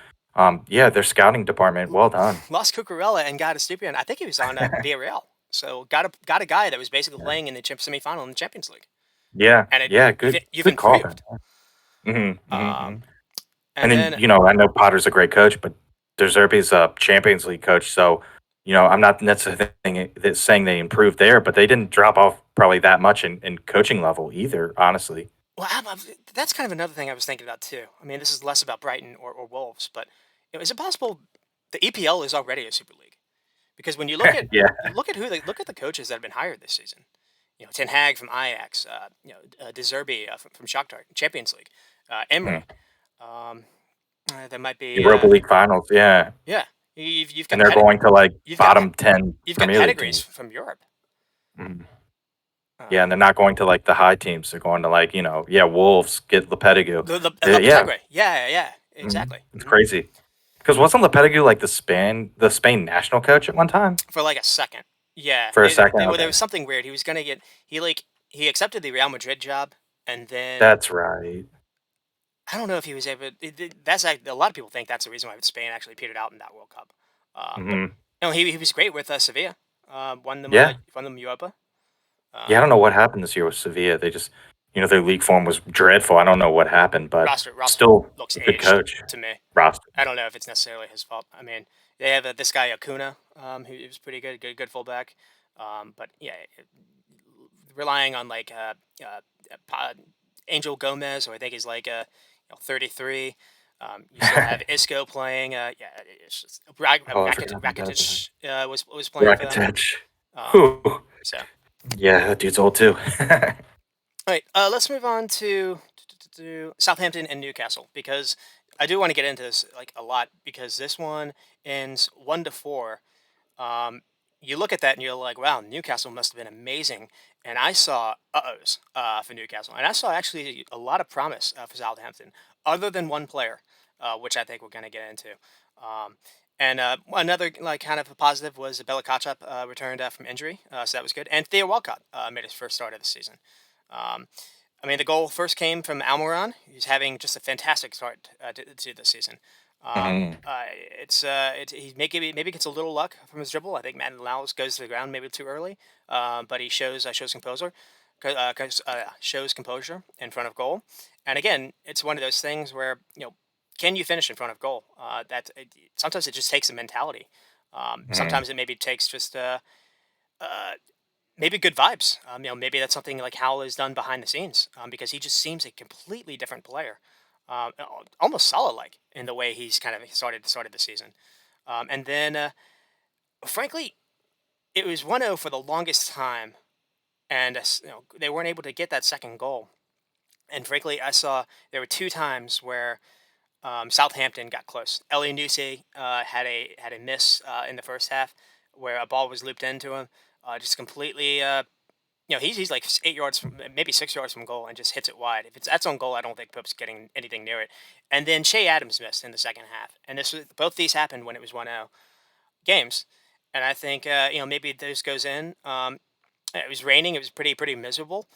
[SPEAKER 2] Yeah, their scouting department, well done.
[SPEAKER 1] Lost Cucurella and got a Stupian. I think he was on Villarreal. So got a guy that was basically
[SPEAKER 2] Yeah,
[SPEAKER 1] playing in the semifinal in the Champions League,
[SPEAKER 2] yeah,
[SPEAKER 1] and
[SPEAKER 2] yeah,
[SPEAKER 1] you've
[SPEAKER 2] good call,
[SPEAKER 1] improved.
[SPEAKER 2] man. Hmm, hmm.
[SPEAKER 1] Um,
[SPEAKER 2] And
[SPEAKER 1] and
[SPEAKER 2] then,
[SPEAKER 1] then
[SPEAKER 2] I know Potter's a great coach, but De Zerbi's a Champions League coach. So, I'm not necessarily saying they improved there, but they didn't drop off probably that much in coaching level either, honestly.
[SPEAKER 1] well, that's kind of another thing I was thinking about too. I mean, this is less about Brighton or Wolves, but is it possible the EPL is already a super league? Because when
[SPEAKER 2] Yeah.
[SPEAKER 1] you look at the coaches that have been hired this season. Ten Hag from Ajax, De Zerbi from Shakhtar, Champions League,
[SPEAKER 2] Hmm.
[SPEAKER 1] Emery. Um, there might be
[SPEAKER 2] Europa League finals. Yeah.
[SPEAKER 1] yeah. You've
[SPEAKER 2] And
[SPEAKER 1] got
[SPEAKER 2] they're going to like
[SPEAKER 1] you've got
[SPEAKER 2] bottom 10
[SPEAKER 1] you've got
[SPEAKER 2] Premier League
[SPEAKER 1] pedigrees
[SPEAKER 2] teams.
[SPEAKER 1] from Europe.
[SPEAKER 2] Mhm. Yeah. And they're
[SPEAKER 1] Um,
[SPEAKER 2] not going to like the high teams. They're going to like, yeah, Wolves, get Lopetegui.
[SPEAKER 1] the
[SPEAKER 2] Yeah.
[SPEAKER 1] Lopetegui, yeah,
[SPEAKER 2] Mhm.
[SPEAKER 1] exactly.
[SPEAKER 2] It's crazy. Because wasn't Lopetegui like the Spain national coach at one time?
[SPEAKER 1] For like a second, yeah.
[SPEAKER 2] For a second?
[SPEAKER 1] There
[SPEAKER 2] Okay.
[SPEAKER 1] was something weird. He was gonna get he accepted the Real Madrid job, and then
[SPEAKER 2] That's right.
[SPEAKER 1] I don't know if he was able. That's like, a lot of people think that's the reason why Spain actually petered out in that World Cup. But
[SPEAKER 2] Mhm.
[SPEAKER 1] no, he was great with Sevilla.
[SPEAKER 2] Yeah.
[SPEAKER 1] Won them Europa.
[SPEAKER 2] Yeah, I don't know
[SPEAKER 1] Um,
[SPEAKER 2] what happened this year with Sevilla. They just, their league form was dreadful. I don't know what happened, but
[SPEAKER 1] roster
[SPEAKER 2] still
[SPEAKER 1] looks
[SPEAKER 2] a good
[SPEAKER 1] aged
[SPEAKER 2] coach.
[SPEAKER 1] to me.
[SPEAKER 2] Roster.
[SPEAKER 1] I don't know if it's necessarily his fault. I mean, they have this guy Acuna, who was pretty good fullback. But yeah, relying on like Angel Gomez, who I think is like 33. You still have Isco playing. Yeah, it's just,
[SPEAKER 2] Oh, I forgot about that.
[SPEAKER 1] Rakitic was playing for them.
[SPEAKER 2] Rakitic.
[SPEAKER 1] Um,
[SPEAKER 2] Whew.
[SPEAKER 1] so,
[SPEAKER 2] Yeah, that dude's old too.
[SPEAKER 1] all right, let's move on to Southampton and Newcastle because I do want to get into this like a lot because this one ends 1-4. Um, you look at that and you're like, wow, Newcastle must have been amazing. And I saw uh-ohs for Newcastle. And I saw actually a lot of promise for Southampton, other than one player, which I think we're going to get into. Um, and another like kind of a positive was Bella Kotchap returned from injury, so that was good. And Theo Walcott made his first start of the season. Um, I mean, the goal first came from Almiron. He's having just a fantastic start to the season.
[SPEAKER 2] Mhm.
[SPEAKER 1] He maybe gets a little luck from his dribble. I think Matt Laos goes to the ground maybe too early, but he shows composure in front of goal. And again, it's one of those things where can you finish in front of goal? Sometimes it just takes a mentality.
[SPEAKER 2] Mhm.
[SPEAKER 1] Sometimes it maybe takes just uh, maybe good vibes. Maybe that's something like Howell has done behind the scenes because he just seems a completely different player, almost solid like in the way he's kind of started the season. And then, frankly, it was 1-0 for the longest time, and they weren't able to get that second goal. And frankly, I saw there were two times where Southampton got close. Ellie Nussi had a miss in the first half where a ball was looped into him, just completely. He's like 8 yards from maybe 6 yards from goal and just hits it wide. If that's on goal, I don't think Pope's getting anything near it. And then Shea Adams missed in the second half, and both these happened when it was 1-0 games. And I think maybe this goes in. It was raining. It was pretty miserable.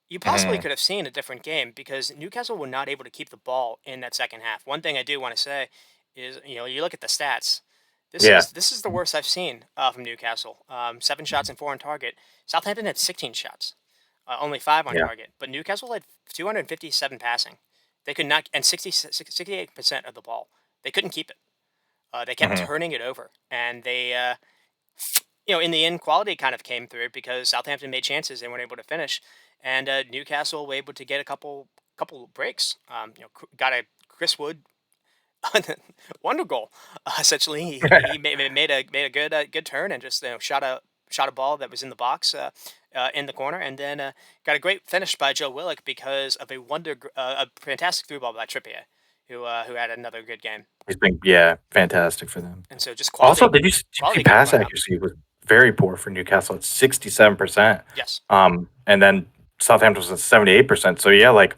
[SPEAKER 1] You possibly
[SPEAKER 2] Mhm.
[SPEAKER 1] could have seen a different game because Newcastle were not able to keep the ball in that second half. One thing I do want to say is you look at the stats.
[SPEAKER 2] Yeah.
[SPEAKER 1] This is the worst I've seen from Newcastle. 7 shots and 4 on target. Southampton had 16 shots, only 5 on
[SPEAKER 2] Yeah.
[SPEAKER 1] target. But Newcastle had 257 passing. They could not, and 68% of the ball. They couldn't keep it. They kept
[SPEAKER 2] Mhm.
[SPEAKER 1] turning it over, and in the end, quality kind of came through because Southampton made chances they weren't able to finish, and Newcastle were able to get a couple breaks. Got a Chris Wood wonder goal. Essentially, he made a good turn and just shot a ball that was in the box in the corner, and then got a great finish by Joe Willock because of a fantastic through ball by Trippier, who had another good game.
[SPEAKER 2] He's been, yeah, fantastic for them.
[SPEAKER 1] And so just
[SPEAKER 2] Also,
[SPEAKER 1] quality
[SPEAKER 2] did you see
[SPEAKER 1] quality goals
[SPEAKER 2] pass
[SPEAKER 1] lined up.
[SPEAKER 2] accuracy was very poor for Newcastle at 67%.
[SPEAKER 1] Yes.
[SPEAKER 2] And then Southampton was at 78%. So yeah, like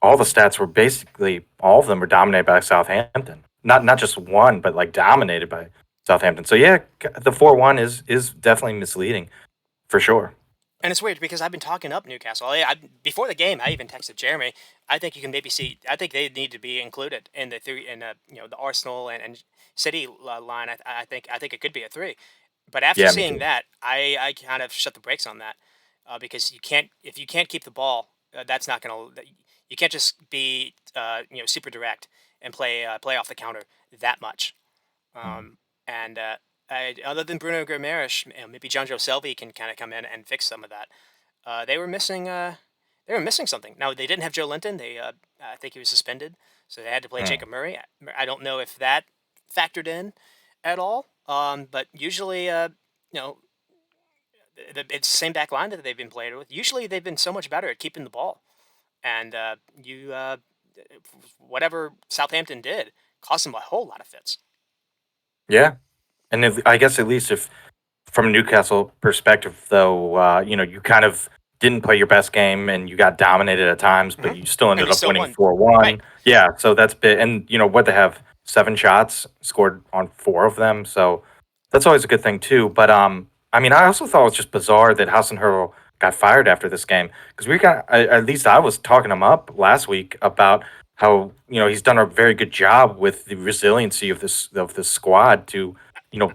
[SPEAKER 2] all the stats were basically all of them were dominated by Southampton. Not just one, but like dominated by Southampton. So yeah, the 4-1 is definitely misleading for sure.
[SPEAKER 1] And it's weird because I've been talking up Newcastle. Before the game, I even texted Jeremy. I think you can maybe see. I think they need to be included in the three in the Arsenal and City line. I think it could be a three. But after
[SPEAKER 2] Yeah, me
[SPEAKER 1] seeing
[SPEAKER 2] too.
[SPEAKER 1] that, I kind of shut the brakes on that because if you can't keep the ball, that's not gonna. You can't just be super direct and play off the counter that much.
[SPEAKER 2] Mm.
[SPEAKER 1] And other than Bruno Guimaraes, maybe John Joe Selby can kind of come in and fix some of that. They were missing. They were missing something. Now they didn't have Joe Linton. I think he was suspended, so they had to play
[SPEAKER 2] Mm.
[SPEAKER 1] Jacob Murray. I don't know if that factored in at all. But usually, you know, it's the same back line that they've been played with. Usually, they've been so much better at keeping the ball, and whatever Southampton did cost them a whole lot of fits.
[SPEAKER 2] Yeah, and I guess at least if from a Newcastle perspective, though, you kind of didn't play your best game and you got dominated at times, but
[SPEAKER 1] Hmm.
[SPEAKER 2] you still
[SPEAKER 1] And
[SPEAKER 2] ended
[SPEAKER 1] they
[SPEAKER 2] up
[SPEAKER 1] still
[SPEAKER 2] winning
[SPEAKER 1] won.
[SPEAKER 2] four
[SPEAKER 1] Right.
[SPEAKER 2] one. Yeah, so that's bit, and what, they have 7 shots, scored on 4 of them, so that's always a good thing too. But I mean, I also thought it was just bizarre that Hassan Hurl got fired after this game because at least I was talking him up last week about how he's done a very good job with the resiliency of this squad to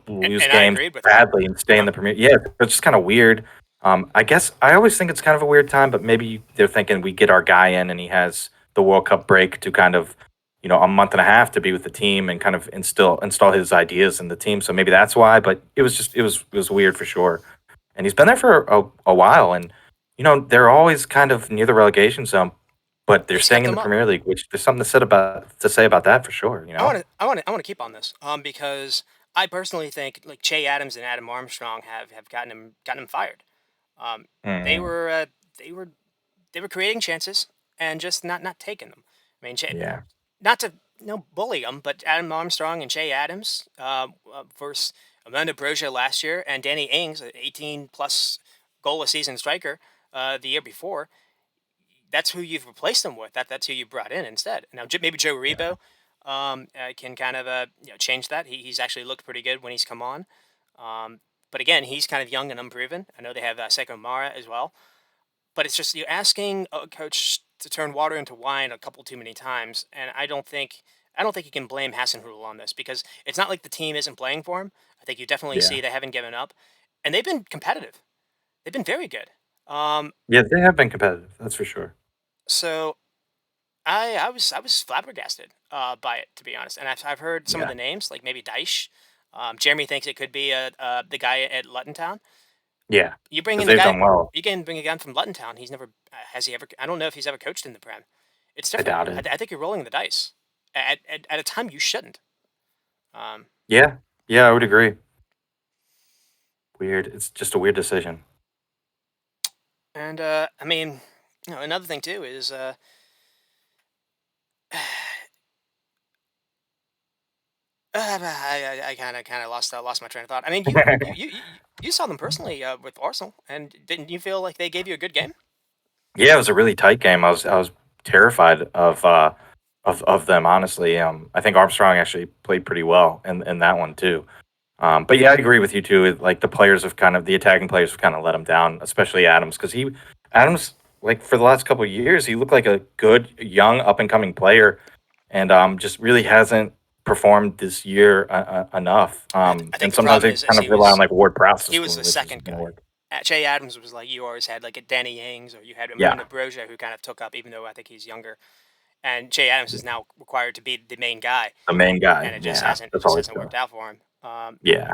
[SPEAKER 2] lose
[SPEAKER 1] And I
[SPEAKER 2] games
[SPEAKER 1] agreed with him.
[SPEAKER 2] badly and stay in
[SPEAKER 1] Uh-huh.
[SPEAKER 2] the Premier. Yeah, it's just kind of weird. I guess I always think it's kind of a weird time, but maybe they're thinking we get our guy in and he has the World Cup break to kind of a month and a half to be with the team and kind of install his ideas in the team. So maybe that's why. But it was weird for sure. And he's been there for a while, and they're always kind of near the relegation zone, but they're
[SPEAKER 1] They've
[SPEAKER 2] staying
[SPEAKER 1] stepped
[SPEAKER 2] in the
[SPEAKER 1] them up.
[SPEAKER 2] Premier League, which there's something to say about that for sure.
[SPEAKER 1] I want to keep on this because I personally think like Che Adams and Adam Armstrong have gotten him fired. Um, they
[SPEAKER 2] Mm,
[SPEAKER 1] were they were they were creating chances and just not taking them. I mean,
[SPEAKER 2] yeah,
[SPEAKER 1] not to bully them, but Adam Armstrong and Che Adams versus Amanda Broja last year and Danny Ings, an 18 plus goal a season striker the year before. That's who you've replaced them with. That's who you brought in instead. Now maybe Joe
[SPEAKER 2] yeah,
[SPEAKER 1] Rebo can kind of change that. He's actually looked pretty good when he's come on. But again, he's kind of young and unproven. I know they have Seiko Mara as well, but it's just you're asking a coach to turn water into wine a couple too many times, and I don't think you can blame Hassenhüttl on this because it's not like the team isn't playing for him. I think you definitely
[SPEAKER 2] yeah,
[SPEAKER 1] see they haven't given up, and they've been competitive. They've been very good. Um,
[SPEAKER 2] yeah. They have been competitive, that's for sure.
[SPEAKER 1] so I was flabbergasted by it, to be honest. And I've heard some of
[SPEAKER 2] Yeah,
[SPEAKER 1] the names, like maybe Deich. Jeremy thinks it could be the guy at Luton Town.
[SPEAKER 2] yeah,
[SPEAKER 1] You bring
[SPEAKER 2] because
[SPEAKER 1] in the
[SPEAKER 2] they've
[SPEAKER 1] guy.
[SPEAKER 2] done well.
[SPEAKER 1] You can bring a guy from Luton Town. He's never has he ever. I don't know if he's ever coached in the Prem. It's
[SPEAKER 2] I
[SPEAKER 1] different.
[SPEAKER 2] doubt
[SPEAKER 1] I,
[SPEAKER 2] it.
[SPEAKER 1] I think you're rolling the dice at a time you shouldn't. Um,
[SPEAKER 2] Yeah, yeah, I would agree. Weird. It's just a weird decision.
[SPEAKER 1] and I mean, another thing too is I kind of lost my train of thought. I mean, you saw them personally with Arsenal, and didn't you feel like they gave you a good game?
[SPEAKER 2] Yeah, it was a really tight game. I was terrified of them, honestly. I think Armstrong actually played pretty well in that one too. But yeah, I agree with you too. Like the attacking players have kind of let him down, especially Adams, because Adams, like for the last couple of years, he looked like a good young up and coming player, and just really hasn't performed this year enough.
[SPEAKER 1] I think
[SPEAKER 2] And
[SPEAKER 1] the
[SPEAKER 2] sometimes
[SPEAKER 1] problem
[SPEAKER 2] they
[SPEAKER 1] is
[SPEAKER 2] kind of rely on like Ward Prowse to
[SPEAKER 1] he was
[SPEAKER 2] score,
[SPEAKER 1] the
[SPEAKER 2] which is
[SPEAKER 1] second
[SPEAKER 2] gonna
[SPEAKER 1] guy.
[SPEAKER 2] work.
[SPEAKER 1] Jay Adams was like you always had like a Danny Ings or you had
[SPEAKER 2] Yeah,
[SPEAKER 1] Amanda Broja who kind of took up, even though I think he's younger. And Jay Adams is now required to be the main guy,
[SPEAKER 2] the main guy.
[SPEAKER 1] and it just
[SPEAKER 2] Yeah,
[SPEAKER 1] hasn't it
[SPEAKER 2] that's
[SPEAKER 1] just
[SPEAKER 2] always
[SPEAKER 1] hasn't
[SPEAKER 2] the
[SPEAKER 1] worked out for him.
[SPEAKER 2] yeah.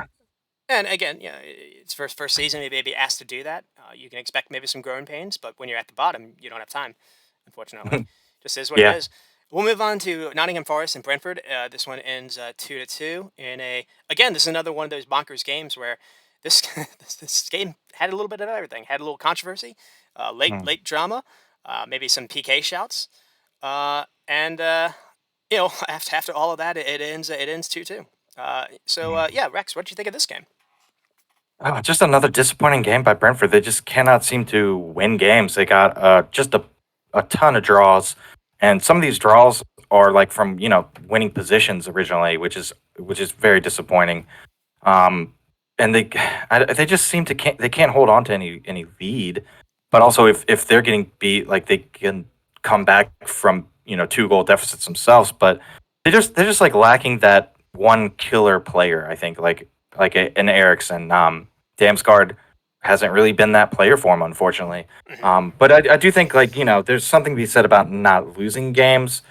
[SPEAKER 1] And again, it's first season. Maybe asked to do that. You can expect maybe some growing pains, but when you're at the bottom, you don't have time. Unfortunately, just is what it
[SPEAKER 2] Yeah.
[SPEAKER 1] is. We'll move on to Nottingham Forest and Brentford. This one ends 2-2 in a. Again, this is another one of those bonkers games where this this game had a little bit of everything. Had a little controversy,
[SPEAKER 2] Hmm.
[SPEAKER 1] late drama, maybe some PK shouts, and after all of that, it ends 2-2. Yeah, Rex, what did you think of this game?
[SPEAKER 2] Oh, just another disappointing game by Brentford. They just cannot seem to win games. They got just a ton of draws, and some of these draws are like from winning positions originally, which is very disappointing. Um, and they just seem to can't hold on to any lead. But also, if they're getting beat, like they can come back from two-goal deficits themselves. But they're just like lacking that one killer player. I think an Eriksson. Damsgaard hasn't really been that player for him, unfortunately.
[SPEAKER 1] Hmm.
[SPEAKER 2] But I do think there's something to be said about not losing games.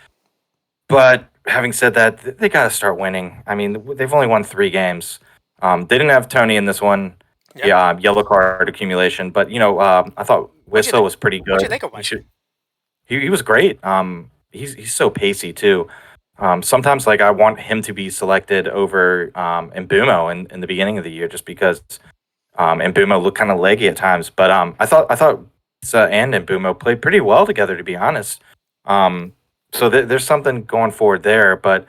[SPEAKER 2] But having said that, they got to start winning. I mean, they've only won 3 games. They didn't have Tony in this one.
[SPEAKER 1] Yeah.
[SPEAKER 2] Yeah, yellow card accumulation. But I thought
[SPEAKER 1] What'd you
[SPEAKER 2] Whistle
[SPEAKER 1] think?
[SPEAKER 2] was pretty
[SPEAKER 1] What'd you
[SPEAKER 2] good.
[SPEAKER 1] think of
[SPEAKER 2] He
[SPEAKER 1] Wesley?
[SPEAKER 2] should. He was great. He's so pacey too. Sometimes like I want him to be selected over Mbumo in the beginning of the year just because and Bumo looked kind of leggy at times, but I thought and Bumo played pretty well together, to be honest. Um, so there's something going forward there, but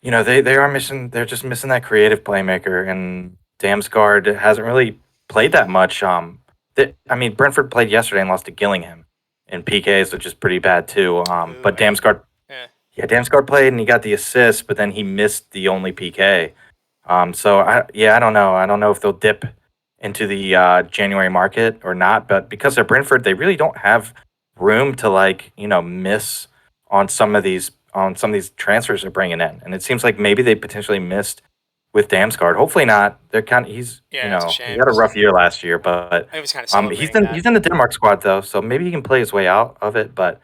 [SPEAKER 2] they are missing. They're just missing that creative playmaker, and Damsgaard hasn't really played that much. I mean, Brentford played yesterday and lost to Gillingham in PKs, which is pretty bad too.
[SPEAKER 1] Ooh,
[SPEAKER 2] But Damsgaard,
[SPEAKER 1] yeah.
[SPEAKER 2] yeah, Damsgaard played and he got the assist, but then he missed the only PK. So I don't know. I don't know if they'll dip into the January market or not, but because they're Brentford, they really don't have room to miss on some of these transfers they're bringing in, and it seems like maybe they potentially missed with Damsgaard. Hopefully not. They're kind of
[SPEAKER 1] Yeah, it's a
[SPEAKER 2] he
[SPEAKER 1] shame
[SPEAKER 2] had a
[SPEAKER 1] 'cause
[SPEAKER 2] rough year last year, but
[SPEAKER 1] I was kind of
[SPEAKER 2] he's
[SPEAKER 1] celebrating
[SPEAKER 2] in
[SPEAKER 1] that.
[SPEAKER 2] he's in the Denmark squad though, so maybe he can play his way out of it. But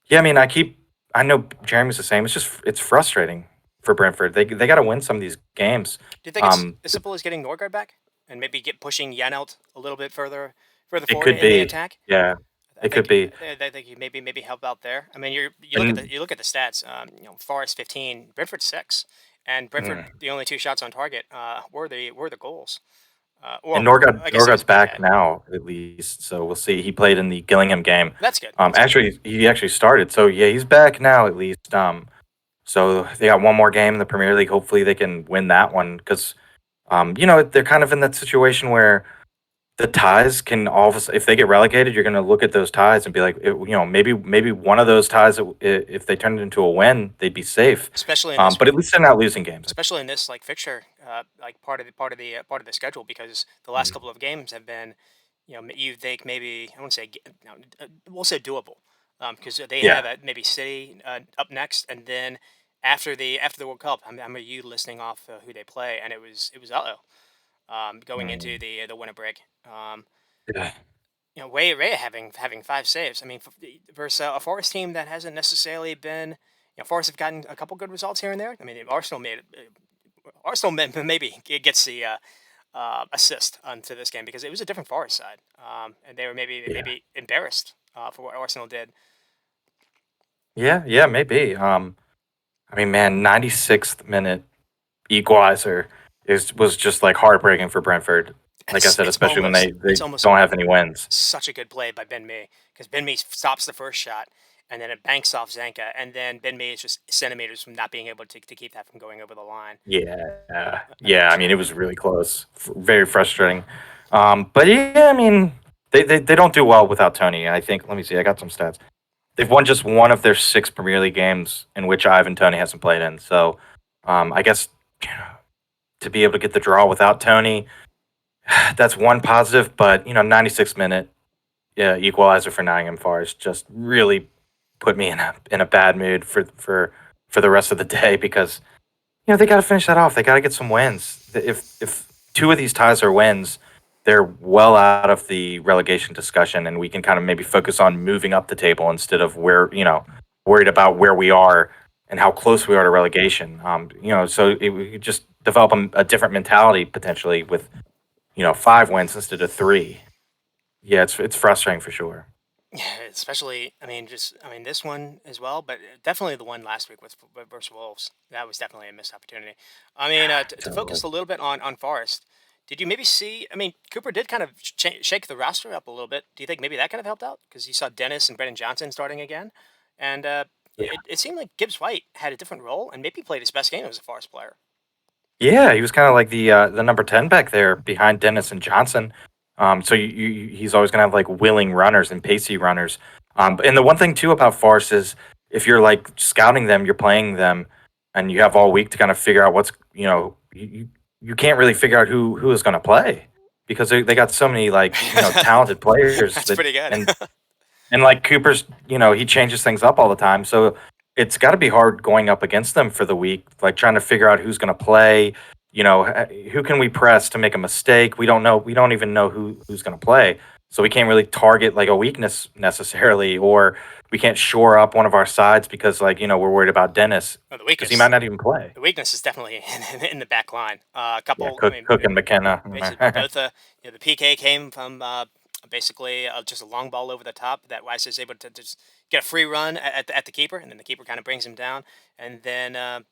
[SPEAKER 2] yeah, I mean, I know Jeremy's the same. It's frustrating for Brentford. They got to win some of these games.
[SPEAKER 1] Do you think it's
[SPEAKER 2] Um,
[SPEAKER 1] as simple as getting Norgard back and maybe get pushing Yen out a little bit further
[SPEAKER 2] it
[SPEAKER 1] forward
[SPEAKER 2] could
[SPEAKER 1] in the
[SPEAKER 2] be,
[SPEAKER 1] attack?
[SPEAKER 2] yeah,
[SPEAKER 1] I
[SPEAKER 2] it could
[SPEAKER 1] think
[SPEAKER 2] be,
[SPEAKER 1] I think you maybe help out there. I mean,
[SPEAKER 2] and
[SPEAKER 1] you look at the stats. Forest 15, Brentford 6, and Brentford
[SPEAKER 2] mm,
[SPEAKER 1] the only two shots on target were the goals.
[SPEAKER 2] and
[SPEAKER 1] Well,
[SPEAKER 2] Norgard
[SPEAKER 1] I guess it was
[SPEAKER 2] Norgard's
[SPEAKER 1] a
[SPEAKER 2] back
[SPEAKER 1] PK.
[SPEAKER 2] now at least, so we'll see. He played in the Gillingham game.
[SPEAKER 1] That's good. That's good.
[SPEAKER 2] Actually, he actually started, so yeah, he's back now at least. So they got one more game in the Premier League. Hopefully, they can win that one because they're kind of in that situation where the ties can all of a if they get relegated, you're going to look at those ties and be like, maybe one of those ties, if they turn it into a win, they'd be safe.
[SPEAKER 1] Especially in this
[SPEAKER 2] But at least they're not losing games.
[SPEAKER 1] especially in this like fixture, like part of the schedule because the last
[SPEAKER 2] Mhm.
[SPEAKER 1] couple of games have been, you think maybe I won't say no, we'll say doable, because they have
[SPEAKER 2] Yeah.
[SPEAKER 1] maybe City up next, and then after the World Cup, I'm you listing off who they play, and it was going into
[SPEAKER 2] Mm.
[SPEAKER 1] the winter break.
[SPEAKER 2] Yeah.
[SPEAKER 1] Ray having 5 saves. I mean, versus a Forest team that hasn't necessarily been. Forest have gotten a couple good results here and there. I mean, Arsenal maybe gets the assist onto this game because it was a different Forest side, and they were
[SPEAKER 2] Yeah.
[SPEAKER 1] maybe embarrassed for what Arsenal did.
[SPEAKER 2] Yeah. Yeah. Maybe. I mean, man, 96th minute equalizer was just like heartbreaking for Brentford. Like I said, especially when they
[SPEAKER 1] It's almost
[SPEAKER 2] don't have any wins.
[SPEAKER 1] such a good play by Ben Mee because Ben Mee stops the first shot and then it banks off Zanka, and then Ben Mee is just centimeters from not being able to keep that from going over the line.
[SPEAKER 2] Yeah,
[SPEAKER 1] It
[SPEAKER 2] yeah. I
[SPEAKER 1] was
[SPEAKER 2] mean, it was really close. Very frustrating. But yeah, I mean, they don't do well without Tony. I think. Let me see. I got some stats. They've won just one of their 6 Premier League games in which Ivan Tony hasn't played in. So, I guess to be able to get the draw without Tony, that's one positive. But 96 minute, yeah, equalizer for Nottingham Forest just really put me in a bad mood for the rest of the day because they got to finish that off. They got to get some wins. If two of these ties are wins, they're well out of the relegation discussion, and we can kind of maybe focus on moving up the table instead of worried about where we are and how close we are to relegation. So we could just develop a different mentality potentially with 5 wins instead of 3. Yeah, it's frustrating for sure.
[SPEAKER 1] Yeah, especially, I mean, this one as well, but definitely the one last week with versus Wolves. That was definitely a missed opportunity. I mean, to focus
[SPEAKER 2] Totally.
[SPEAKER 1] a little bit on Forest, did you maybe see? I mean, Cooper did kind of shake the roster up a little bit. Do you think maybe that kind of helped out because you saw Dennis and Brennan Johnson starting again, and it seemed like Gibbs White had a different role and maybe played his best game as a Forest player.
[SPEAKER 2] Yeah, he was kind of like the number 10 back there behind Dennis and Johnson. So he's always going to have like willing runners and pacey runners. And the one thing too about Force is if you're like scouting them, you're playing them, and you have all week to kind of figure out what's you can't really figure out who is going to play because they got so many like talented players
[SPEAKER 1] That's
[SPEAKER 2] that
[SPEAKER 1] pretty good.
[SPEAKER 2] and like Cooper's, he changes things up all the time. So it's got to be hard going up against them for the week, like trying to figure out who's going to play. Who can we press to make a mistake? We don't know. We don't even know who's going to play. So we can't really target like a weakness necessarily, or we can't shore up one of our sides because like we're worried about Dennis
[SPEAKER 1] Well, the
[SPEAKER 2] because he might
[SPEAKER 1] weakness,
[SPEAKER 2] not even play.
[SPEAKER 1] the weakness is definitely in the back line. A
[SPEAKER 2] Yeah,
[SPEAKER 1] couple, I
[SPEAKER 2] Cook,
[SPEAKER 1] mean,
[SPEAKER 2] Cook and McKenna.
[SPEAKER 1] basically both the PK came from basically just a long ball over the top that Weiss is able to just get a free run at the keeper, and then the keeper kind of brings him down, and then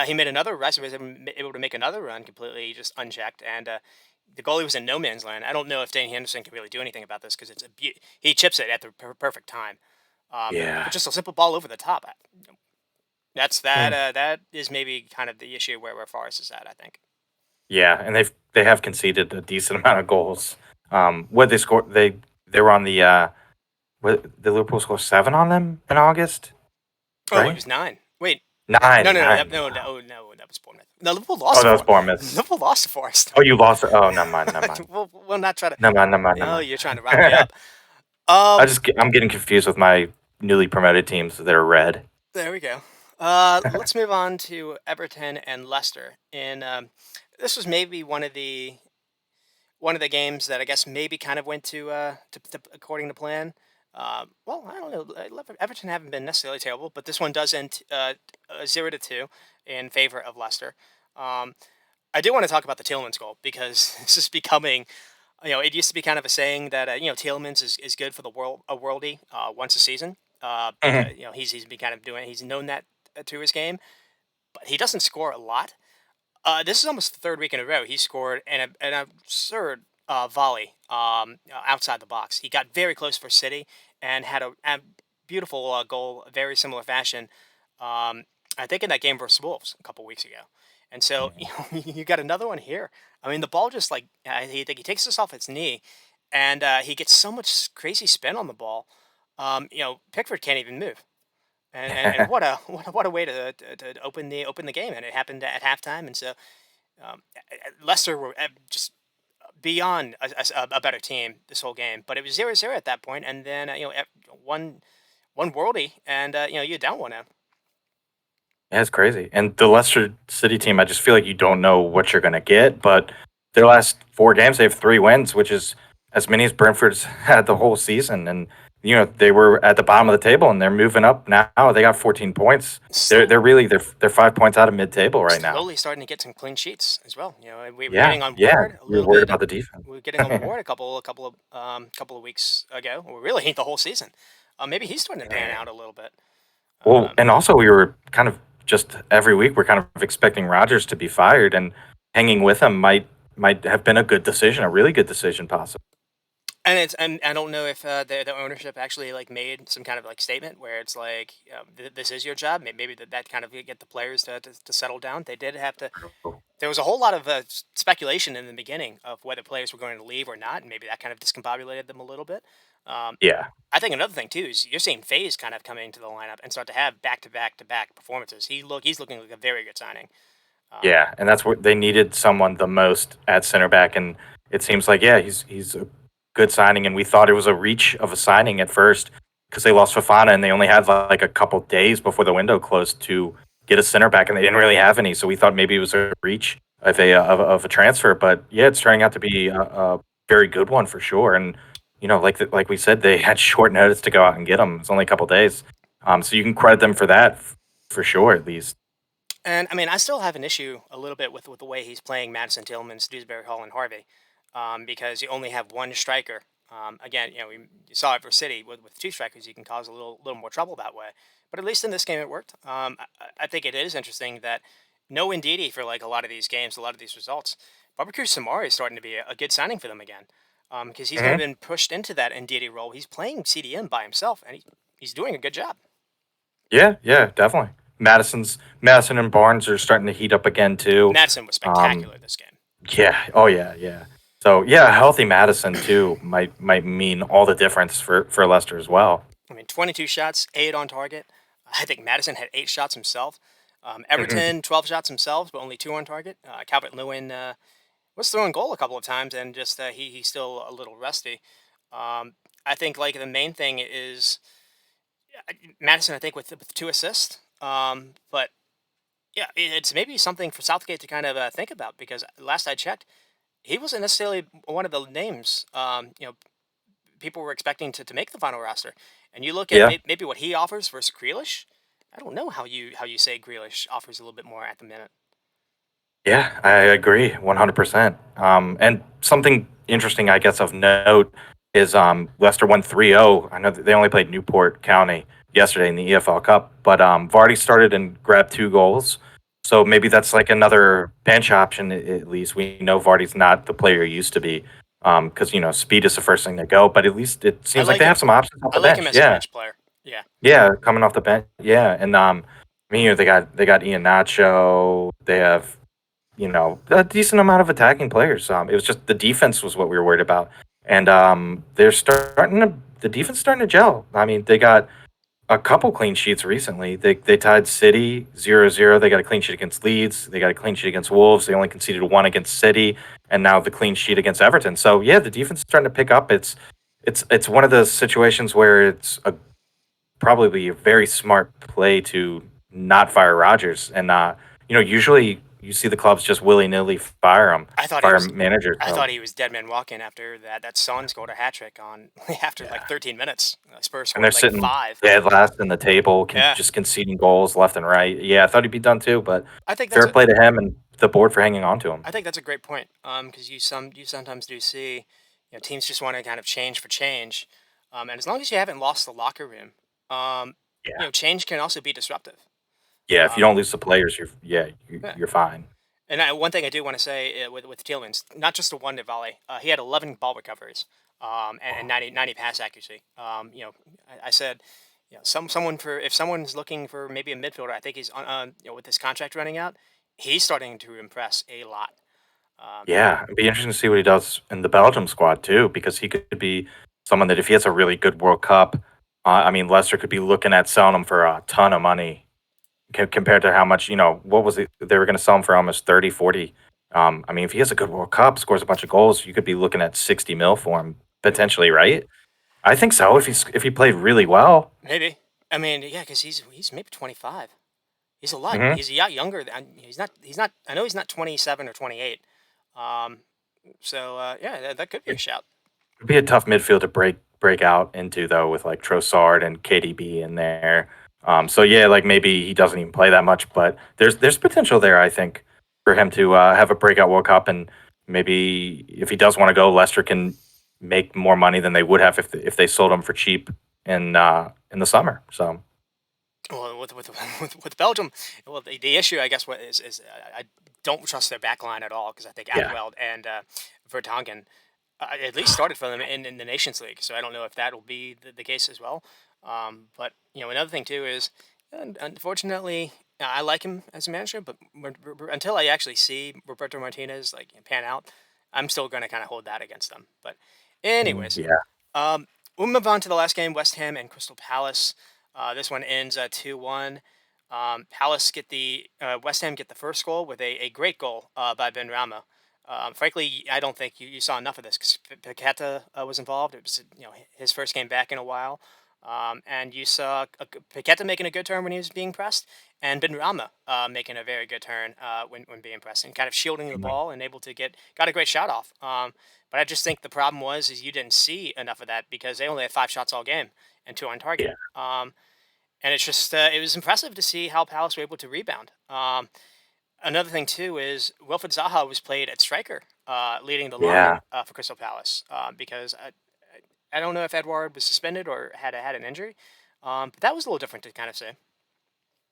[SPEAKER 1] he made another. Weiss was able to make another run completely just unchecked, and the goalie was in no man's land. I don't know if Danny Henderson can really do anything about this because he chips it at the perfect time, but
[SPEAKER 2] Yeah.
[SPEAKER 1] just a simple ball over the top.
[SPEAKER 2] Hmm.
[SPEAKER 1] That is maybe kind of the issue where Forest is at. I think.
[SPEAKER 2] Yeah, and they have conceded a decent amount of goals. What they scored, they were on the Liverpool score 7 on them in August,
[SPEAKER 1] Oh, it
[SPEAKER 2] right?
[SPEAKER 1] was 9. Wait, no,
[SPEAKER 2] Nine,
[SPEAKER 1] no, no, that,
[SPEAKER 2] nine.
[SPEAKER 1] no,
[SPEAKER 2] Wow.
[SPEAKER 1] no, no, that was Bournemouth. No, Liverpool lost
[SPEAKER 2] Oh,
[SPEAKER 1] to
[SPEAKER 2] that was
[SPEAKER 1] Forest.
[SPEAKER 2] Bournemouth.
[SPEAKER 1] Liverpool lost to Forest.
[SPEAKER 2] Oh, you lost. Oh, never mind, never mind,
[SPEAKER 1] We'll not try to.
[SPEAKER 2] never mind, never mind, never
[SPEAKER 1] No,
[SPEAKER 2] mind.
[SPEAKER 1] you're trying to rile me up. Um,
[SPEAKER 2] I'm getting confused with my newly promoted teams that are red.
[SPEAKER 1] there we go. Let's move on to Everton and Leicester. And this was maybe one of the games that I guess maybe kind of went to according to plan. Well, I don't know. Everton haven't been necessarily terrible, but this one does end 0-2 in favor of Leicester. Um, I do want to talk about the Tillman's goal because this is becoming, it used to be kind of a saying that Tillman's is good for the worldie once a season
[SPEAKER 2] Mhm.
[SPEAKER 1] because he's been kind of he's known that to his game, but he doesn't score a lot. This is almost the third week in a row he scored an absurd volley outside the box. He got very close for City and had a beautiful goal, a very similar fashion. Um, I think in that game versus Wolves a couple weeks ago. And so
[SPEAKER 2] Yeah.
[SPEAKER 1] you got another one here. I mean, the ball just like he takes this off its knee, and he gets so much crazy spin on the ball. Pickford can't even move. And what a what a way to open the game, and it happened at halftime. And so Leicester were just beyond a better team this whole game, but it was 0-0 at that point, and then one worldie, and you're down 1-0.
[SPEAKER 2] Yeah, it's crazy. And the Leicester City team, I just feel like you don't know what you're gonna get. But their last 4 games, they have 3 wins, which is as many as Brentford's had the whole season. And they were at the bottom of the table, and they're moving up now. They got 14 points. They're
[SPEAKER 1] Slow,
[SPEAKER 2] really they're 5 points out of mid table right now.
[SPEAKER 1] slowly starting to get some clean sheets as well. And we were
[SPEAKER 2] Yeah,
[SPEAKER 1] getting on
[SPEAKER 2] yeah.
[SPEAKER 1] Ward a
[SPEAKER 2] You're
[SPEAKER 1] little
[SPEAKER 2] worried
[SPEAKER 1] bit.
[SPEAKER 2] about the defense.
[SPEAKER 1] We were getting on Ward a couple of weeks ago, or really the whole season. Maybe he's starting to pan
[SPEAKER 2] Yeah.
[SPEAKER 1] out a little bit.
[SPEAKER 2] Well,
[SPEAKER 1] Um,
[SPEAKER 2] and also we were kind of just every week we're kind of expecting Rodgers to be fired, and hanging with him might have been a good decision, a really good decision, possibly.
[SPEAKER 1] and I don't know if the ownership actually like made some kind of like statement where it's like this is your job. Maybe that kind of get the players to settle down. They did have to. There was a whole lot of speculation in the beginning of whether players were going to leave or not, and maybe that kind of discombobulated them a little bit. Um,
[SPEAKER 2] Yeah.
[SPEAKER 1] I think another thing too is you're seeing FaZe kind of come into the lineup and start to have back to back to back performances. He's looking like a very good signing. Um,
[SPEAKER 2] Yeah, and that's what they needed someone the most at center back, and it seems like yeah, he's a good signing, and we thought it was a reach of a signing at first because they lost Fafana and they only had like a couple days before the window closed to get a center back, and they didn't really have any, so we thought maybe it was a reach of a transfer, but yeah, it's turning out to be a very good one for sure, and like we said, they had short notice to go out and get him. It's only a couple days, so you can credit them for that for sure at least.
[SPEAKER 1] and I mean, I still have an issue a little bit with the way he's playing Madison Tillman, Dewsbury Hall, and Harvey, because you only have one striker Again, you saw it for City with two strikers, you can cause a little more trouble that way. But at least in this game, it worked. I think it is interesting that no Ndidi for like a lot of these games, a lot of these results. Barbecue Samari is starting to be a good signing for them again, because he's kind of
[SPEAKER 2] Hmm.
[SPEAKER 1] been pushed into that Ndidi role. He's playing CDM by himself, and he's doing a good job.
[SPEAKER 2] Yeah, yeah, definitely. Madison and Barnes are starting to heat up again too.
[SPEAKER 1] Madison was
[SPEAKER 2] Um,
[SPEAKER 1] spectacular this game.
[SPEAKER 2] yeah, oh yeah, yeah. So yeah, a healthy Madison too might mean all the difference for Leicester as well.
[SPEAKER 1] 22 shots, 8 on target. I think Madison had 8 shots himself.
[SPEAKER 2] Hmm.
[SPEAKER 1] Everton, 12 shots themselves, but only two on target. Calvert Lewin was throwing goal a couple of times, and just he's still a little rusty. I think like the main thing is Madison. I think with 2 assists. But yeah, it's maybe something for Southgate to kind of think about because last I checked, he wasn't necessarily one of the names. People were expecting to make the final roster. And you look at
[SPEAKER 2] Yeah,
[SPEAKER 1] maybe what he offers versus Grealish. I don't know how you say Grealish offers a little bit more at the minute.
[SPEAKER 2] yeah, I agree 100%. And something interesting, I guess, of note is Leicester won 3-0. I know that they only played Newport County yesterday in the EFL Cup, but Vardy started and grabbed 2 goals. So maybe that's like another bench option at least. We know Vardy's not the player he used to be because, speed is the first thing to go, but at least it
[SPEAKER 1] I
[SPEAKER 2] seems like
[SPEAKER 1] like
[SPEAKER 2] they
[SPEAKER 1] him.
[SPEAKER 2] have some options off
[SPEAKER 1] I
[SPEAKER 2] the
[SPEAKER 1] like him
[SPEAKER 2] bench.
[SPEAKER 1] as a
[SPEAKER 2] Yeah.
[SPEAKER 1] bench player. Yeah,
[SPEAKER 2] Yeah, coming off the bench. Yeah. And I mean, they got Ian Nacho. They have a decent amount of attacking players. It was just the defense was what we were worried about, and the defense starting to gel. I mean, they got a couple clean sheets recently. They tied City 0-0. They got a clean sheet against Leeds. They got a clean sheet against Wolves. They only conceded one against City, and now the clean sheet against Everton. So yeah, the defense is starting to pick up. It's one of those situations where it's probably a very smart play to not fire Rodgers. And usually you see the clubs just willy nilly
[SPEAKER 1] I thought he
[SPEAKER 2] fire
[SPEAKER 1] was.
[SPEAKER 2] managers.
[SPEAKER 1] I
[SPEAKER 2] So
[SPEAKER 1] thought he was dead man walking after that. Son scored a hat trick on after like
[SPEAKER 2] yeah,
[SPEAKER 1] 13 minutes. Spurs
[SPEAKER 2] and they're
[SPEAKER 1] scored like
[SPEAKER 2] sitting
[SPEAKER 1] five.
[SPEAKER 2] dead last in the table,
[SPEAKER 1] Yeah,
[SPEAKER 2] just conceding goals left and right. Yeah, I thought he'd be done too, but
[SPEAKER 1] I think that's
[SPEAKER 2] fair
[SPEAKER 1] a.
[SPEAKER 2] play to him and the board for hanging on to him.
[SPEAKER 1] I think that's a great point. Because you sometimes do see, teams just want to kind of change for change, and as long as you haven't lost the locker room, um,
[SPEAKER 2] Yeah,
[SPEAKER 1] change can also be disruptive.
[SPEAKER 2] yeah. If you
[SPEAKER 1] Um,
[SPEAKER 2] don't lose the players,
[SPEAKER 1] yeah.
[SPEAKER 2] you're fine.
[SPEAKER 1] And one thing I do want to say with Tielemans, not just the one to volley, he had 11 ball recoveries, and 90 pass accuracy. I said, someone for if someone's looking for maybe a midfielder, I think he's on, with his contract running out, he's starting to impress a lot. Um,
[SPEAKER 2] Yeah, it'd be interesting to see what he does in the Belgium squad too, because he could be someone that if he has a really good World Cup, I mean, Leicester could be looking at selling him for a ton of money compared to how much, what was it? They were going to sell him for almost 30, 40. I mean, if he has a good World Cup, scores a bunch of goals, you could be looking at 60 mil for him potentially, right? I think so if he played really well.
[SPEAKER 1] Maybe. I mean, yeah, because he's maybe 25. He's a lot.
[SPEAKER 2] Hmm.
[SPEAKER 1] He's a lot younger than he's not. He's not. I know he's not 27 or 28. Um, yeah, that could be a shout.
[SPEAKER 2] It'd be a tough midfield to break out into though, with like Trossard and KDB in there. So yeah, like maybe he doesn't even play that much, but there's potential there. I think for him to have a breakout World Cup, and maybe if he does want to go, Leicester can make more money than they would have if they sold him for cheap in the summer. So
[SPEAKER 1] Well, with Belgium, well, the issue I guess is I don't trust their back line at all because I think
[SPEAKER 2] yeah,
[SPEAKER 1] Atwell and Vertonghen at least started for them in the Nations League, so I don't know if that will be the case as well. But another thing too is, unfortunately, I like him as a manager, but until I actually see Roberto Martinez like pan out, I'm still going to kind of hold that against them. But anyways,
[SPEAKER 2] yeah,
[SPEAKER 1] um, we'll move on to the last game: West Ham and Crystal Palace. This one ends 2-1. Palace get the West Ham get the first goal with a great goal by Ben Rama. Frankly, I don't think you saw enough of this because Paqueta was involved. It was his first game back in a while, and you saw Paqueta making a good turn when he was being pressed, and Ben Rama making a very good turn when being pressed, and kind of shielding the
[SPEAKER 2] mhm,
[SPEAKER 1] ball and able to got a great shot off. But I just think the problem was is you didn't see enough of that because they only had 5 shots all game and two on target.
[SPEAKER 2] yeah,
[SPEAKER 1] And it's just it was impressive to see how Palace were able to rebound. Another thing too is Wilfred Zaha was played at striker, leading the
[SPEAKER 2] yeah.
[SPEAKER 1] line for Crystal Palace because I don't know if Edward was suspended or had an injury, but that was a little different to kind of say.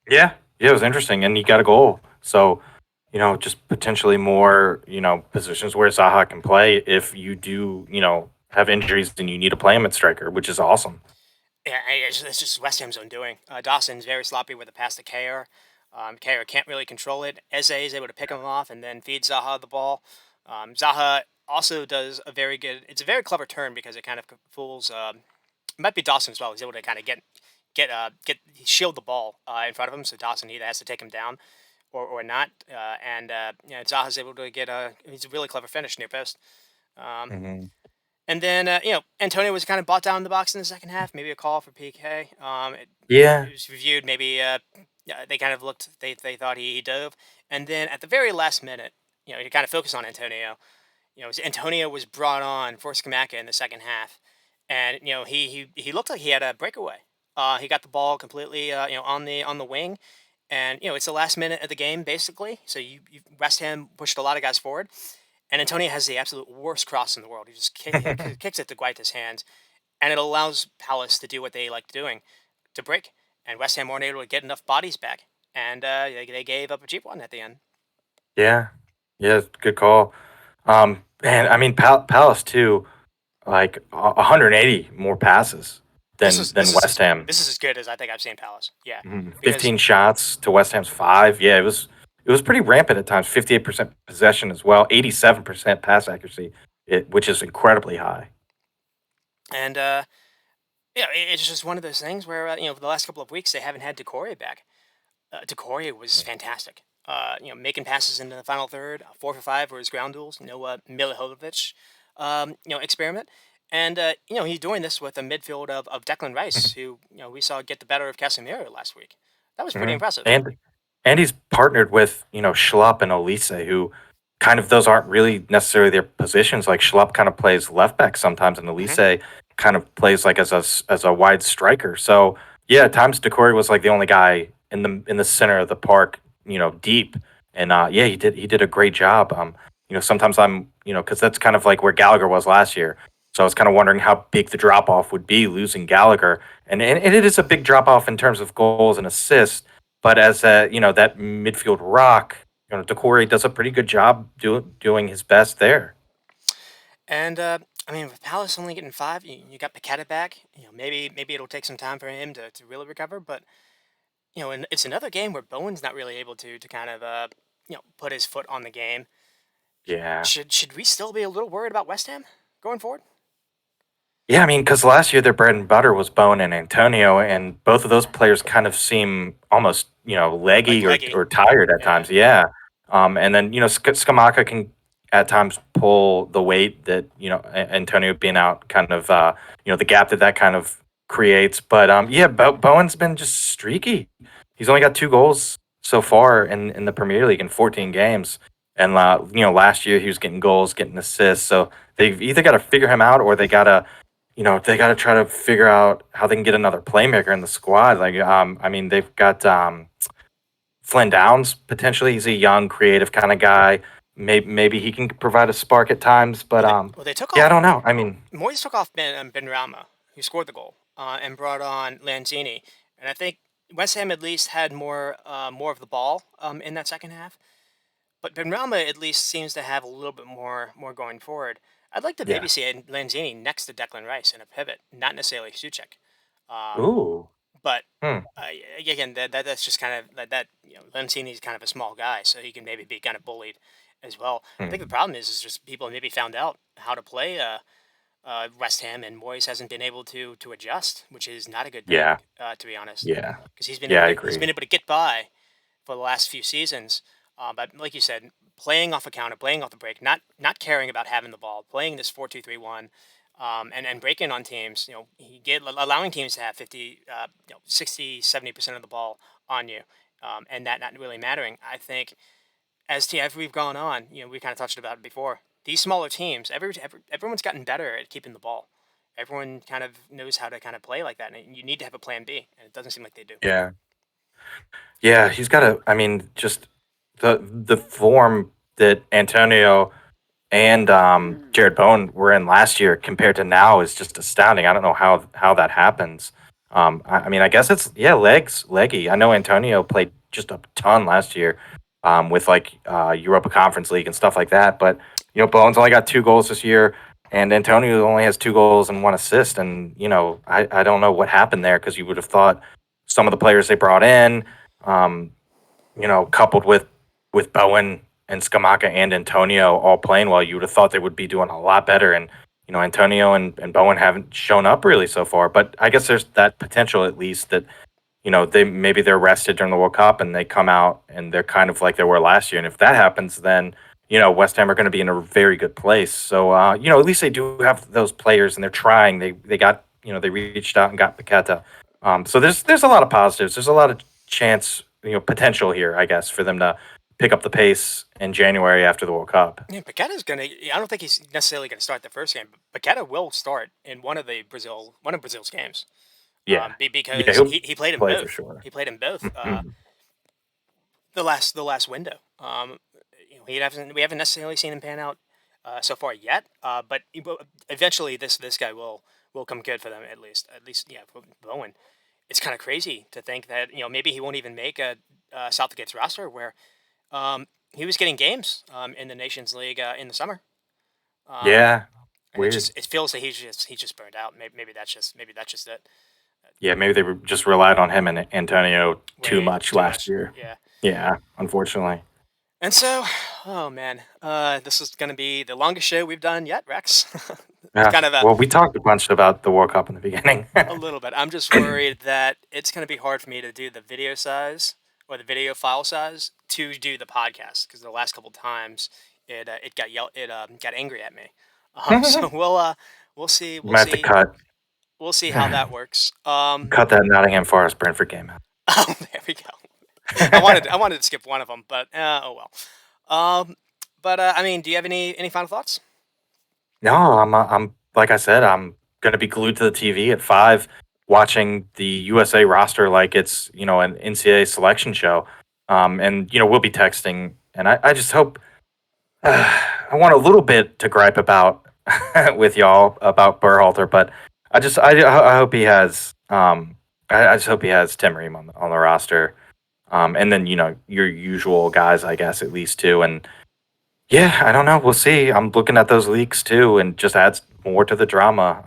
[SPEAKER 2] Yeah, yeah, it was interesting, and he got a goal. So, just potentially more, positions where Zaha can play if you do, have injuries and you need to play him at striker, which is awesome.
[SPEAKER 1] Yeah, it's just West Ham's own doing. Dawson's very sloppy with the pass to Kerr. Kerr can't really control it. Eze is able to pick him off and then feed Zaha the ball. Zaha also does a very good. It's a very clever turn because it kind of fools. It might be Dawson as well. He's able to kind of get shield the ball in front of him, so Dawson either has to take him down or not. Zaha's able to get a. He's a really clever finish near post. Um,
[SPEAKER 2] Hmm.
[SPEAKER 1] and then, Antonio was kind of bought down in the box in the second half. Maybe a call for PK.
[SPEAKER 2] Yeah.
[SPEAKER 1] It was reviewed. Maybe yeah, they kind of looked. They thought he dove. And then at the very last minute, he kind of focused on Antonio. Antonio was brought on for Skamaka in the second half, and he looked like he had a breakaway. He got the ball completely, on the wing, and it's the last minute of the game basically. So West Ham pushed a lot of guys forward, and Antonio has the absolute worst cross in the world. He just kicks it to Guaita's hands, and it allows Palace to do what they like doing, to break. And West Ham weren't able to get enough bodies back, and they gave up a cheap one at the end.
[SPEAKER 2] Yeah. Yeah, good call. And I mean, Palace too, like 180 more passes
[SPEAKER 1] This
[SPEAKER 2] than
[SPEAKER 1] is
[SPEAKER 2] than
[SPEAKER 1] this is
[SPEAKER 2] West
[SPEAKER 1] as,
[SPEAKER 2] Ham.
[SPEAKER 1] this is as good as I think I've seen Palace. Yeah, because
[SPEAKER 2] 15 shots to West Ham's 5. Yeah, it was pretty rampant at times. 58% possession as well, 87% pass accuracy, which is incredibly high.
[SPEAKER 1] and it's just one of those things where for the last couple of weeks they haven't had Decore back. Decore was fantastic. Making passes in the final third, 4 for 5 for his ground duels. No Milihovic, experiment. And he's doing this with a midfield of Declan Rice, who we saw get the better of Casemiro last week. That was pretty
[SPEAKER 2] Mhm.
[SPEAKER 1] impressive.
[SPEAKER 2] And he's partnered with, Schlupp and Olise, who kind of those aren't really necessarily their positions. Like Schlupp kind of plays left back sometimes, and
[SPEAKER 1] Hmm.
[SPEAKER 2] Olise kind of plays like as a wide striker. So yeah, at times Decore was like the only guy in the center of the park, deep. And yeah, he did a great job. Sometimes because that's kind of like where Gallagher was last year. So I was kind of wondering how big the drop off would be losing Gallagher, and it is a big drop off in terms of goals and assists. But as that midfield rock, Decore does a pretty good job doing his best there.
[SPEAKER 1] And I mean, with Palace only getting 5, you got Paqueta back. Maybe it'll take some time for him to really recover. But and it's another game where Bowen's not really able to kind of put his foot on the game.
[SPEAKER 2] Yeah.
[SPEAKER 1] Should we still be a little worried about West Ham going forward?
[SPEAKER 2] Yeah, I mean, because last year their bread and butter was Bowen and Antonio, and both of those players kind of seem almost,
[SPEAKER 1] Like
[SPEAKER 2] leggy or,
[SPEAKER 1] leggy.
[SPEAKER 2] or tired at
[SPEAKER 1] Yeah.
[SPEAKER 2] times. Yeah. And then, Skamaka can at times pull the weight that, Antonio being out kind of, the gap that kind of creates. But yeah, Bowen's been just streaky. He's only got 2 goals so far in the Premier League in 14 games. And, last year he was getting goals, getting assists. So they've either got to figure him out or they got to try to figure out how they can get another playmaker in the squad. Like, I mean, they've got Flynn Downs potentially. He's a young, creative kind of guy. Maybe he can provide a spark at times. But
[SPEAKER 1] Well, they took
[SPEAKER 2] yeah, I
[SPEAKER 1] off.
[SPEAKER 2] don't know. I mean,
[SPEAKER 1] Moyes took off Ben Rama, who scored the goal, and brought on Lanzini. And I think West Ham at least had more of the ball in that second half. But Benrahma at least seems to have a little bit more going forward. I'd like to maybe
[SPEAKER 2] yeah.
[SPEAKER 1] see Lanzini next to Declan Rice in a pivot, not necessarily Suchek. Um,
[SPEAKER 2] Ooh.
[SPEAKER 1] but
[SPEAKER 2] Hmm.
[SPEAKER 1] again, that's just kind of that Lanzini's kind of a small guy, so he can maybe be kind of bullied as well. I think the
[SPEAKER 2] Hmm.
[SPEAKER 1] problem is just people maybe found out how to play West Ham, and Moyes hasn't been able to adjust, which is not a good thing,
[SPEAKER 2] Yeah.
[SPEAKER 1] to be honest,
[SPEAKER 2] Yeah.
[SPEAKER 1] because
[SPEAKER 2] Yeah. I
[SPEAKER 1] he's
[SPEAKER 2] agree.
[SPEAKER 1] been able to get by for the last few seasons. But like you said, playing off a counter, playing off the break, not caring about having the ball, playing this 4-2-3-1, and breaking on teams. He get allowing teams to have 50, 60, 70% of the ball on you, and that not really mattering. I think as we've gone on, we kind of touched about it before. These smaller teams, everyone's gotten better at keeping the ball. Everyone kind of knows how to kind of play like that, and you need to have a plan B, and it doesn't seem like they do.
[SPEAKER 2] Yeah. Yeah. He's got I mean, just the form that Antonio and Jared Bowen were in last year compared to now is just astounding. I don't know how that happens. I mean, I guess it's leggy. I know Antonio played just a ton last year, with like Europa Conference League and stuff like that. But Bowen's only got 2 goals this year, and Antonio only has 2 goals and 1 assist. And I don't know what happened there because you would have thought some of the players they brought in, um, coupled with Bowen and Skamaka and Antonio all playing well, you would have thought they would be doing a lot better. And Antonio and Bowen haven't shown up really so far. But I guess there's that potential at least that they're rested during the World Cup and they come out and they're kind of like they were last year. And if that happens, then West Ham are going to be in a very good place. So at least they do have those players and they're trying. They got they reached out and got Paqueta. So there's a lot of positives. There's a lot of chance potential here, I guess, for them to pick up the pace in January after the World Cup.
[SPEAKER 1] Yeah, Paqueta's gonna. I don't think he's necessarily gonna start the first game, but Paqueta will start in one of Brazil's games,
[SPEAKER 2] Yeah, yeah,
[SPEAKER 1] because
[SPEAKER 2] he'll
[SPEAKER 1] he played in
[SPEAKER 2] play for
[SPEAKER 1] both.
[SPEAKER 2] sure.
[SPEAKER 1] He played in both
[SPEAKER 2] Mhm.
[SPEAKER 1] the last window. We haven't necessarily seen him pan out so far yet, but eventually this guy will come good for them at least yeah. For Bowen, it's kind of crazy to think that maybe he won't even make a Southgate's roster where he was getting games in the Nations League in the summer. Um,
[SPEAKER 2] Yeah,
[SPEAKER 1] and
[SPEAKER 2] weird.
[SPEAKER 1] it feels like he's just burned out. Maybe that's just it.
[SPEAKER 2] Yeah, maybe they just relied on him and Antonio too
[SPEAKER 1] Way
[SPEAKER 2] much
[SPEAKER 1] too
[SPEAKER 2] last
[SPEAKER 1] much.
[SPEAKER 2] year.
[SPEAKER 1] Yeah.
[SPEAKER 2] Yeah, unfortunately.
[SPEAKER 1] And so, oh man, this is going to be the longest show we've done yet, Rex. It's
[SPEAKER 2] Yeah.
[SPEAKER 1] kind of
[SPEAKER 2] Well, we talked a bunch about the World Cup in the beginning.
[SPEAKER 1] a little bit. I'm just worried that it's going to be hard for me to do the video size or the video file size to do the podcast because the last couple times it got angry at me. So
[SPEAKER 2] Might have to
[SPEAKER 1] we'll see how that works.
[SPEAKER 2] cut that Nottingham Forest Brentford game out.
[SPEAKER 1] Oh, there we go. I wanted to skip one of them, but oh well. Um, but I mean, do you have any final thoughts?
[SPEAKER 2] No, I'm like I said, I'm gonna be glued to the TV at 5, watching the USA roster like it's an NCAA selection show. And we'll be texting, and I just hope I want a little bit to gripe about with y'all about Berhalter, but I hope he has I just hope he has Tim Ream on the roster, and then your usual guys, I guess, at least two. And yeah, I don't know, we'll see. I'm looking at those leaks too, and just adds more to the drama.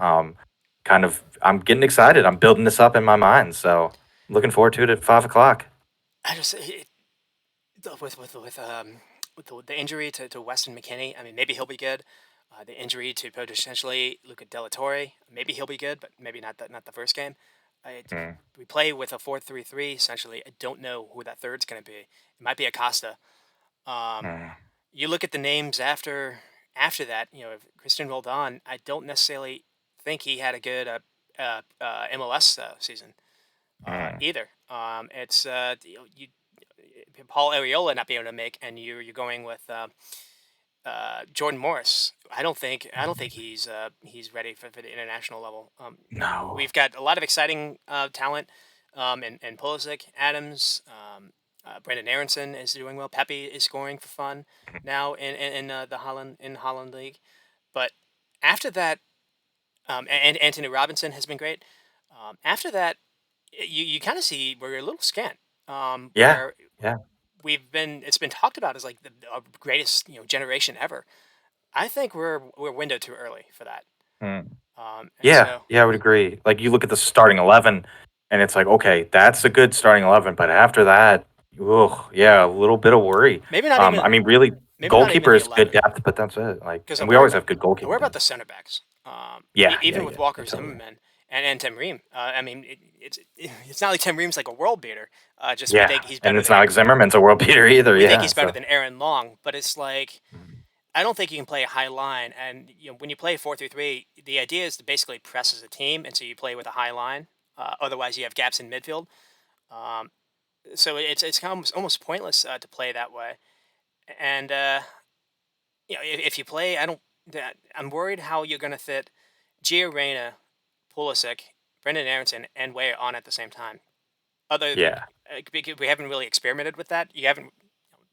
[SPEAKER 2] I'm getting excited. I'm building this up in my mind, so I'm looking forward to it at 5 o'clock.
[SPEAKER 1] I just with the injury to Weston McKennie. I mean, maybe he'll be good. The injury to potentially Luca Della Torre. Maybe he'll be good, but maybe not the first game. I,
[SPEAKER 2] Mm,
[SPEAKER 1] we play with a 4-3-3 essentially. I don't know who that third's going to be. It might be Acosta. Um,
[SPEAKER 2] mm,
[SPEAKER 1] you look at the names after that. If Christian Roldan. I don't necessarily think he had a good MLS season
[SPEAKER 2] mm.
[SPEAKER 1] either. It's you Paul Areola not being able to make, and you're going with Jordan Morris. I don't think he's ready for the international level.
[SPEAKER 2] No.
[SPEAKER 1] We've got a lot of exciting talent, and Pulisic, Adams, Brandon Aronson is doing well. Pepe is scoring for fun now in the Holland League, but after that, and Anthony Robinson has been great. After that, you kind of see we're a little scant.
[SPEAKER 2] Yeah,
[SPEAKER 1] Where
[SPEAKER 2] yeah.
[SPEAKER 1] it's been talked about as like the greatest generation ever. I think we're windowed too early for that.
[SPEAKER 2] Mm.
[SPEAKER 1] And
[SPEAKER 2] Yeah,
[SPEAKER 1] so
[SPEAKER 2] yeah, I would agree. Like you look at the starting 11, and it's like, okay, that's a good starting 11, but after that, ugh, yeah, a little bit of worry. I mean, really,
[SPEAKER 1] maybe not even
[SPEAKER 2] goalkeeper
[SPEAKER 1] the
[SPEAKER 2] is good
[SPEAKER 1] 11
[SPEAKER 2] depth, but that's it. Like,
[SPEAKER 1] because
[SPEAKER 2] and we always have good
[SPEAKER 1] I worry
[SPEAKER 2] goalkeeping
[SPEAKER 1] about
[SPEAKER 2] depth.
[SPEAKER 1] the center backs.
[SPEAKER 2] Yeah, yeah,
[SPEAKER 1] Even with
[SPEAKER 2] yeah,
[SPEAKER 1] Walker
[SPEAKER 2] yeah, totally.
[SPEAKER 1] Zimmerman and Tim Ream. I mean, it's not like Tim Ream's like a world beater. Just we
[SPEAKER 2] Yeah,
[SPEAKER 1] think he's
[SPEAKER 2] and
[SPEAKER 1] better
[SPEAKER 2] it's
[SPEAKER 1] than
[SPEAKER 2] not like Zimmerman's a world beater either. Yeah, so
[SPEAKER 1] Aaron Long, but it's like
[SPEAKER 2] mm,
[SPEAKER 1] I don't think you can play a high line. And when you play 4-3-3, the idea is to basically press as a team, and so you play with a high line. Otherwise, you have gaps in midfield. Um, so it's kind of almost pointless to play that way. And if you play, I'm worried how you're going to fit Gio Reyna, Pulisic, Brendan Aronson, and Weah on at the same time. Other
[SPEAKER 2] yeah,
[SPEAKER 1] because we haven't really experimented with that. You haven't.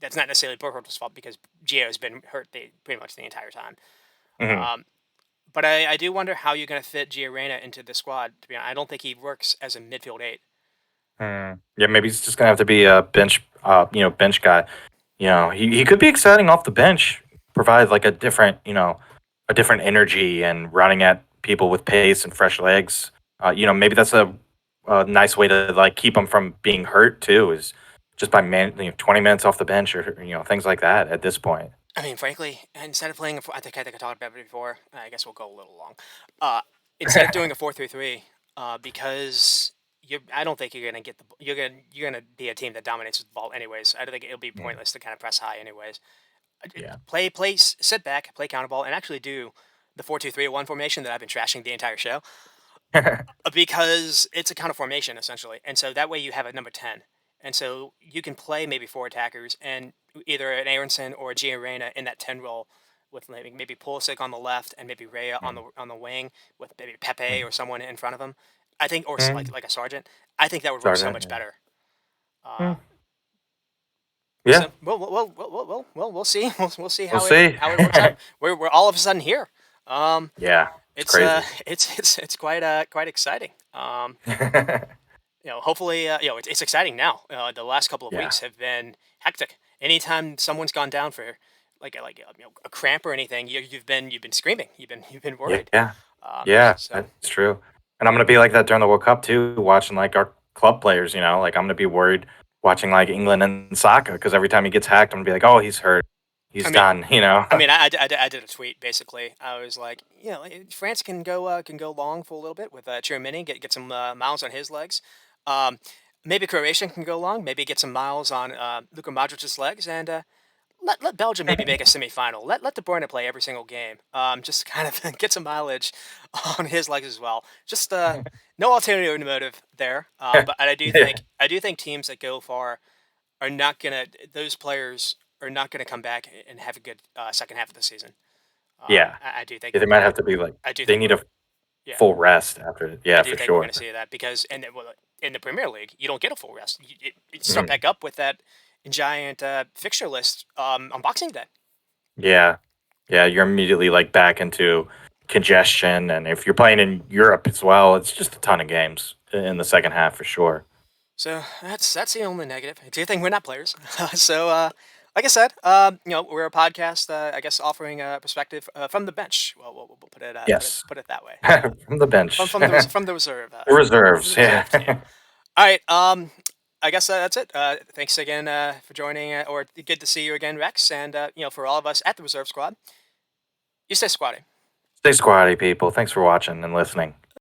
[SPEAKER 1] That's not necessarily Burkhart's fault because Gio's been hurt pretty much the entire time.
[SPEAKER 2] Mhm.
[SPEAKER 1] Um, but I do wonder how you're going to fit Gio Reyna into the squad. To be honest, I don't think he works as a midfield eight.
[SPEAKER 2] Yeah, maybe he's just gonna have to be a bench guy. He could be exciting off the bench, provide like a different energy and running at people with pace and fresh legs. Maybe that's a nice way to like keep him from being hurt too, is just by 20 minutes off the bench or things like that at this point.
[SPEAKER 1] I mean, frankly, instead of playing, I think I talked about it before. I guess we'll go a little long. Uh, Instead of doing a 4-3-3, because I don't think you're gonna get you're gonna be a team that dominates the ball anyways. I don't think it'll be
[SPEAKER 2] Mm,
[SPEAKER 1] pointless to kind of press high anyways.
[SPEAKER 2] yeah.
[SPEAKER 1] Sit back, play counter ball, and actually do the 4-2-3-1 formation that I've been trashing the entire show. Because it's a counter formation essentially, and so that way you have a number 10, and so you can play maybe four attackers and either an Aronson or a Giorena in that 10 role with maybe Pulisic on the left and maybe Raya on
[SPEAKER 2] Mm,
[SPEAKER 1] the wing with maybe Pepe
[SPEAKER 2] mm,
[SPEAKER 1] or someone in front of him. I think, or
[SPEAKER 2] mm.
[SPEAKER 1] like a sergeant. I think that would work so
[SPEAKER 2] Sergeant,
[SPEAKER 1] much
[SPEAKER 2] yeah.
[SPEAKER 1] better. Uh,
[SPEAKER 2] Mm, yeah,
[SPEAKER 1] so we'll see. We'll see
[SPEAKER 2] we'll
[SPEAKER 1] how
[SPEAKER 2] see.
[SPEAKER 1] it works out. We're all of a sudden here. Um,
[SPEAKER 2] Yeah, it's
[SPEAKER 1] it's
[SPEAKER 2] crazy.
[SPEAKER 1] it's quite exciting. Hopefully, it's exciting now. The last couple of
[SPEAKER 2] Yeah,
[SPEAKER 1] weeks have been hectic. Anytime someone's gone down for a cramp or anything, you've been screaming. You've been worried.
[SPEAKER 2] yeah,
[SPEAKER 1] Um,
[SPEAKER 2] yeah.
[SPEAKER 1] so
[SPEAKER 2] That's true. And I'm gonna be like that during the World Cup too, watching like our club players. Like I'm gonna be worried watching like England and Saka because every time he gets hacked, I'm gonna be like, oh, he's hurt,
[SPEAKER 1] I
[SPEAKER 2] he's
[SPEAKER 1] mean,
[SPEAKER 2] done.
[SPEAKER 1] I did a tweet basically. I was like, France can go long for a little bit with Chirmini, get some miles on his legs. Um, Maybe Croatia can go long, maybe get some miles on Luka Modric's legs, and let Belgium maybe make a semifinal. Let De Bruyne play every single game. Just kind of get some mileage on his legs as well. Just no alternative motive there. But
[SPEAKER 2] Yeah,
[SPEAKER 1] I do think teams that go far are not gonna those players are not gonna come back and have a good second half of the season.
[SPEAKER 2] yeah.
[SPEAKER 1] I do think
[SPEAKER 2] Yeah, they might have to be like
[SPEAKER 1] I do
[SPEAKER 2] they
[SPEAKER 1] think
[SPEAKER 2] need
[SPEAKER 1] we're
[SPEAKER 2] a
[SPEAKER 1] yeah
[SPEAKER 2] full rest after. It.
[SPEAKER 1] I
[SPEAKER 2] Yeah,
[SPEAKER 1] do
[SPEAKER 2] for
[SPEAKER 1] think we're
[SPEAKER 2] sure.
[SPEAKER 1] gonna see that because in the Premier League you don't get a full rest. You start
[SPEAKER 2] Mhm.
[SPEAKER 1] back up with that giant fixture list on Boxing Day.
[SPEAKER 2] Yeah, yeah. You're immediately like back into congestion, and if you're playing in Europe as well, it's just a ton of games in the second half for sure.
[SPEAKER 1] So that's the only negative. It's a good thing we're not players. So like I said, we're a podcast. I guess offering a perspective from the bench. Well, we'll put it
[SPEAKER 2] Yes,
[SPEAKER 1] put it that way.
[SPEAKER 2] from the bench,
[SPEAKER 1] From the reserve
[SPEAKER 2] the
[SPEAKER 1] from the
[SPEAKER 2] reserves. Yeah,
[SPEAKER 1] reserve team. All right. I guess that's it. Thanks again for joining, or good to see you again, Rex. And for all of us at the reserve squad, you stay squatty.
[SPEAKER 2] stay squatty, people. Thanks for watching and listening.